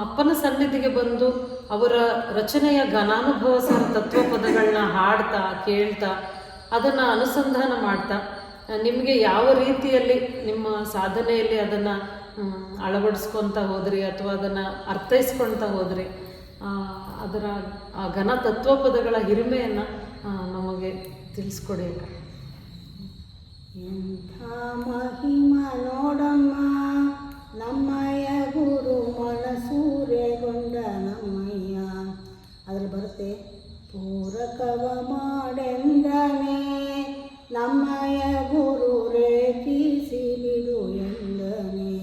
ಅಪ್ಪನ ಸನ್ನಿಧಿಗೆ ಬಂದು ಅವರ ರಚನೆಯ ಘನಾನುಭವ ಸಾರ ತತ್ವಪದಗಳನ್ನ ಹಾಡ್ತಾ ಕೇಳ್ತಾ ಅದನ್ನು ಅನುಸಂಧಾನ ಮಾಡ್ತಾ ನಿಮಗೆ ಯಾವ ರೀತಿಯಲ್ಲಿ ನಿಮ್ಮ ಸಾಧನೆಯಲ್ಲಿ ಅದನ್ನು ಅಳವಡಿಸ್ಕೊತ ಹೋದ್ರಿ ಅಥವಾ ಅದನ್ನು ಅರ್ಥೈಸ್ಕೊಳ್ತಾ ಹೋದ್ರಿ, ಅದರ ಆ ಘನ ತತ್ವಪದಗಳ ಹಿರಿಮೆಯನ್ನು ನಮಗೆ ತಿಳಿಸ್ಕೊಡಿ ಅಕ್ಕ. ಎಂಥ ಮಹಿಮ ನೋಡಮ್ಮ ನಮ್ಮಯ್ಯ ಗುರು ಮನಸೂರೆಗೊಂಡ ನಮ್ಮಯ್ಯ. ಅದ್ರಲ್ಲಿ ಬರುತ್ತೆ ಪೂರಕವ ಮಾಡೆಂದನೆ ನಮ್ಮಯ್ಯ ಗುರು ರೇಖಿಸಿ ಬಿಡು ಎಂದನೆ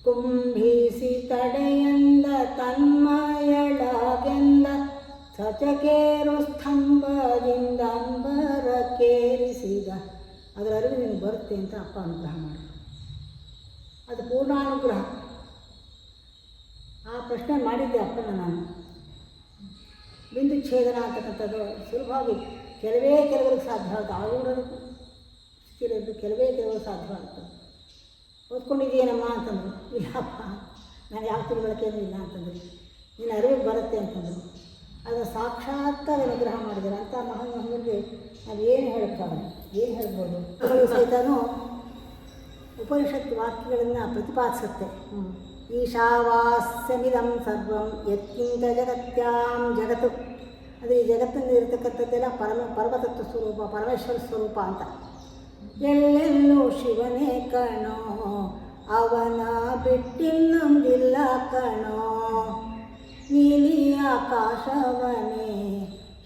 ಕುಂಭಿಸಿ ತಡೆಯಂದ ತನ್ಮಯಳಾಗೆಂದ ಸಚಕೇರು ಸ್ತಂಭದಿಂದ ಅಂಬರಕ್ಕೇರಿಸಿದ. ಅದರ ಅರಿವು ನಿನಗೆ ಬರುತ್ತೆ ಅಂತ ಅಪ್ಪ ಅನುಗ್ರಹ ಮಾಡಿ. ಅದು ಪೂರ್ಣಾನುಗ್ರಹ. ಆ ಪ್ರಶ್ನೆ ಮಾಡಿದ್ದೆ ಅಪ್ಪನ ನಾನು. ಬಿಂದು ಛೇದನ ಅಂತಕ್ಕಂಥದ್ದು ಸುಲಭವಾಗಿ ಕೆಲವರಿಗೆ ಸಾಧ್ಯ ಆಗುತ್ತೆ. ಆಳೂಢರು ಸ್ಥಿರದ್ದು ಕೆಲವರಿಗೆ ಸಾಧ್ಯವಾಗುತ್ತೆ. ಓದ್ಕೊಂಡಿದ್ದೀನಮ್ಮ ಅಂತಂದರು. ಇಲ್ಲಪ್ಪ ನಾನು ಯಾವ ತಿಳುವಳಿಕೆಯೂ ಇಲ್ಲ ಅಂತಂದರು. ನೀನು ಅರಿವಿಗೆ ಬರುತ್ತೆ ಅಂತಂದರು. ಅದು ಸಾಕ್ಷಾತ್ ಅನುಗ್ರಹ ಮಾಡಿದ್ದಾರೆ ಅಂತ ಮಹಾನ್ಮಹನಿಗೆ ನಾವು ಏನು ಹೇಳೋಕ್ಕಾಗಲ್ಲ, ಏನು ಹೇಳ್ಬೋದು. ಸಹಿತನೂ ಉಪನಿಷತ್ ವಾಕ್ಯಗಳನ್ನು ಪ್ರತಿಪಾದಿಸುತ್ತೆ. ಈಶಾವಾಸ್ಯಮಿದಂ ಸರ್ವಂ ಯತ್ಕಿಂತ ಜಗತ್ಯಾಂ ಜಗತ್ತು. ಅದು ಈ ಜಗತ್ತಿನಲ್ಲಿ ಇರತಕ್ಕಂಥದ್ದೆಲ್ಲ ಪರಮತತ್ವ ಸ್ವರೂಪ, ಪರಮೇಶ್ವರ ಸ್ವರೂಪ ಅಂತ. ಎಲ್ಲೆಲ್ಲೂ ಶಿವನೇ ಕಣೋ ಅವನ ಬಿಟ್ಟಿನ್ನೊಂದಿಲ್ಲ ಕಣೋ, ನೀಲಿ ಆಕಾಶವನೇ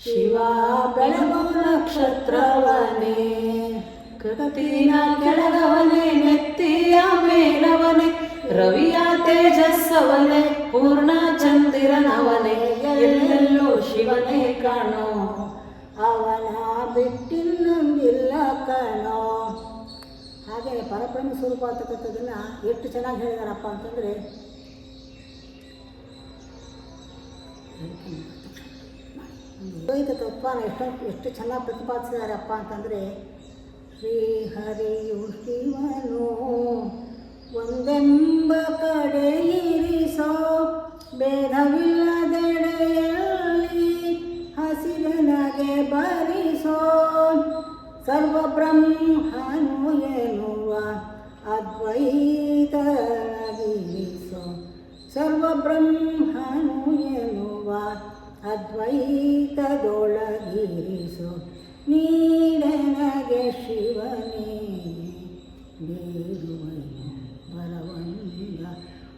ಶಿವ ಬೆಳಗು ನಕ್ಷತ್ರವನೇ, ಕತ್ತಿನ ಕೆಳಗವನೇ ನೆತ್ತಿಯ ಮೇಲವನೇ, ರವಿಯ ತೇಜಸ್ಸವನೇ ಪೂರ್ಣ ಚಂದಿರನವನೇ, ಎಲ್ಲೆಲ್ಲೂ ಶಿವನೇ ಕಾಣೋ ಅವನ ಬಿಟ್ಟಿನ್ನೊಂದಿಲ್ಲ ಕಣೋ. ಹಾಗೆ ಪರಬ್ರಹ್ಮ ಸ್ವರೂಪ ಅಂತಕ್ಕಂಥದ್ದನ್ನು ಎಷ್ಟು ಚೆನ್ನಾಗಿ ಹೇಳಿದಾರಪ್ಪ ಅಂತಂದರೆ, ದ್ವೈತ ತತ್ವನ ಎಷ್ಟು ಚೆನ್ನಾಗಿ ಪ್ರತಿಪಾದಿಸಿದ್ದಾರೆ ಅಪ್ಪ ಅಂತಂದರೆ, ಶ್ರೀಹರಿಯು ಶಿವನು ಒಂದೆಂಬ ಕಡೆ ಇರಿಸೋ, ಭೇದವಿಲ್ಲದೆಡೆಯಲ್ಲಿ ಹಸಿರನಗೆ ಬರಿಸೋ, ಸರ್ವಬ್ರಹ್ಮನು ಎನ್ನುವ ಅದ್ವೈತಗಿರಿಸೋ, ಸರ್ವಬ್ರಹ್ಮನು ಎನ್ನುವ ಅದ್ವೈತದೊಳಗಿರಿಸೋ, ನೀಡನಗೆ ಶಿವನೇ ಬೇರುವನು ಬರವಂದ.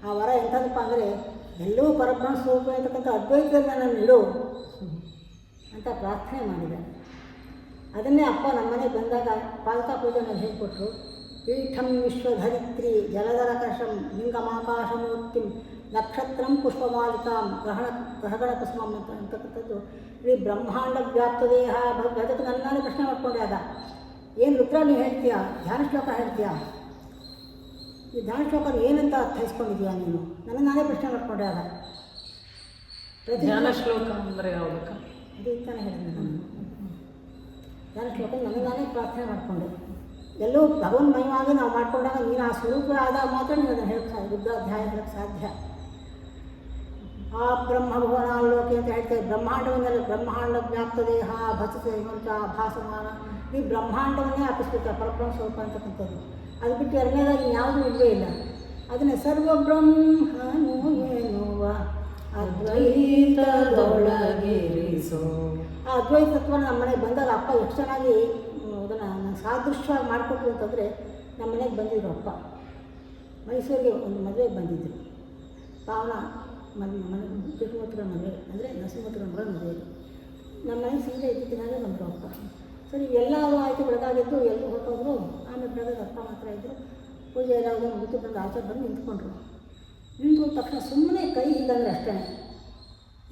ಆ ವರ ಎಂಥದಪ್ಪ ಅಂದರೆ, ಎಲ್ಲವೂ ಪರಬ್ರಹ್ಮ ಸ್ವರೂಪ ಅಂತಕ್ಕಂಥ ಅದ್ವೈತದಲ್ಲಿ ನಾನು ಇಡು ಅಂತ ಪ್ರಾರ್ಥನೆ ಮಾಡಿದ್ದಾರೆ. ಅದನ್ನೇ ಅಪ್ಪ ನಮ್ಮನೆಗೆ ಬಂದಾಗ ಪಾಲಕ ಪೂಜೆನಲ್ಲಿ ಹೇಳಿಕೊಟ್ರು. ಪೀಠಂ ವಿಶ್ವಧರಿತ್ರಿ ಜಲಧರಕಶಂ ಲಿಂಗಮಾಕಾಶಮೂರ್ತಿಂ ನಕ್ಷತ್ರಂ ಪುಷ್ಪಮಾಲಿಕಾಂ ಗ್ರಹಣ ಕುಸುಮಂ ಅಂತಕ್ಕಂಥದ್ದು ಇಡೀ ಬ್ರಹ್ಮಾಂಡ ವ್ಯಾಪ್ತ ದೇಹ. ಅದಕ್ಕೆ ನನ್ನಾನೇ ಪ್ರಶ್ನೆ ಮಾಡ್ಕೊಂಡೆ. ಆಗ ಏನು ರುದ್ರ ನೀವು ಹೇಳ್ತೀಯಾ, ಧ್ಯಾನ ಶ್ಲೋಕ ಹೇಳ್ತೀಯಾ, ಈ ಧ್ಯಾನ ಶ್ಲೋಕ ಏನಂತ ಅರ್ಥೈಸ್ಕೊಂಡಿದ್ದೀಯಾ ನೀನು, ನನ್ನ ನಾನೇ ಪ್ರಶ್ನೆ ಮಾಡ್ಕೊಂಡೆ. ಆಗ ಧ್ಯಾನ ಶ್ಲೋಕ ಅಂದರೆ ಯಾವುದಕ್ಕ ಅದು ತಾನೇ ಹೇಳಿದೆ ನಾನು. ಧ್ಯಾನ ಶ್ಲೋಕ ನನ್ನ ನಾನೇ ಪ್ರಾರ್ಥನೆ ಮಾಡಿಕೊಂಡೆ. ಎಲ್ಲವೂ ಭಗವನ್ಮಯವಾಗಿ ನಾವು ಮಾಡಿಕೊಂಡಾಗ ನೀನು ಆ ಸ್ವರೂಪ ಆದಾಗ ಮಾತ್ರ ನೀನು ಅದನ್ನು ಹೇಳಕ್ಕೆ ರುದ್ರಾಧ್ಯಾಯ ಹೇಳಕ್ಕೆ ಸಾಧ್ಯ. ಆ ಬ್ರಹ್ಮಭುವನಾಲೋಕೆ ಅಂತ ಹೇಳ್ತೇವೆ. ಬ್ರಹ್ಮಾಂಡವನ್ನೆಲ್ಲ ಬ್ರಹ್ಮಾಂಡ ವ್ಯಾಪ್ತ ದೇಹ ಭಸತೆ ಹಿಮಂತ ಭಾಸಮಾನ, ಈ ಬ್ರಹ್ಮಾಂಡವನ್ನೇ ವ್ಯಾಪಿಸ್ಬಿಡ್ತಾರೆ ಪರಬ್ರಹ್ಮ ಸ್ವರೂಪ ಅಂತಕ್ಕಂಥದ್ದು. ಅದು ಬಿಟ್ಟು ಎರಡನೇದಾಗಿ ಯಾವುದೂ ಇಲ್ಲವೇ ಇಲ್ಲ. ಅದನ್ನೇ ಸರ್ವಬ್ರಹ್ಮನು ಎನ್ನುವ ಅದ್ವೈತದೊಳಗಿರಿಸೋ. ಆ ಅದ್ವೈತ ತತ್ವ ನಮ್ಮ ಮನೆಗೆ ಬಂದಾಗ ಅಪ್ಪ ಎಷ್ಟು ಚೆನ್ನಾಗಿ ಅದನ್ನು ನಾನು ಸಾದೃಶ್ಯವಾಗಿ ಮಾಡಿಕೊಟ್ರು ಅಂತಂದರೆ, ನಮ್ಮ ಮನೆಗೆ ಬಂದಿದ್ರು ಅಪ್ಪ. ಮೈಸೂರಿಗೆ ಒಂದು ಮದುವೆಗೆ ಬಂದಿದ್ದರು. ಪಾವನ ಮನೆ ಪಿತೃಮೂತ್ರ ಮದುವೆ ಅಂದರೆ ನರಸಿಂಹಮೂತ್ರ ಮಗಳ ಮದುವೆ. ನಮ್ಮ ಮನೆಗೆ ಸೀರೆ ಇದ್ದಿದ್ದಾಗೆ ಬಂದರು ಅಪ್ಪ. ಸರಿ ಎಲ್ಲ ಆಯಿತು, ಬೆಳಗಾಗಿದ್ದು ಎಲ್ಲರೂ ಹೊರಟೋದ್ರು. ಆಮೇಲೆ ಬೆಳಗ್ಗೆ ಅಪ್ಪ ಮಾತ್ರ ಇದ್ದರು. ಪೂಜೆ ಎಲ್ಲ ಮುಗಿತು ಬಂದು ಆಚೆ ಬಂದು ನಿಂತ್ಕೊಂಡ್ರು. ನಿಂತ್ಕೊಂಡ ತಕ್ಷಣ ಸುಮ್ಮನೆ ಕೈ ಹೀಗಂದ್ರೆ ಅಷ್ಟೇ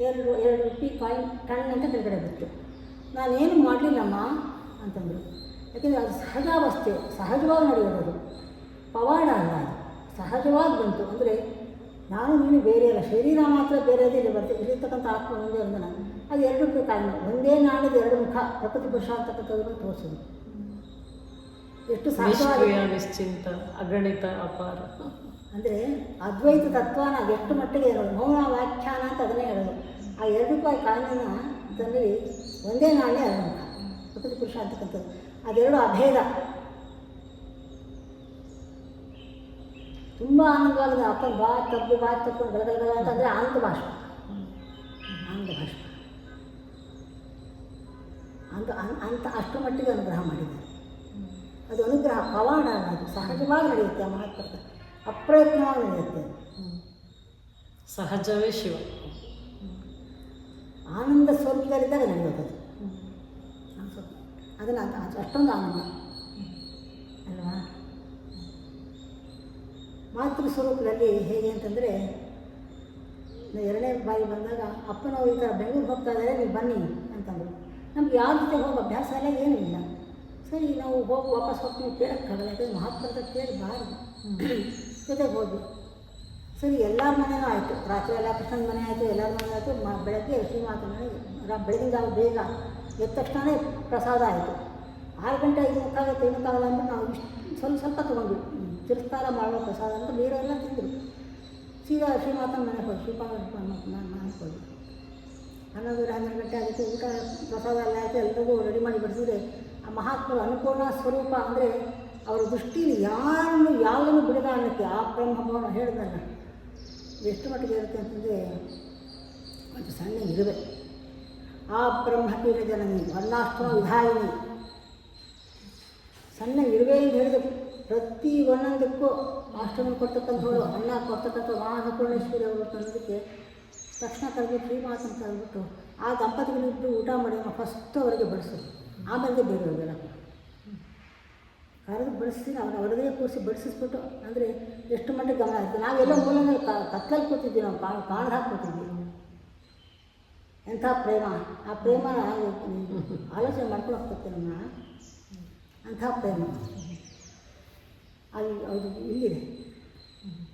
ಎರಡು ರೂಪಾಯಿ ಕಾಯಿನ್ ಟಣ್ ಅಂತ ಕೆಳಗಡೆ ಬಿತ್ತು. ನಾನೇನು ಮಾಡಲಿಲ್ಲಮ್ಮ ಅಂತಂದರು. ಯಾಕೆಂದರೆ ಅದು ಸಹಜಾವಸ್ಥೆ, ಸಹಜವಾಗಿ ನಡೆಯೋದು, ಪವಾಡ ಅಲ್ಲ. ಅದು ಸಹಜವಾಗಿ ಬಂತು. ಅಂದರೆ ನಾನು ನೀನು ಬೇರೆ ಅಲ್ಲ, ಶರೀರ ಮಾತ್ರ ಬೇರೆದೇ ಇಲ್ಲಿ ಬರ್ತದೆ. ಇಲ್ಲಿರ್ತಕ್ಕಂಥ ಆತ್ಮ ಒಂದೇ ಒಂದನ. ಅದು 2 ರೂಪಾಯಿ ಕಾಯಿನ್, ಒಂದೇ ನಾಣ್ಯದ 2 ಮುಖ, ಪ್ರಕೃತಿ ಪುರುಷ ಅಂತಕ್ಕಂಥದ್ದನ್ನು ತೋರಿಸೋದು. ಎಷ್ಟು ಸಹಜವಾಗಿ ನಿಷ್ಕ್ರಿಯ ನಿಶ್ಚಿಂತ ಅಗಣಿತ ಅಪಾರ. ಅಂದರೆ ಅದ್ವೈತ ತತ್ವನ ಎಷ್ಟು ಮಟ್ಟಿಗೆ ಹೇಳೋದು, ಮೌನ ವ್ಯಾಖ್ಯಾನ ಅಂತ ಅದನ್ನೇ ಹೇಳೋದು. ಆ 2 ರೂಪಾಯಿ ಕಾಯಿನ ಅದರಲ್ಲಿ ಒಂದೇ ನಾಣ್ಯ ಎರಡು ಮುಖ, ಪ್ರಕೃತಿ ಪುರುಷ ಅಂತಕ್ಕಂಥದ್ದು. ಅದೆರಡು ಅಭೇದ. ತುಂಬ ಆನಂದವಾಗಿದೆ. ಅಪ್ಪನ ಬಾ ತಪ್ಪು ಗಲಗಲ ಅಂತಂದರೆ ಆನಂದ ಭಾಷೆ, ಆನಂದ ಭಾಷೆ ಅಂತ ಅಷ್ಟು ಮಟ್ಟಿಗೆ ಅನುಗ್ರಹ ಮಾಡಿದ್ದಾರೆ. ಅದು ಅನುಗ್ರಹ ಪವಾಡ, ಅದು ಸಹಜವಾಗಿ ನಡೆಯುತ್ತೆ. ಆ ಮಹತ್ವದ ಅಪ್ರಯತ್ನವಾಗಿ ನಡೆಯುತ್ತೆ. ಸಹಜವೇ ಶಿವ. ಆನಂದ ಸ್ವರೂಪದಲ್ಲಿದ್ದಾಗ ನಡೆಯೋದು ಅದನ್ನು ಅಷ್ಟೊಂದು ಆನಂದ ಅಲ್ವಾ. ಮಾತೃ ಸ್ವರೂಪದಲ್ಲಿ ಹೇಗೆ ಅಂತಂದರೆ, 2ನೇ ಬಾರಿ ಬಂದಾಗ ಅಪ್ಪನವರು ಈ ಥರ ಬೆಂಗಳೂರಿಗೆ ಹೋಗ್ತಾ ಇದ್ದಾರೆ, ನೀವು ಬನ್ನಿ ಅಂತಂದರು. ನಮ್ಗೆ ಯಾವ ಜೊತೆ ಹೋಗೋ ಅಭ್ಯಾಸ ಎಲ್ಲ ಏನೂ ಇಲ್ಲ. ಸರಿ, ನಾವು ವಾಪಸ್ ಹೋಗ್ತೀವಿ ಕೇಳೋಕ್ಕಾಗಲ್ಲ, ಯಾಕಂದರೆ ಮಹಾತ್ಮದ ಕೇಳಬಾರ್ದು. ಜೊತೆಗೆ ಹೋದ್ವಿ. ಸರಿ, ಎಲ್ಲರ ಮನೆಯೂ ಆಯಿತು. ರಾತ್ರಿ ಎಲ್ಲ ಕೃಷ್ಣನ ಮನೆ ಆಯಿತು, ಎಲ್ಲರ ಮನೆ ಆಯಿತು. ಬೆಳಗ್ಗೆ ಶ್ರೀಮಾತನ ಮನೆಗೆ ಬೆಳಗಿನ ಬೇಗ ಎದ್ದ ತಕ್ಷಣವೇ ಪ್ರಸಾದ ಆಯಿತು. 6 ಗಂಟೆ 5 ಮುಕ್ಕಾಗುತ್ತೆ, ಏನಕ್ಕಾಗಲ್ಲ ಅಂದ್ಬಿಟ್ಟು ನಾವು ಸ್ವಲ್ಪ ತೊಗೊಂಡ್ವಿ. ತಿರಸ್ಕಾರ ಮಾಡುವ ಪ್ರಸಾದ ಅಂತ ಬೇರೆಲ್ಲ ತಿಂದರು. ಸೀದಾ ಶ್ರೀಮಾತನ ಮನೆಗೆ ಹೋಗಿ ಮನೆಗೆ ಹೋಗಿ 11 ಗಂಟೆ ಆಗುತ್ತೆ. ಊಟ ಪ್ರಸಾದ ಎಲ್ಲ ಆಯಿತು, ಎಲ್ಲರಿಗೂ ರೆಡಿ ಮಾಡಿ ಬಡಿಸಿದ್ರೆ ಆ ಮಹಾತ್ಮರು ಅನ್ನಪೂರ್ಣ ಸ್ವರೂಪ ಅಂದರೆ ಅವರ ದೃಷ್ಟಿಯಲ್ಲಿ ಯಾರನ್ನು ಯಾವುದನ್ನು ಬಿಡದ ಅನ್ನಕ್ಕೆ ಆ ಬ್ರಹ್ಮಭವನ ಹೇಳಿದಾಗ ಎಷ್ಟು ಮಟ್ಟಿಗೆ ಇರುತ್ತೆ ಅಂತಂದರೆ, ಒಂದು ಸಣ್ಣ ಇರುವೆ. ಆ ಬ್ರಹ್ಮಪೀಠ ಜನನಿ ವರ್ಣಾಶ್ರಮ ವಿಧಾಯಿನಿ, ಸಣ್ಣ ಇರುವೆಯಿಂದ ಹಿಡಿದು ಪ್ರತಿ ಒಂದೊಂದಕ್ಕೂ ಆಶ್ರಮ ಕೊಡ್ತಕ್ಕಂಥವ್ರು, ಅನ್ನ ಕೊಡ್ತಕ್ಕಂಥ ಅನ್ನಪೂರ್ಣೇಶ್ವರಿ ಅವರು ಅನ್ನೋದಕ್ಕೆ ತಕ್ಷಣ ಕರೆದು ಶ್ರೀಮಾತನ ಕರೆದ್ಬಿಟ್ಟು ಆ ದಂಪತಿಗಳಿದ್ದು ಊಟ ಮಾಡಿ ಫಸ್ಟ್ ಅವರಿಗೆ ಬಡಿಸೋದು, ಆಮೇಲೆ ಬೇರೆಯವ್ರಿಗೆಲ್ಲ ಕರೆದು ಬಡಿಸ್ತೀನಿ. ಅವ್ರಿಗೆ ಕೂರಿಸಿ ಬಡಿಸಿಸ್ಬಿಟ್ಟು ಅಂದರೆ ಎಷ್ಟು ಮಟ್ಟಿಗೆ ಗಮನ ಆಯಿತು. ನಾವೆಲ್ಲ ಮೂಲದಲ್ಲಿ ಕತ್ತಲಲ್ಲಿ ಕೂತಿದ್ವಿ, ನಾವು ಕಾಣು ಹಾಕ್ಕೊತಿದ್ವಿ. ಎಂಥ ಪ್ರೇಮ! ಆ ಪ್ರೇಮ ಆಲೋಚನೆ ಮಾಡ್ಕೊಂಡು ಹೋಗ್ತೈತೆ ನಮ್ಮ. ಅಂಥ ಪ್ರೇಮ ಅಲ್ಲಿ ಅದು ಇಲ್ಲಿದೆ.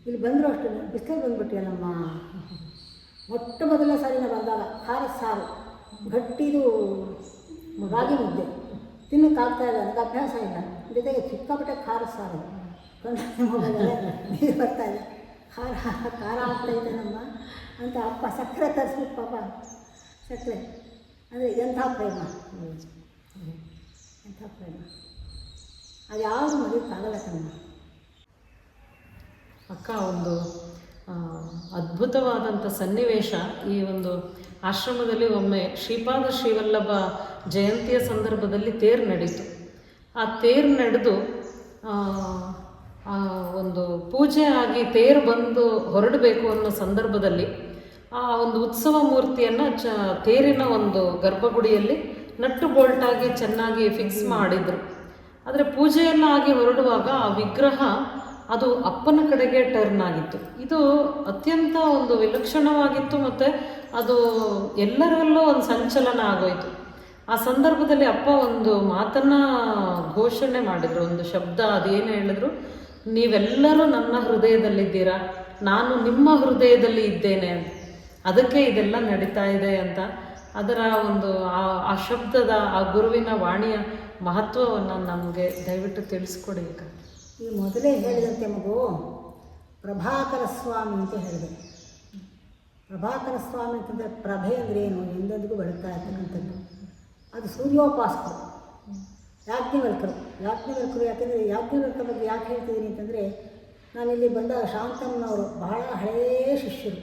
ಇಲ್ಲಿ ಬಂದರೂ ಅಷ್ಟೇ ಬಿಸಿಲಲ್ಲಿ ಬಂದುಬಿಟ್ಟಿಲ್ಲ ನಮ್ಮ. ಮೊಟ್ಟ ಮೊದಲನೇ ಸಾರಿನ ಬಂದಾಗ ಖಾರದ ಸಾರು, ಗಟ್ಟಿದು ರಾಗಿ ಮುದ್ದೆ ತಿನ್ನೋಕ್ಕಾಗ್ತಾಯಿಲ್ಲ, ನನಗೆ ಅಭ್ಯಾಸ ಇಲ್ಲ. ಜೊತೆಗೆ ಸಿಕ್ಕಾಪಟ್ಟೆ ಖಾರದ ಸಾರು ನೀರು ಬರ್ತಾಯಿದೆ, ಖಾರ ಆಗ್ತಾಯಿದೆ ನಮ್ಮ ಅಂತ. ಅಪ್ಪ ಸಕ್ಕರೆ ತರಿಸ್ಬಿಟ್ಟು ಪಾಪ, ಸಕ್ಕರೆ ಅಂದರೆ ಎಂಥ ಪ್ರೇಮ, ಎಂಥ ಪ್ರೇಮ. ಅದು ಯಾವುದು ಮರೆಯೋಕ್ಕಾಗಲ್ಲ ಕಣ್ಣ. ಅಕ್ಕ, ಒಂದು ಅದ್ಭುತವಾದಂಥ ಸನ್ನಿವೇಶ ಈ ಒಂದು ಆಶ್ರಮದಲ್ಲಿ ಒಮ್ಮೆ ಶ್ರೀಪಾದ ಶ್ರೀವಲ್ಲಭ ಜಯಂತಿಯ ಸಂದರ್ಭದಲ್ಲಿ ತೇರು ನಡೀತು. ಆ ತೇರು ನಡೆದು ಒಂದು ಪೂಜೆ ಆಗಿ ತೇರು ಬಂದು ಹೊರಡಬೇಕು ಅನ್ನೋ ಸಂದರ್ಭದಲ್ಲಿ ಆ ಒಂದು ಉತ್ಸವ ಮೂರ್ತಿಯನ್ನು ತೇರಿನ ಒಂದು ಗರ್ಭಗುಡಿಯಲ್ಲಿ ನಟ್ಟು ಬೋಲ್ಟಾಗಿ ಚೆನ್ನಾಗಿ ಫಿಕ್ಸ್ ಮಾಡಿದರು. ಆದರೆ ಪೂಜೆಯೆಲ್ಲ ಆಗಿ ಹೊರಡುವಾಗ ಆ ವಿಗ್ರಹ ಅದು ಅಪ್ಪನ ಕಡೆಗೆ ಟರ್ನ್ ಆಗಿತ್ತು. ಇದು ಅತ್ಯಂತ ಒಂದು ವಿಲಕ್ಷಣವಾಗಿತ್ತು ಮತ್ತು ಅದು ಎಲ್ಲರಲ್ಲೂ ಒಂದು ಸಂಚಲನ ಆಗೋಯಿತು. ಆ ಸಂದರ್ಭದಲ್ಲಿ ಅಪ್ಪ ಒಂದು ಮಾತನ್ನು ಘೋಷಣೆ ಮಾಡಿದರು, ಒಂದು ಶಬ್ದ. ಅದೇನು ಹೇಳಿದ್ರು, ನೀವೆಲ್ಲರೂ ನನ್ನ ಹೃದಯದಲ್ಲಿದ್ದೀರಾ, ನಾನು ನಿಮ್ಮ ಹೃದಯದಲ್ಲಿ ಇದ್ದೇನೆ ಅಂತ. ಅದಕ್ಕೆ ಇದೆಲ್ಲ ನಡೀತಾ ಇದೆ ಅಂತ. ಅದರ ಒಂದು ಆ ಶಬ್ದದ, ಆ ಗುರುವಿನ ವಾಣಿಯ ಮಹತ್ವವನ್ನು ನಮಗೆ ದಯವಿಟ್ಟು ತಿಳಿಸ್ಕೊಡಿ ಅಕ್ಕ. ಈ ಮೊದಲೇ ಹೇಳಿದಂತೆ ಮಗು ಪ್ರಭಾಕರ ಸ್ವಾಮಿ ಅಂತ ಹೇಳಿದೆ. ಪ್ರಭಾಕರ ಸ್ವಾಮಿ ಅಂತಂದರೆ ಪ್ರಭೆ ಅಂದರೆ ಏನು, ಎಂದೆಂದಿಗೂ ಬೆಳಗ್ತಾ ಇರ್ತಕ್ಕಂಥದ್ದು. ಅದು ಸೂರ್ಯೋಪಾಸಕರು, ಯಾಜ್ಞವಲ್ಕರು. ಯಾಕೆಂದರೆ ಯಾಜ್ಞವಲ್ಕರ ಬಗ್ಗೆ ಯಾಕೆ ಹೇಳ್ತಿದ್ದೀನಿ ಅಂತಂದರೆ, ನಾನಿಲ್ಲಿ ಬಂದ ಶಾಂತಮ್ಮನವರು ಬಹಳ ಹಳೆಯ ಶಿಷ್ಯರು.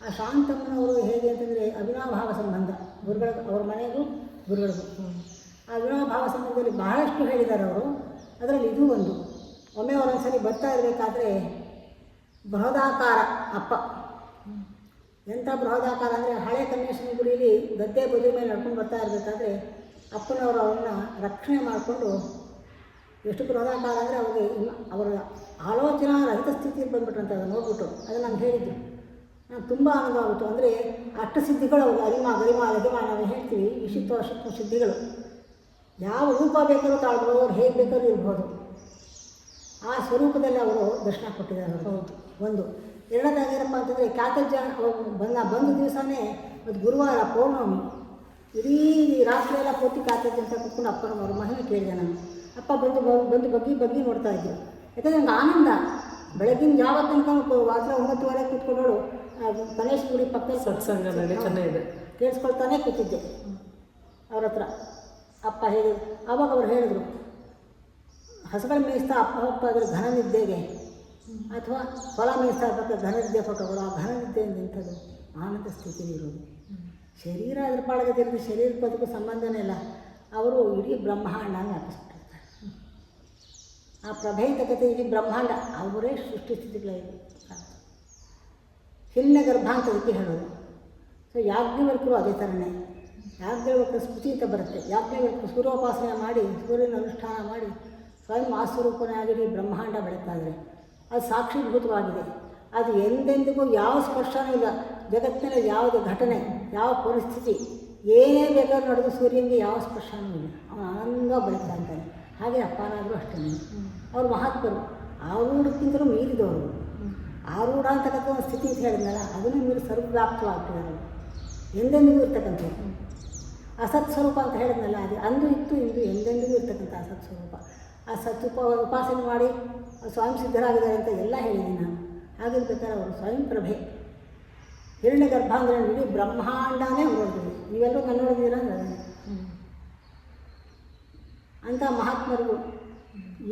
ಆ ಶಾಂತಮ್ಮನವರು ಹೇಗೆ ಅಂತಂದರೆ ಅವಿನಾಭಾವ ಸಂಬಂಧ, ಗುರುಗಳು ಅವ್ರ ಮನೆಗೂ ಗುರುಗಳಿಗೂ. ಆ ಅವಿನಾಭಾವ ಸಂಬಂಧದಲ್ಲಿ ಬಹಳಷ್ಟು ಹೇಳಿದ್ದಾರೆ ಅವರು. ಅದರಲ್ಲಿ ಇದು ಒಂದು. ಒಮ್ಮೆ ಅವರೊಂದ್ಸರಿ ಬರ್ತಾ ಇರಬೇಕಾದ್ರೆ ಬೃಹದಾಕಾರ ಅಪ್ಪ, ಎಂಥ ಬೃಹದಾಕಾರ ಅಂದರೆ ಹಳೆ ಕನ್ನೇಶ್ವರ ಗುಡಿಯಲ್ಲಿ ಗದ್ದೆ ಬದುವೆ ಮೇಲೆ ನಡ್ಕೊಂಡು ಬರ್ತಾ ಇರಬೇಕಾದ್ರೆ ಅಪ್ಪನವರು ಅವ್ರನ್ನ ರಕ್ಷಣೆ ಮಾಡಿಕೊಂಡು, ಎಷ್ಟು ಬೃಹದಾಕಾರ ಅಂದರೆ ಅವ್ರಿಗೆ ಅವರ ಆಲೋಚನಾ ರಹಿತ ಸ್ಥಿತಿಯಲ್ಲಿ ಬಂದುಬಿಟ್ರಂತ. ಅದು ನೋಡ್ಬಿಟ್ಟು ಅದು ನಾನು ಹೇಳಿದ್ದು, ನಾನು ತುಂಬ ಆನಂದವಾಗುತ್ತೆ. ಅಂದರೆ ಅಷ್ಟಸಿದ್ಧಿಗಳು ಅವ್ರಿಗೆ ಅರಿಮ ಗರಿಮ ಲಗಿಮ ನಾವು ಹೇಳ್ತೀವಿ, ವಿಶಿತ್ವ ಅಶಿತ್ವ ಸಿದ್ಧಿಗಳು. ಯಾವ ರೂಪ ಬೇಕಾದ್ರೂ ತಾಳ್ಬೋದು, ಅವ್ರು ಹೇಗೆ ಬೇಕಾದ್ರೂ ಇರ್ಬೋದು. ಆ ಸ್ವರೂಪದಲ್ಲಿ ಅವರು ದರ್ಶನ ಕೊಟ್ಟಿದ್ದಾರೆ. ಹೌದು, ಒಂದು. ಎರಡನೇದಾಗಿ ಏನಪ್ಪ ಅಂತಂದರೆ ಕ್ಯಾತಜ್ಜ ಬಂದ ದಿವಸನೇ ಅದು ಗುರುವಾರ ಪೌರ್ಣಮಿ. ಇಡೀ ರಾತ್ರಿ ಎಲ್ಲ ಪೂರ್ತಿ ಕ್ಯಾತಜ್ಜ ಅಂತ ಕೂತ್ಕೊಂಡು ಅಪ್ಪನವರು ಮಹಿಮೆ ಕೇಳಿದೆ ನಾನು. ಅಪ್ಪ ಬಂದು ಬಗ್ಗಿ ನೋಡ್ತಾ ಇದ್ದರು. ಯಾಕಂದರೆ ನಂಗೆ ಆನಂದ. ಬೆಳಗಿನ ಜಾವ ತನಕ ರಾತ್ರಿ 9:30 ಕೂತ್ಕೊಂಡೋಳು ಗಣೇಶ ಗುಡಿ ಪಕ್ಕದಲ್ಲಿ ಸತ್ಸಂಗ ನಡೀತಾನೆ ಇದೆ, ಕೇಳಿಸ್ಕೊಳ್ತಾನೆ ಕೂತಿದ್ದೆ ಅವ್ರ ಹತ್ರ. ಅಪ್ಪ ಹೇಳಿ ಆವಾಗ ಅವ್ರು ಹೇಳಿದರು, ಹಸುಗಳ ಮೇಯಿಸ್ತಾ ಅಪ್ಪ ಹೋಗ್ತಾ ಇದ್ರೆ ಘನ ನಿದ್ದೆಗೆ, ಅಥವಾ ಹೊಲ ಮೇಯಿಸ್ತಾ ಇರ್ಬೇಕು ಘನ ನಿದ್ದೆ ಫೋಟೋಗಳು. ಆ ಘನ ನಿದ್ದೆಯಿಂದ ಇಂಥದ್ದು ಆನಂದ ಸ್ಥಿತಿಲಿ ಇರೋದು. ಶರೀರ ಅದ್ರ ಪಾಡಿಗೆ ತಿರುಗಿ ಶರೀರಕ್ಕೆ ಅದಕ್ಕೂ ಸಂಬಂಧನೇ ಇಲ್ಲ. ಅವರು ಇಡೀ ಬ್ರಹ್ಮಾಂಡ ವ್ಯಾಪಿಸ್ಬಿಟ್ಟಿರ್ತಾರೆ. ಆ ಪ್ರಭೆ ಕಥೆ ಇಡೀ ಬ್ರಹ್ಮಾಂಡ ಅವರೇ ಸೃಷ್ಟಿ ಸ್ಥಿತಿಗಳಿವೆ. ಹಿರಣ್ಯ ಗರ್ಭ ಅಂತ ಅದಕ್ಕೆ ಹೇಳೋದು. ಸೊ ಯಾಜ್ಞವಲ್ಕರು ಅದೇ ಥರನೇ. ಯಾಜ್ಞವಲ್ಕರ ಸ್ಮೃತಿ ಅಂತ ಬರುತ್ತೆ. ಯಾಜ್ಞವಲ್ಕರು ಸೂರ್ಯೋಪಾಸನೆ ಮಾಡಿ ಸೂರ್ಯನ ಅನುಷ್ಠಾನ ಮಾಡಿ ಸ್ವಯಂ ಆಸ್ವರೂಪನಾಗಿ ಬ್ರಹ್ಮಾಂಡ ಬೆಳೀತಾ ಇದ್ದಾರೆ. ಅದು ಸಾಕ್ಷೀಭೂತವಾಗಿದೆ. ಅದು ಎಂದೆಂದಿಗೂ ಯಾವ ಸ್ಪರ್ಶನೂ ಇಲ್ಲ. ಜಗತ್ತಿನಲ್ಲಿ ಯಾವುದೇ ಘಟನೆ, ಯಾವ ಪರಿಸ್ಥಿತಿ, ಏನೇ ಬೇಕಾದ್ರೂ ನಡೆದು ಸೂರ್ಯನಿಗೆ ಯಾವ ಸ್ಪರ್ಶನೂ ಇಲ್ಲ. ಅವನು ಆನಂದ ಬೆಳೀತಾ ಇದ್ದಾನೆ. ಹಾಗೆ ಅಪ್ಪನಾದರೂ ಅಷ್ಟೇ. ಅವರು ಮಹಾತ್ಮರು, ಆರೂಢಕ್ಕಿಂತಲೂ ಮೀರಿದವರು. ಆರೂಢ ಅಂತಕ್ಕಂಥ ಒಂದು ಸ್ಥಿತಿ ಅಂತ ಹೇಳಿದ್ನಲ್ಲ, ಅದನ್ನು ಮೀರಿ ಸರ್ವವ್ಯಾಪ್ತವಾಗ್ತಿದ್ದಾರೆ. ಎಂದೆಂದಿಗೂ ಇರ್ತಕ್ಕಂಥದ್ದು ಅಸತ್ ಸ್ವರೂಪ ಅಂತ ಹೇಳಿದ್ನಲ್ಲ, ಅದು ಅಂದು ಇತ್ತು ಇಂದು ಎಂದೆಂದಿಗೂ ಇರ್ತಕ್ಕಂಥ ಅಸತ್ ಸ್ವರೂಪ. ಆ ಉಪಾಸನೆ ಮಾಡಿ ಸ್ವಯಂ ಸಿದ್ಧರಾಗಿದ್ದಾರೆ ಅಂತ ಎಲ್ಲ ಹೇಳಿದ್ದೀನಿ ನಾನು. ಹಾಗಿರ್ಬೇಕಾದ್ರೆ ಅವರು ಸ್ವಯಂ ಪ್ರಭೆ. ಹಿರಣ್ಯ ಗರ್ಭ ಅಂದರೆ ಇಡೀ ಬ್ರಹ್ಮಾಂಡನೇ ನೋಡಿದ್ವಿ. ನೀವೆಲ್ಲರೂ ನಾನು ನೋಡಿದ್ದೀರ ಅಂದರೆ ಅಂಥ ಮಹಾತ್ಮರಿಗೂ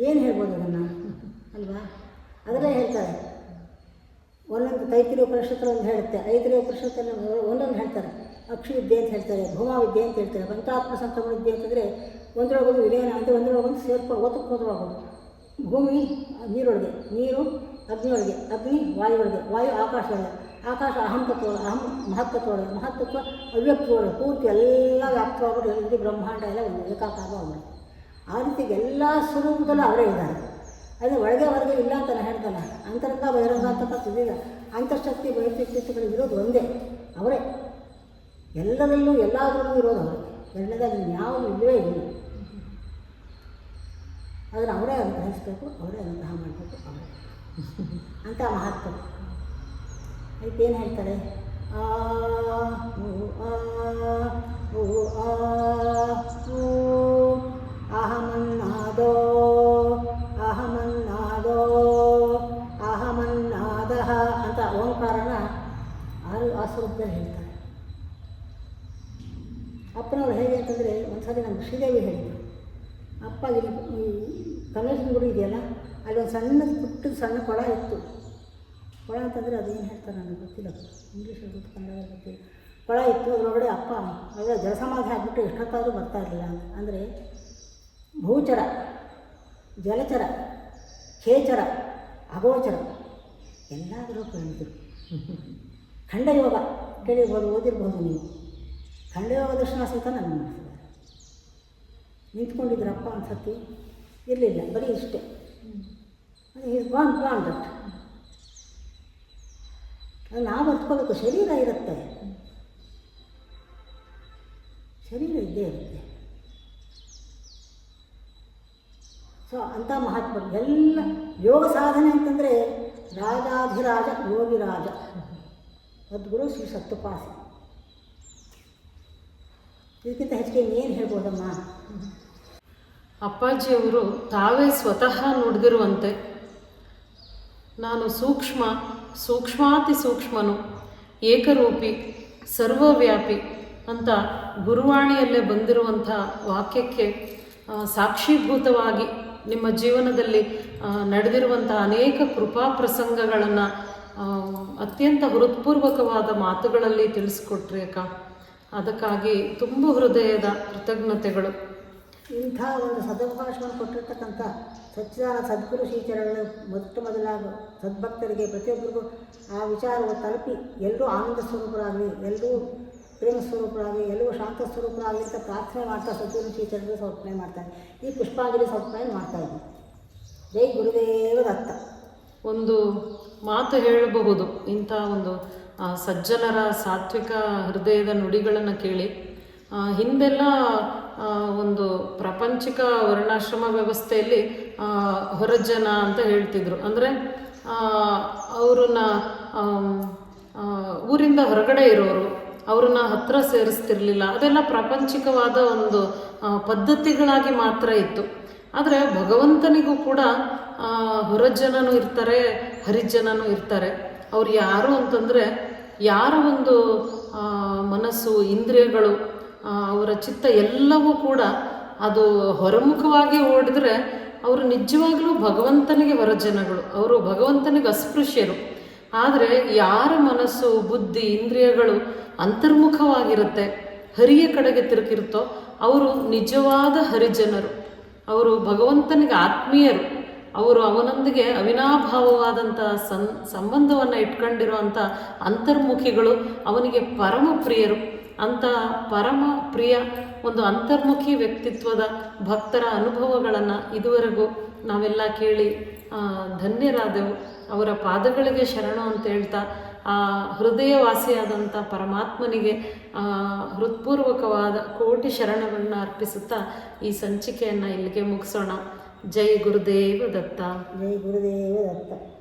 ಏನು ಹೇಳ್ಬೋದು ಅದನ್ನು ಅಲ್ವಾ? ಅದರಲ್ಲೇ ಹೇಳ್ತಾರೆ. ಒಂದೊಂದು ತೈತಿರಿಯ ಉಪನಿಷತ್ತಲ್ಲಿ ಒಂದು ಹೇಳುತ್ತೆ, ಐತಿರಿಯ ಉಪನಿಷತ್ತಲ್ಲಿ ಒಂದೊಂದು ಹೇಳ್ತಾರೆ. ಅಕ್ಷಿ ವಿದ್ಯೆ ಅಂತ ಹೇಳ್ತಾರೆ, ಭೂಮಾ ವಿದ್ಯೆ ಅಂತ ಹೇಳ್ತಾರೆ, ಪಂಚಾತ್ಮ ಸಂಕ್ರಮ ವಿದ್ಯೆ ಅಂತಂದರೆ ಒಂದರೊಳಗೊಂದು ವಿಲಯನ ಅಂತ ಒಂದರೊಳಗೊಂದು ಸೇರ್ಕೊಂಡು ಓದಕ್ಕೋದ್ರೊಳಗೋದು. ಭೂಮಿ ನೀರೊಳಗೆ, ನೀರು ಅಗ್ನಿಯೊಳಗೆ, ಅಗ್ನಿ ವಾಯುವೊಳಗೆ, ವಾಯು ಆಕಾಶದೊಳಗೆ, ಆಕಾಶ ಅಹಂತತ್ವೊಳಗೆ, ಮಹತ್ತತ್ವೊಳಗೆ, ಮಹತ್ತತ್ವ ಅವ್ಯಕ್ತದೊಳಗೆ, ಪೂರ್ತಿ ಎಲ್ಲ ವ್ಯಾಪ್ತವಾಗ್ಬಿಟ್ಟು ಇಡೀ ಬ್ರಹ್ಮಾಂಡ ಎಲ್ಲ ಒಂದು ಏಕಾಕಾರವಾಗ್ಬಿಡುತ್ತೆ. ಆ ರೀತಿಗೆ ಎಲ್ಲ ಸ್ವರೂಪದಲ್ಲೂ ಅವರೇ ಇದ್ದಾರೆ. ಅದೇ ಒಳಗೆ ಹೊರಗೆ ಇಲ್ಲ ಅಂತ ನಾನು ಹೇಳ್ತಲ್ಲ. ಅಂತರಂಗ ಬಹಿರಂಗ ಅಂತಕ್ಕಂಥದ್ದಿಲ್ಲ. ಅಂತರ್ಶಕ್ತಿ ಬಹಿರ್ಶಕ್ತಿಗಳು ಇರೋದು ಒಂದೇ, ಅವರೇ. ಎಲ್ಲದರಲ್ಲೂ ಎಲ್ಲದರಲ್ಲೂ ಇರೋದು ಅವರೇ. ಎರಡನೇದಾಗಿ ಯಾವುದು ಇಲ್ಲವೇ ಇಲ್ಲ. ಅದನ್ನು ಅವರೇ ಅನುಗ್ರಹಿಸಬೇಕು, ಅವರೇ ಅನುಗ್ರಹ ಮಾಡಬೇಕು, ಅವರೇ ಅಂತ ಮಹತ್ವ. ಅದಕ್ಕೇನು ಹೇಳ್ತಾರೆ? ಅಹಮನ್ನಾದೋ ಅಹಮನ್ನಾದೋ ಅಹಮನ್ನಾದಃ ಅಂತ ಓಂಕಾರನ ಆ ಸ್ವರೂಪದಲ್ಲಿ ಹೇಳ್ತಾರೆ. ಅಪ್ಪನವ್ರು ಹೇಗೆ ಅಂತಂದರೆ ಒಂದು ಸಲ ನಮ್ಮ ಶ್ರೀದೇವಿ ಹೇಳಿದರು. ಅಪ್ಪ ಇಲ್ಲಿ ಈ ಕಮಲೇಶ್ವರ ಗುಡಿ ಇದೆಯಲ್ಲ, ಅಲ್ಲಿ ಒಂದು ಸಣ್ಣ ಕೊಳ ಇತ್ತು. ಕೊಳ ಅಂತಂದರೆ ಅದೇನು ಹೇಳ್ತಾರೆ ನನಗೆ ಗೊತ್ತಿಲ್ಲ, ಇಂಗ್ಲೀಷಲ್ಲಿ ಗೊತ್ತು, ಕನ್ನಡ ಗೊತ್ತಿಲ್ಲ. ಕೊಳ ಇತ್ತು, ಅದರೊಳಗಡೆ ಅಪ್ಪ ಒಳ್ಳೆ ಜಲಸಮಾಧಿ ಆಗಿಬಿಟ್ಟು ಎಷ್ಟೊತ್ತಾದರೂ ಬರ್ತಾ ಇರಲಿಲ್ಲ. ಅಂದರೆ ಭೂಚರ, ಜಲಚರ, ಖೇಚರ, ಅಗೋಚರ ಎಲ್ಲಾದರೂ ಕಂಡಿದ್ರು. ಖಂಡಯೋಗ ಕೇಳಿರ್ಬೋದು, ಓದಿರ್ಬೋದು ನೀವು. ಖಂಡಯೋಗ ದರ್ಶನ ಸಹಿತ ನಾನು ಮಾಡಿಸಿದ್ದಾರೆ. ನಿಂತ್ಕೊಂಡಿದ್ರಪ್ಪ ಒಂದು ಸರ್ತಿ ಇರಲಿಲ್ಲ, ಬರೀ ಇಷ್ಟೇ. ಅದು ಈಸ್ ಗಾನ್ ದಟ್. ಅದು ನಾವು ಅರ್ತ್ಕೋಬೇಕು. ಶರೀರ ಇರುತ್ತೆ, ಶರೀರ ಇದ್ದೇ ಇರುತ್ತೆ. ಸೊ ಅಂಥ ಮಹಾತ್ಮರು ಎಲ್ಲ ಯೋಗ ಸಾಧನೆ ಅಂತಂದರೆ ರಾಜಾಧಿರಾಜ ಯೋಗಿರಾಜ ಸದ್ಗುರು ಶ್ರೀ ಸತ್ಯಪಾಸಿ. ಇದಕ್ಕಿಂತ ಹೆಚ್ಚಿಗೆ ಏನು ಹೇಳ್ಬೋದಮ್ಮ? ಅಪ್ಪಾಜಿಯವರು ತಾವೇ ಸ್ವತಃ ನುಡಿದಿರುವಂತೆ, ನಾನು ಸೂಕ್ಷ್ಮಾತಿ ಸೂಕ್ಷ್ಮನು, ಏಕರೂಪಿ, ಸರ್ವವ್ಯಾಪಿ ಅಂತ ಗುರುವಾಣಿಯಲ್ಲೇ ಬಂದಿರುವಂಥ ವಾಕ್ಯಕ್ಕೆ ಸಾಕ್ಷೀಭೂತವಾಗಿ ನಿಮ್ಮ ಜೀವನದಲ್ಲಿ ನಡೆದಿರುವಂಥ ಅನೇಕ ಕೃಪಾ ಪ್ರಸಂಗಗಳನ್ನು ಅತ್ಯಂತ ಹೃತ್ಪೂರ್ವಕವಾದ ಮಾತುಗಳಲ್ಲಿ ತಿಳಿಸ್ಕೊಟ್ರಿ ಅಕ್ಕ. ಅದಕ್ಕಾಗಿ ತುಂಬ ಹೃದಯದ ಕೃತಜ್ಞತೆಗಳು. ಇಂಥ ಒಂದು ಸದವಕಾಶವನ್ನು ಕೊಟ್ಟಿರ್ತಕ್ಕಂಥ ಸಚ್ಚಿದಾನಂದ ಸದ್ಗುರು ಶ್ರೀಚರಣಗಳು ಮೊದಲಾದ ಸದ್ಭಕ್ತರಿಗೆ ಪ್ರತಿಯೊಬ್ಬರಿಗೂ ಆ ವಿಚಾರವು ತಲುಪಿ ಎಲ್ಲರೂ ಆನಂದ ಸ್ವರೂಪರಾಗಲಿ, ಎಲ್ಲರೂ ಪ್ರೇಮ ಸ್ವರೂಪರಾಗಲಿ, ಎಲ್ಲರೂ ಶಾಂತ ಸ್ವರೂಪರಾಗಲಿ ಅಂತ ಪ್ರಾರ್ಥನೆ ಮಾಡ್ತಾ ಸದ್ಗುರು ಶ್ರೀಚರಣಗಳು ಸಮರ್ಪಣೆ ಮಾಡ್ತಾರೆ. ಈ ಪುಷ್ಪಾಂಜಲಿ ಸಮರ್ಪಣೆ ಮಾಡ್ತಾಯಿದ್ವಿ. ಜೈ ಗುರುದೇವ ದತ್ತ. ಒಂದು ಮಾತು ಹೇಳಬಹುದು, ಇಂಥ ಒಂದು ಸಜ್ಜನರ ಸಾತ್ವಿಕ ಹೃದಯದ ನುಡಿಗಳನ್ನು ಕೇಳಿ. ಹಿಂದೆಲ್ಲ ಒಂದು ಪ್ರಾಪಂಚಿಕ ವರ್ಣಾಶ್ರಮ ವ್ಯವಸ್ಥೆಯಲ್ಲಿ ಹೊರಜನ ಅಂತ ಹೇಳ್ತಿದ್ರು. ಅಂದರೆ ಅವ್ರನ್ನ ಊರಿಂದ ಹೊರಗಡೆ ಇರೋರು, ಅವ್ರನ್ನ ಹತ್ತಿರ ಸೇರಿಸ್ತಿರ್ಲಿಲ್ಲ. ಅದೆಲ್ಲ ಪ್ರಾಪಂಚಿಕವಾದ ಒಂದು ಪದ್ಧತಿಗಳಾಗಿ ಮಾತ್ರ ಇತ್ತು. ಆದರೆ ಭಗವಂತನಿಗೂ ಕೂಡ ಹೊರಜನನೂ ಇರ್ತಾರೆ, ಹರಿಜನನೂ ಇರ್ತಾರೆ. ಅವ್ರು ಯಾರು ಅಂತಂದರೆ, ಯಾರ ಒಂದು ಮನಸ್ಸು, ಇಂದ್ರಿಯಗಳು, ಅವರ ಚಿತ್ತ ಎಲ್ಲವೂ ಕೂಡ ಅದು ಹೊರಮುಖವಾಗಿ ಓಡಿದ್ರೆ ಅವರು ನಿಜವಾಗ್ಲೂ ಭಗವಂತನಿಗೆ ಹೊರಜನಗಳು, ಅವರು ಭಗವಂತನಿಗೆ ಅಸ್ಪೃಶ್ಯರು. ಆದರೆ ಯಾರ ಮನಸ್ಸು, ಬುದ್ಧಿ, ಇಂದ್ರಿಯಗಳು ಅಂತರ್ಮುಖವಾಗಿರುತ್ತೆ, ಹರಿಯ ಕಡೆಗೆ ತಿರುಗಿರುತ್ತೋ ಅವರು ನಿಜವಾದ ಹರಿಜನರು, ಅವರು ಭಗವಂತನಿಗೆ ಆತ್ಮೀಯರು, ಅವರು ಅವನೊಂದಿಗೆ ಅವಿನಾಭಾವವಾದಂಥ ಸಂಬಂಧವನ್ನು ಇಟ್ಕೊಂಡಿರುವಂಥ ಅಂತರ್ಮುಖಿಗಳು, ಅವನಿಗೆ ಪರಮ ಪ್ರಿಯರು. ಅಂಥ ಪರಮ ಪ್ರಿಯ ಒಂದು ಅಂತರ್ಮುಖಿ ವ್ಯಕ್ತಿತ್ವದ ಭಕ್ತರ ಅನುಭವಗಳನ್ನು ಇದುವರೆಗೂ ನಾವೆಲ್ಲ ಕೇಳಿ ಧನ್ಯರಾದೆವು. ಅವರ ಪಾದಗಳಿಗೆ ಶರಣು ಅಂತ ಹೇಳ್ತಾ ಆ ಹೃದಯವಾಸಿಯಾದಂಥ ಪರಮಾತ್ಮನಿಗೆ ಹೃತ್ಪೂರ್ವಕವಾದ ಕೋಟಿ ಶರಣಗಳನ್ನು ಅರ್ಪಿಸುತ್ತಾ ಈ ಸಂಚಿಕೆಯನ್ನು ಇಲ್ಲಿಗೆ ಮುಗಿಸೋಣ. ಜೈ ಗುರುದೇವ ದತ್ತ. ಜೈ ಗುರುದೇವ ದತ್ತ.